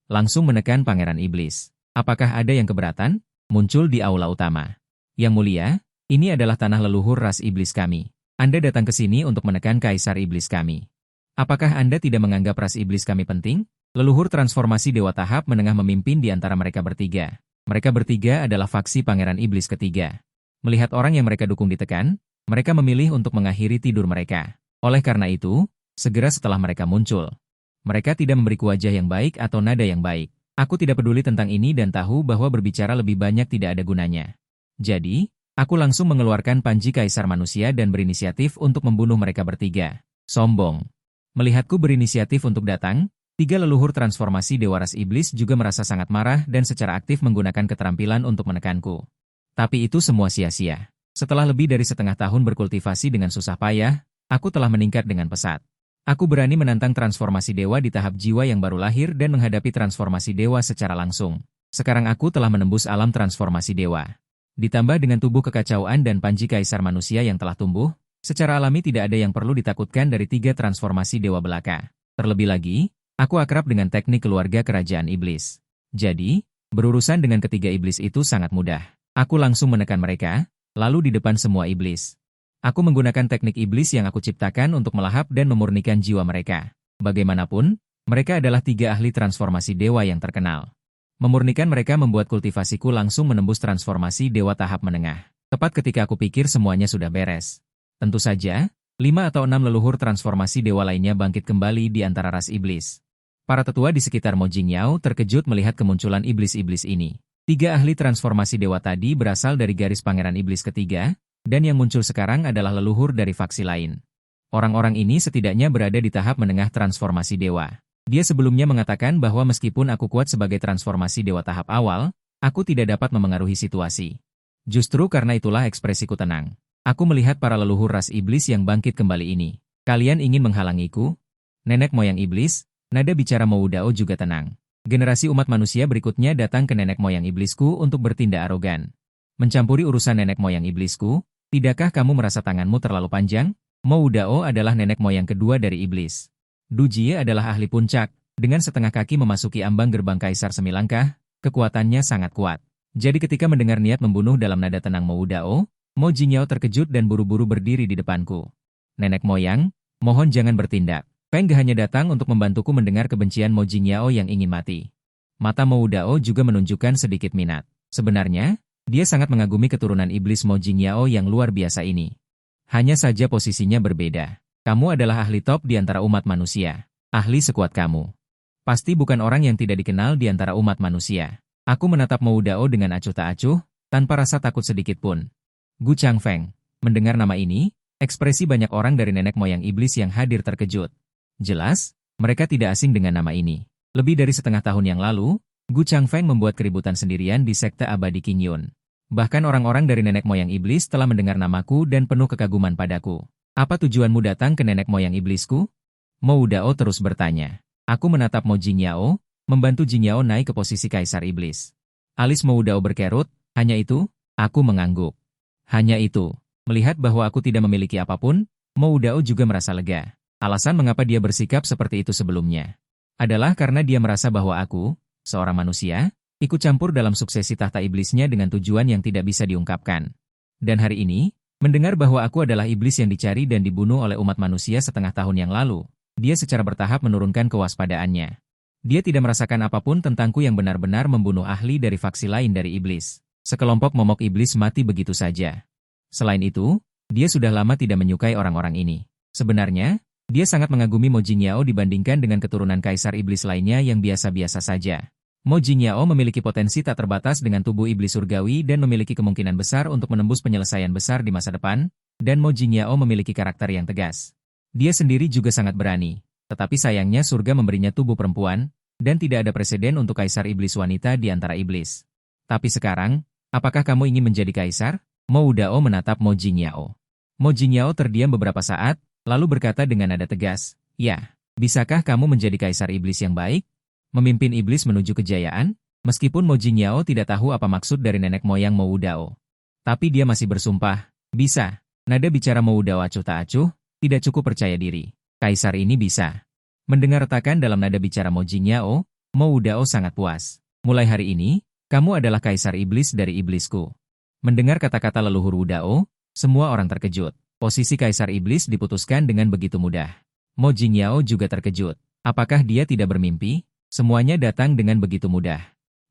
langsung menekan pangeran iblis. Apakah ada yang keberatan? Muncul di aula utama. Yang mulia, ini adalah tanah leluhur ras iblis kami. Anda datang ke sini untuk menekan kaisar iblis kami. Apakah Anda tidak menganggap ras iblis kami penting? Leluhur transformasi dewa tahap menengah memimpin di antara mereka bertiga. Mereka bertiga adalah faksi pangeran iblis ketiga. Melihat orang yang mereka dukung ditekan, mereka memilih untuk mengakhiri tidur mereka. Oleh karena itu, segera setelah mereka muncul, mereka tidak memberiku wajah yang baik atau nada yang baik. Aku tidak peduli tentang ini dan tahu bahwa berbicara lebih banyak tidak ada gunanya. Jadi, aku langsung mengeluarkan panji kaisar manusia dan berinisiatif untuk membunuh mereka bertiga. Sombong. Melihatku berinisiatif untuk datang, tiga leluhur transformasi dewa ras iblis juga merasa sangat marah dan secara aktif menggunakan keterampilan untuk menekanku. Tapi itu semua sia-sia. Setelah lebih dari setengah tahun berkultivasi dengan susah payah, aku telah meningkat dengan pesat. Aku berani menantang transformasi dewa di tahap jiwa yang baru lahir dan menghadapi transformasi dewa secara langsung. Sekarang aku telah menembus alam transformasi dewa. Ditambah dengan tubuh kekacauan dan panji kaisar manusia yang telah tumbuh, secara alami tidak ada yang perlu ditakutkan dari tiga transformasi dewa belaka. Terlebih lagi, aku akrab dengan teknik keluarga kerajaan iblis. Jadi, berurusan dengan ketiga iblis itu sangat mudah. Aku langsung menekan mereka, lalu di depan semua iblis. Aku menggunakan teknik iblis yang aku ciptakan untuk melahap dan memurnikan jiwa mereka. Bagaimanapun, mereka adalah tiga ahli transformasi dewa yang terkenal. Memurnikan mereka membuat kultivasiku langsung menembus transformasi dewa tahap menengah. Tepat ketika aku pikir semuanya sudah beres. Tentu saja, 5 atau 6 leluhur transformasi dewa lainnya bangkit kembali di antara ras iblis. Para tetua di sekitar Mo Jingyao terkejut melihat kemunculan iblis-iblis ini. Tiga ahli transformasi dewa tadi berasal dari garis pangeran iblis ketiga, dan yang muncul sekarang adalah leluhur dari faksi lain. Orang-orang ini setidaknya berada di tahap menengah transformasi dewa. Dia sebelumnya mengatakan bahwa meskipun aku kuat sebagai transformasi dewa tahap awal, aku tidak dapat memengaruhi situasi. Justru karena itulah ekspresiku tenang. Aku melihat para leluhur ras iblis yang bangkit kembali ini. Kalian ingin menghalangiku? Nenek moyang iblis, nada bicara Mo Dao juga tenang. Generasi umat manusia berikutnya datang ke nenek moyang iblisku untuk bertindak arogan. Mencampuri urusan nenek moyang iblisku, tidakkah kamu merasa tanganmu terlalu panjang? Mo Dao adalah nenek moyang kedua dari iblis. Du Jie adalah ahli puncak, dengan setengah kaki memasuki ambang gerbang kaisar semilangkah, kekuatannya sangat kuat. Jadi ketika mendengar niat membunuh dalam nada tenang Mo Dao, Mo Jingyao terkejut dan buru-buru berdiri di depanku. Nenek moyang, mohon jangan bertindak. Feng Ge hanya datang untuk membantuku mendengar kebencian Mo Jingyao yang ingin mati. Mata Mo Dao juga menunjukkan sedikit minat. Sebenarnya, dia sangat mengagumi keturunan iblis Mo Jingyao yang luar biasa ini. Hanya saja posisinya berbeda. Kamu adalah ahli top di antara umat manusia. Ahli sekuat kamu. Pasti bukan orang yang tidak dikenal di antara umat manusia. Aku menatap Mo Dao dengan acuh tak acuh, tanpa rasa takut sedikit pun. Gu Changfeng. Mendengar nama ini, ekspresi banyak orang dari nenek moyang iblis yang hadir terkejut. Jelas, mereka tidak asing dengan nama ini. Lebih dari setengah tahun yang lalu, Gu Changfeng membuat keributan sendirian di sekte abadi Qingyun. Bahkan orang-orang dari nenek moyang iblis telah mendengar namaku dan penuh kekaguman padaku. Apa tujuanmu datang ke nenek moyang iblisku? Mo Dao terus bertanya. Aku menatap Mo Jingyao, membantu Jingyao naik ke posisi kaisar iblis. Alis Mo Dao berkerut, hanya itu, aku mengangguk. Hanya itu, melihat bahwa aku tidak memiliki apapun, Mo Dao juga merasa lega. Alasan mengapa dia bersikap seperti itu sebelumnya adalah karena dia merasa bahwa aku, seorang manusia, ikut campur dalam suksesi tahta iblisnya dengan tujuan yang tidak bisa diungkapkan. Dan hari ini, Mendengar bahwa aku adalah iblis yang dicari dan dibunuh oleh umat manusia setengah tahun yang lalu, dia secara bertahap menurunkan kewaspadaannya. Dia tidak merasakan apapun tentangku yang benar-benar membunuh ahli dari faksi lain dari iblis. Sekelompok momok iblis mati begitu saja. Selain itu, dia sudah lama tidak menyukai orang-orang ini. Sebenarnya, dia sangat mengagumi Mo Jingyao dibandingkan dengan keturunan kaisar iblis lainnya yang biasa-biasa saja. Mo Jingyao memiliki potensi tak terbatas dengan tubuh iblis surgawi dan memiliki kemungkinan besar untuk menembus penyelesaian besar di masa depan, dan Mo Jingyao memiliki karakter yang tegas. Dia sendiri juga sangat berani, tetapi sayangnya surga memberinya tubuh perempuan, dan tidak ada preseden untuk kaisar iblis wanita di antara iblis. Tapi sekarang, apakah kamu ingin menjadi kaisar? Mo Wudao menatap Mo Jingyao. Mo Jingyao terdiam beberapa saat, lalu berkata dengan nada tegas, "Ya, bisakah kamu menjadi kaisar iblis yang baik? Memimpin iblis menuju kejayaan?" Meskipun Mo Jingyao tidak tahu apa maksud dari nenek moyang Mo Wudao. Tapi dia masih bersumpah, bisa. Nada bicara Mo Wudao acuh tak acuh, tidak cukup percaya diri. Kaisar ini bisa. Mendengar retakan dalam nada bicara Mo Jingyao, Mo Wudao sangat puas. Mulai hari ini, kamu adalah kaisar iblis dari iblisku. Mendengar kata-kata leluhur Wudao, semua orang terkejut. Posisi kaisar iblis diputuskan dengan begitu mudah. Mo Jingyao juga terkejut. Apakah dia tidak bermimpi? Semuanya datang dengan begitu mudah.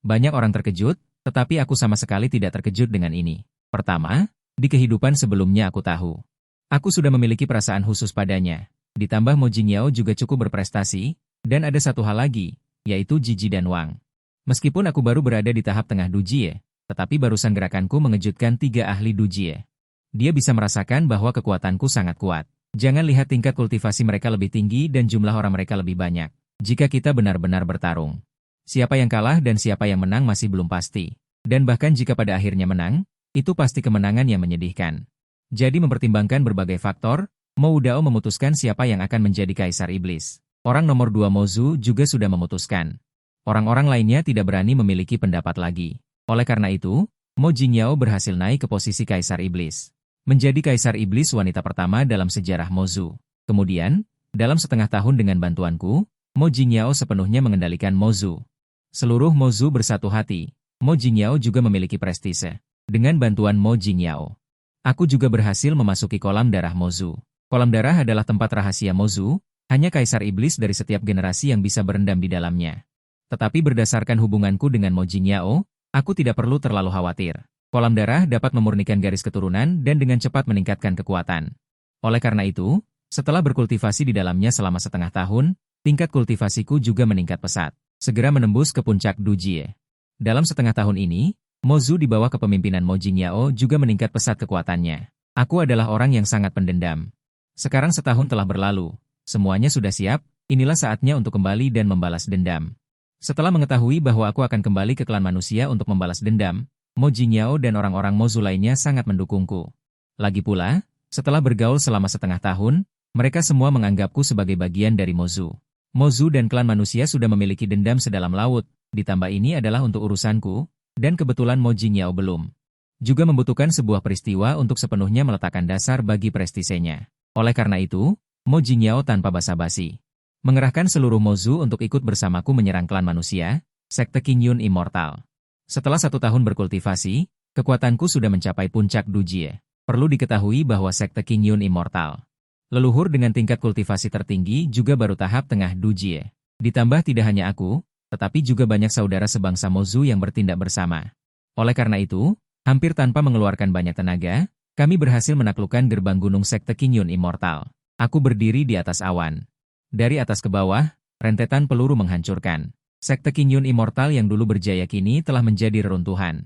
Banyak orang terkejut, tetapi aku sama sekali tidak terkejut dengan ini. Pertama, di kehidupan sebelumnya aku tahu. Aku sudah memiliki perasaan khusus padanya. Ditambah Mo Jingyao juga cukup berprestasi, dan ada satu hal lagi, yaitu Jiji dan Wang. Meskipun aku baru berada di tahap tengah Dujie, tetapi barusan gerakanku mengejutkan 3 ahli Dujie. Dia bisa merasakan bahwa kekuatanku sangat kuat. Jangan lihat tingkat kultivasi mereka lebih tinggi dan jumlah orang mereka lebih banyak. Jika kita benar-benar bertarung, siapa yang kalah dan siapa yang menang masih belum pasti. Dan bahkan jika pada akhirnya menang, itu pasti kemenangan yang menyedihkan. Jadi mempertimbangkan berbagai faktor, Mo Wudao memutuskan siapa yang akan menjadi kaisar iblis. Orang nomor 2 Mozu juga sudah memutuskan. Orang-orang lainnya tidak berani memiliki pendapat lagi. Oleh karena itu, Mo Jingyao berhasil naik ke posisi kaisar iblis. Menjadi kaisar iblis wanita pertama dalam sejarah Mozu. Kemudian, dalam setengah tahun dengan bantuanku, Mo Jingyao sepenuhnya mengendalikan Mozu. Seluruh Mozu bersatu hati. Mo Jingyao juga memiliki prestise. Dengan bantuan Mo Jingyao, aku juga berhasil memasuki kolam darah Mozu. Kolam darah adalah tempat rahasia Mozu, hanya kaisar iblis dari setiap generasi yang bisa berendam di dalamnya. Tetapi berdasarkan hubunganku dengan Mo Jingyao, aku tidak perlu terlalu khawatir. Kolam darah dapat memurnikan garis keturunan dan dengan cepat meningkatkan kekuatan. Oleh karena itu, setelah berkultivasi di dalamnya selama setengah tahun, tingkat kultivasiku juga meningkat pesat, segera menembus ke puncak Dujie. Dalam setengah tahun ini, Mozu di bawah kepemimpinan Mo Jingyao juga meningkat pesat kekuatannya. Aku adalah orang yang sangat pendendam. Sekarang setahun telah berlalu, semuanya sudah siap, inilah saatnya untuk kembali dan membalas dendam. Setelah mengetahui bahwa aku akan kembali ke klan manusia untuk membalas dendam, Mo Jingyao dan orang-orang Mozu lainnya sangat mendukungku. Lagi pula, setelah bergaul selama setengah tahun, mereka semua menganggapku sebagai bagian dari Mozu. Mozu dan klan manusia sudah memiliki dendam sedalam laut, ditambah ini adalah untuk urusanku, dan kebetulan Mo Jingyao belum. Juga membutuhkan sebuah peristiwa untuk sepenuhnya meletakkan dasar bagi prestisenya. Oleh karena itu, Mo Jingyao tanpa basa-basi mengerahkan seluruh Mozu untuk ikut bersamaku menyerang klan manusia, sekte Qingyun Immortal. Setelah 1 tahun berkultivasi, kekuatanku sudah mencapai puncak Dujie. Perlu diketahui bahwa sekte Qingyun Immortal, leluhur dengan tingkat kultivasi tertinggi juga baru tahap tengah Dujie. Ditambah tidak hanya aku, tetapi juga banyak saudara sebangsa Mozu yang bertindak bersama. Oleh karena itu, hampir tanpa mengeluarkan banyak tenaga, kami berhasil menaklukkan gerbang gunung sekte Qingyun Immortal. Aku berdiri di atas awan. Dari atas ke bawah, rentetan peluru menghancurkan. Sekte Qingyun Immortal yang dulu berjaya kini telah menjadi reruntuhan.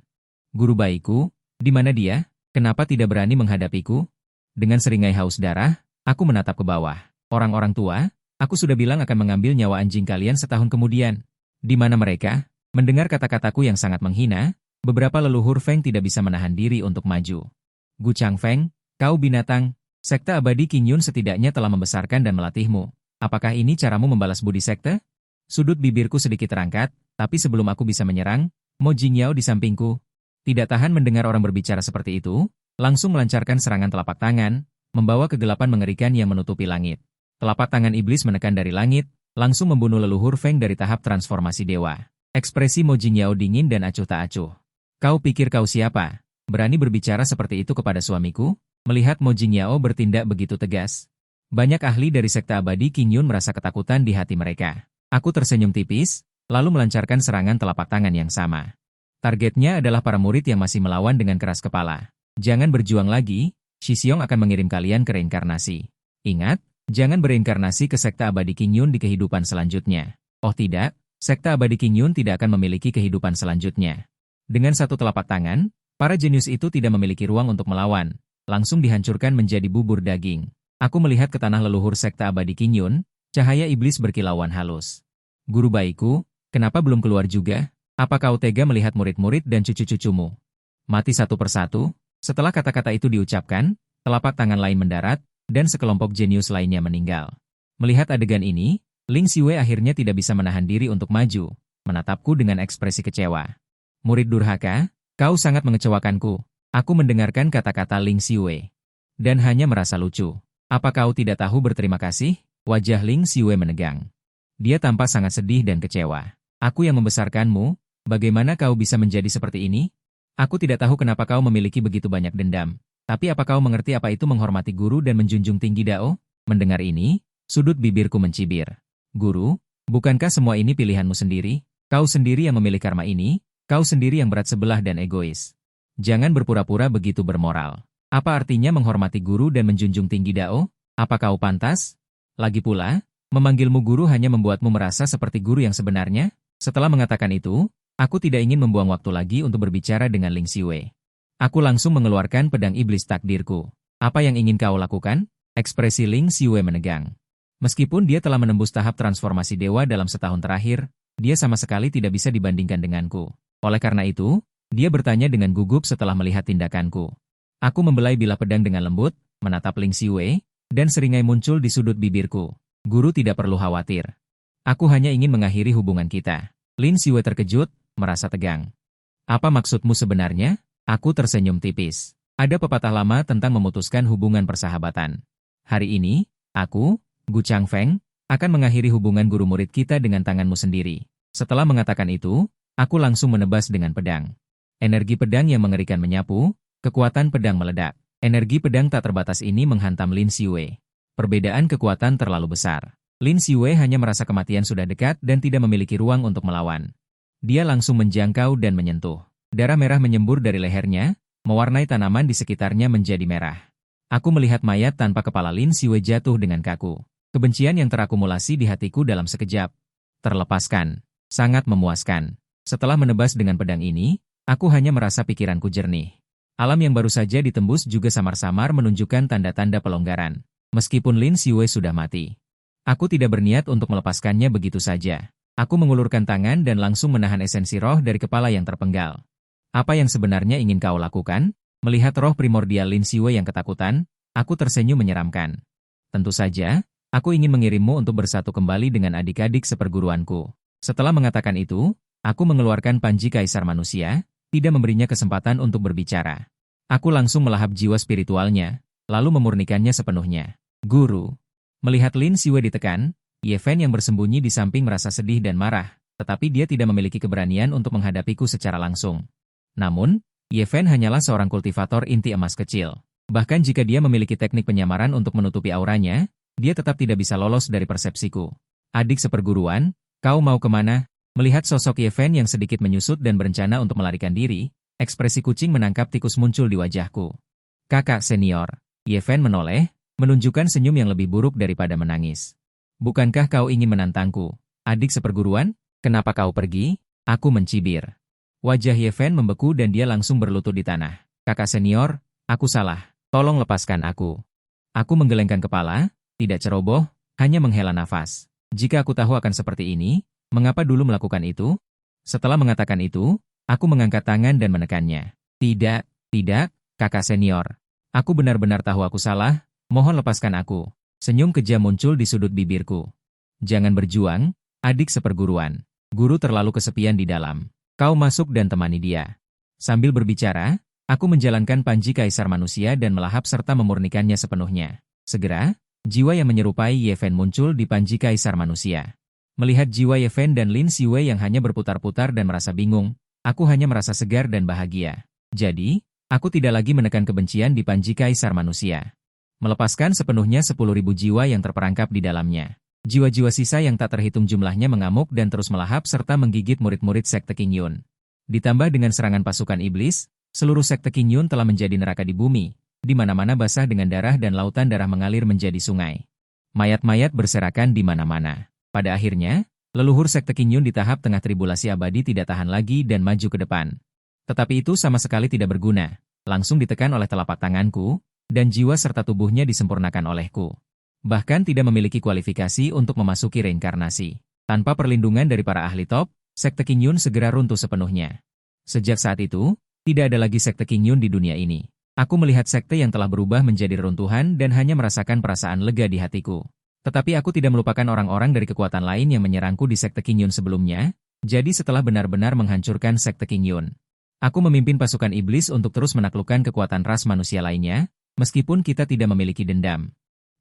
Guru bayiku, di mana dia? Kenapa tidak berani menghadapiku? Dengan seringai haus darah, aku menatap ke bawah. Orang-orang tua, aku sudah bilang akan mengambil nyawa anjing kalian setahun kemudian. Di mana mereka? Mendengar kata-kataku yang sangat menghina, beberapa leluhur Feng tidak bisa menahan diri untuk maju. Gu Changfeng, kau binatang, sekte abadi Qingyun setidaknya telah membesarkan dan melatihmu. Apakah ini caramu membalas budi sekte? Sudut bibirku sedikit terangkat, tapi sebelum aku bisa menyerang, Mo Jingyao di sampingku. Tidak tahan mendengar orang berbicara seperti itu, langsung melancarkan serangan telapak tangan, membawa kegelapan mengerikan yang menutupi langit. Telapak tangan iblis menekan dari langit, langsung membunuh leluhur Feng dari tahap transformasi dewa. Ekspresi Mo Jingyao dingin dan acuh tak acuh. Kau pikir kau siapa? Berani berbicara seperti itu kepada suamiku? Melihat Mo Jingyao bertindak begitu tegas, banyak ahli dari Sekte Abadi Qingyun merasa ketakutan di hati mereka. Aku tersenyum tipis, lalu melancarkan serangan telapak tangan yang sama. Targetnya adalah para murid yang masih melawan dengan keras kepala. Jangan berjuang lagi, Shixiong akan mengirim kalian ke reinkarnasi. Ingat, jangan bereinkarnasi ke Sekte Abadi Qingyun di kehidupan selanjutnya. Oh tidak, Sekte Abadi Qingyun tidak akan memiliki kehidupan selanjutnya. Dengan satu telapak tangan, para jenius itu tidak memiliki ruang untuk melawan, langsung dihancurkan menjadi bubur daging. Aku melihat ke tanah leluhur Sekte Abadi Qingyun, cahaya iblis berkilauan halus. Guru bayiku, kenapa belum keluar juga? Apa kau tega melihat murid-murid dan cucu-cucumu mati satu persatu? Setelah kata-kata itu diucapkan, telapak tangan lain mendarat, dan sekelompok jenius lainnya meninggal. Melihat adegan ini, Ling Xiwei akhirnya tidak bisa menahan diri untuk maju, menatapku dengan ekspresi kecewa. Murid durhaka, kau sangat mengecewakanku. Aku mendengarkan kata-kata Ling Xiwei, dan hanya merasa lucu. Apa kau tidak tahu berterima kasih? Wajah Ling Xiwei menegang. Dia tampak sangat sedih dan kecewa. Aku yang membesarkanmu, bagaimana kau bisa menjadi seperti ini? Aku tidak tahu kenapa kau memiliki begitu banyak dendam. Tapi apa kau mengerti apa itu menghormati guru dan menjunjung tinggi Dao? Mendengar ini, sudut bibirku mencibir. Guru, bukankah semua ini pilihanmu sendiri? Kau sendiri yang memilih karma ini, kau sendiri yang berat sebelah dan egois. Jangan berpura-pura begitu bermoral. Apa artinya menghormati guru dan menjunjung tinggi Dao? Apa kau pantas? Lagi pula, memanggilmu guru hanya membuatmu merasa seperti guru yang sebenarnya? Setelah mengatakan itu, aku tidak ingin membuang waktu lagi untuk berbicara dengan Ling Xiwei. Aku langsung mengeluarkan pedang iblis takdirku. Apa yang ingin kau lakukan? Ekspresi Ling Xiwei menegang. Meskipun dia telah menembus tahap transformasi dewa dalam setahun terakhir, dia sama sekali tidak bisa dibandingkan denganku. Oleh karena itu, dia bertanya dengan gugup setelah melihat tindakanku. Aku membelai bilah pedang dengan lembut, menatap Ling Xiwei, dan seringai muncul di sudut bibirku. Guru tidak perlu khawatir. Aku hanya ingin mengakhiri hubungan kita. Ling Xiwei terkejut, merasa tegang. Apa maksudmu sebenarnya? Aku tersenyum tipis. Ada pepatah lama tentang memutuskan hubungan persahabatan. Hari ini, aku, Gu Changfeng, akan mengakhiri hubungan guru murid kita dengan tanganmu sendiri. Setelah mengatakan itu, aku langsung menebas dengan pedang. Energi pedang yang mengerikan menyapu, kekuatan pedang meledak. Energi pedang tak terbatas ini menghantam Lin Xiwei. Perbedaan kekuatan terlalu besar. Lin Xiwei hanya merasa kematian sudah dekat dan tidak memiliki ruang untuk melawan. Dia langsung menjangkau dan menyentuh. Darah merah menyembur dari lehernya, mewarnai tanaman di sekitarnya menjadi merah. Aku melihat mayat tanpa kepala Lin Xiwei jatuh dengan kaku. Kebencian yang terakumulasi di hatiku dalam sekejap terlepaskan. Sangat memuaskan. Setelah menebas dengan pedang ini, aku hanya merasa pikiranku jernih. Alam yang baru saja ditembus juga samar-samar menunjukkan tanda-tanda pelonggaran. Meskipun Lin Xiwei sudah mati, aku tidak berniat untuk melepaskannya begitu saja. Aku mengulurkan tangan dan langsung menahan esensi roh dari kepala yang terpenggal. Apa yang sebenarnya ingin kau lakukan? Melihat roh primordial Lin Xiwei yang ketakutan, aku tersenyum menyeramkan. Tentu saja, aku ingin mengirimmu untuk bersatu kembali dengan adik-adik seperguruanku. Setelah mengatakan itu, aku mengeluarkan panji kaisar manusia, tidak memberinya kesempatan untuk berbicara. Aku langsung melahap jiwa spiritualnya, lalu memurnikannya sepenuhnya. Guru. Melihat Lin Xiwei ditekan, Ye Fen yang bersembunyi di samping merasa sedih dan marah, tetapi dia tidak memiliki keberanian untuk menghadapiku secara langsung. Namun, Ye Fen hanyalah seorang kultivator inti emas kecil. Bahkan jika dia memiliki teknik penyamaran untuk menutupi auranya, dia tetap tidak bisa lolos dari persepsiku. Adik seperguruan, kau mau kemana? Melihat sosok Ye Fen yang sedikit menyusut dan berencana untuk melarikan diri, ekspresi kucing menangkap tikus muncul di wajahku. Kakak senior, Ye Fen menoleh, menunjukkan senyum yang lebih buruk daripada menangis. Bukankah kau ingin menantangku? Adik seperguruan, kenapa kau pergi? Aku mencibir. Wajah Ye Fen membeku dan dia langsung berlutut di tanah. Kakak senior, aku salah. Tolong lepaskan aku. Aku menggelengkan kepala, tidak ceroboh, hanya menghela nafas. Jika aku tahu akan seperti ini, mengapa dulu melakukan itu? Setelah mengatakan itu, aku mengangkat tangan dan menekannya. Tidak, kakak senior. Aku benar-benar tahu aku salah, mohon lepaskan aku. Senyum kejam muncul di sudut bibirku. Jangan berjuang, adik seperguruan. Guru terlalu kesepian di dalam. Kau masuk dan temani dia. Sambil berbicara, aku menjalankan panji kaisar manusia dan melahap serta memurnikannya sepenuhnya. Segera, jiwa yang menyerupai Ye Fen muncul di panji kaisar manusia. Melihat jiwa Ye Fen dan Lin Xiwei yang hanya berputar-putar dan merasa bingung, aku hanya merasa segar dan bahagia. Jadi, Aku tidak lagi menekan kebencian di panji kaisar manusia. Melepaskan sepenuhnya 10.000 jiwa yang terperangkap di dalamnya. Jiwa-jiwa sisa yang tak terhitung jumlahnya mengamuk dan terus melahap serta menggigit murid-murid sekte King Yun. Ditambah dengan serangan pasukan iblis, seluruh sekte King Yun telah menjadi neraka di bumi, di mana-mana basah dengan darah dan lautan darah mengalir menjadi sungai. Mayat-mayat berserakan di mana-mana. Pada akhirnya, leluhur sekte King Yun di tahap tengah tribulasi abadi tidak tahan lagi dan maju ke depan. Tetapi itu sama sekali tidak berguna, langsung ditekan oleh telapak tanganku, dan jiwa serta tubuhnya disempurnakan olehku. Bahkan tidak memiliki kualifikasi untuk memasuki reinkarnasi. Tanpa perlindungan dari para ahli top, sekte King Yun segera runtuh sepenuhnya. Sejak saat itu, tidak ada lagi sekte King Yun di dunia ini. Aku melihat sekte yang telah berubah menjadi reruntuhan dan hanya merasakan perasaan lega di hatiku. Tetapi aku tidak melupakan orang-orang dari kekuatan lain yang menyerangku di sekte King Yun sebelumnya, jadi setelah benar-benar menghancurkan sekte King Yun, aku memimpin pasukan iblis untuk terus menaklukkan kekuatan ras manusia lainnya, meskipun kita tidak memiliki dendam.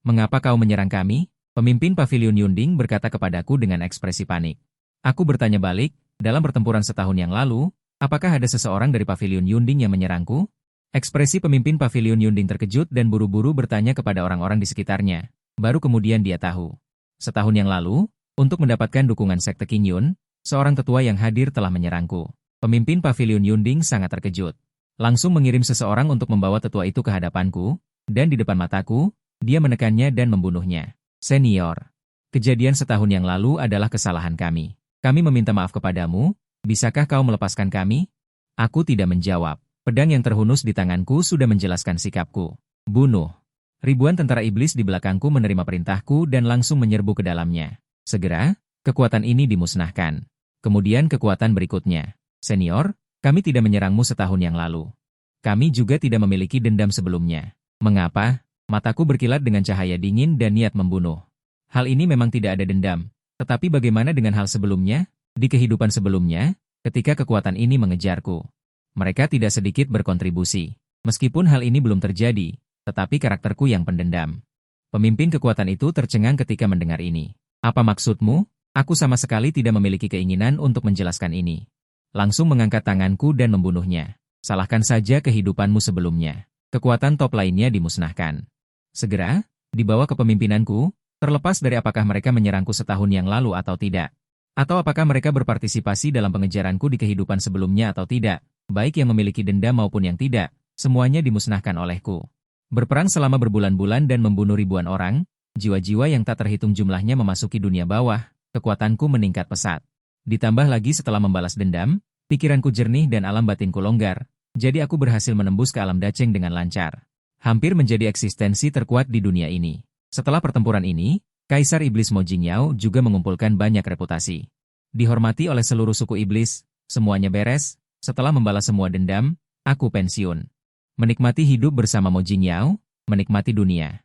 Mengapa kau menyerang kami? Pemimpin Pavilion Yunding berkata kepadaku dengan ekspresi panik. Aku bertanya balik, dalam pertempuran setahun yang lalu, apakah ada seseorang dari Pavilion Yunding yang menyerangku? Ekspresi pemimpin Pavilion Yunding terkejut dan buru-buru bertanya kepada orang-orang di sekitarnya. Baru kemudian dia tahu. Setahun yang lalu, untuk mendapatkan dukungan sekte King Yun, seorang tetua yang hadir telah menyerangku. Pemimpin Pavilion Yunding sangat terkejut. Langsung mengirim seseorang untuk membawa tetua itu ke hadapanku, dan di depan mataku, dia menekannya dan membunuhnya. Senior, kejadian setahun yang lalu adalah kesalahan kami. Kami meminta maaf kepadamu, bisakah kau melepaskan kami? Aku tidak menjawab. Pedang yang terhunus di tanganku sudah menjelaskan sikapku. Bunuh. Ribuan tentara iblis di belakangku menerima perintahku dan langsung menyerbu ke dalamnya. Segera, kekuatan ini dimusnahkan. Kemudian kekuatan berikutnya. Senior, kami tidak menyerangmu setahun yang lalu. Kami juga tidak memiliki dendam sebelumnya. Mengapa? Mataku berkilat dengan cahaya dingin dan niat membunuh. Hal ini memang tidak ada dendam. Tetapi bagaimana dengan hal sebelumnya? Di kehidupan sebelumnya, ketika kekuatan ini mengejarku, mereka tidak sedikit berkontribusi. Meskipun hal ini belum terjadi, tetapi karakterku yang pendendam. Pemimpin kekuatan itu tercengang ketika mendengar ini. Apa maksudmu? Aku sama sekali tidak memiliki keinginan untuk menjelaskan ini. Langsung mengangkat tanganku dan membunuhnya. Salahkan saja kehidupanmu sebelumnya. Kekuatan top lainnya dimusnahkan. Segera, di bawah kepemimpinanku, terlepas dari apakah mereka menyerangku setahun yang lalu atau tidak. Atau apakah mereka berpartisipasi dalam pengejaranku di kehidupan sebelumnya atau tidak, baik yang memiliki dendam maupun yang tidak, semuanya dimusnahkan olehku. Berperang selama berbulan-bulan dan membunuh ribuan orang, jiwa-jiwa yang tak terhitung jumlahnya memasuki dunia bawah, kekuatanku meningkat pesat. Ditambah lagi setelah membalas dendam, pikiranku jernih dan alam batinku longgar, jadi aku berhasil menembus ke alam daceng dengan lancar. Hampir menjadi eksistensi terkuat di dunia ini. Setelah pertempuran ini, Kaisar Iblis Mo Jingyao juga mengumpulkan banyak reputasi. Dihormati oleh seluruh suku iblis, semuanya beres, setelah membalas semua dendam, aku pensiun. Menikmati hidup bersama Mo Jingyao, menikmati dunia.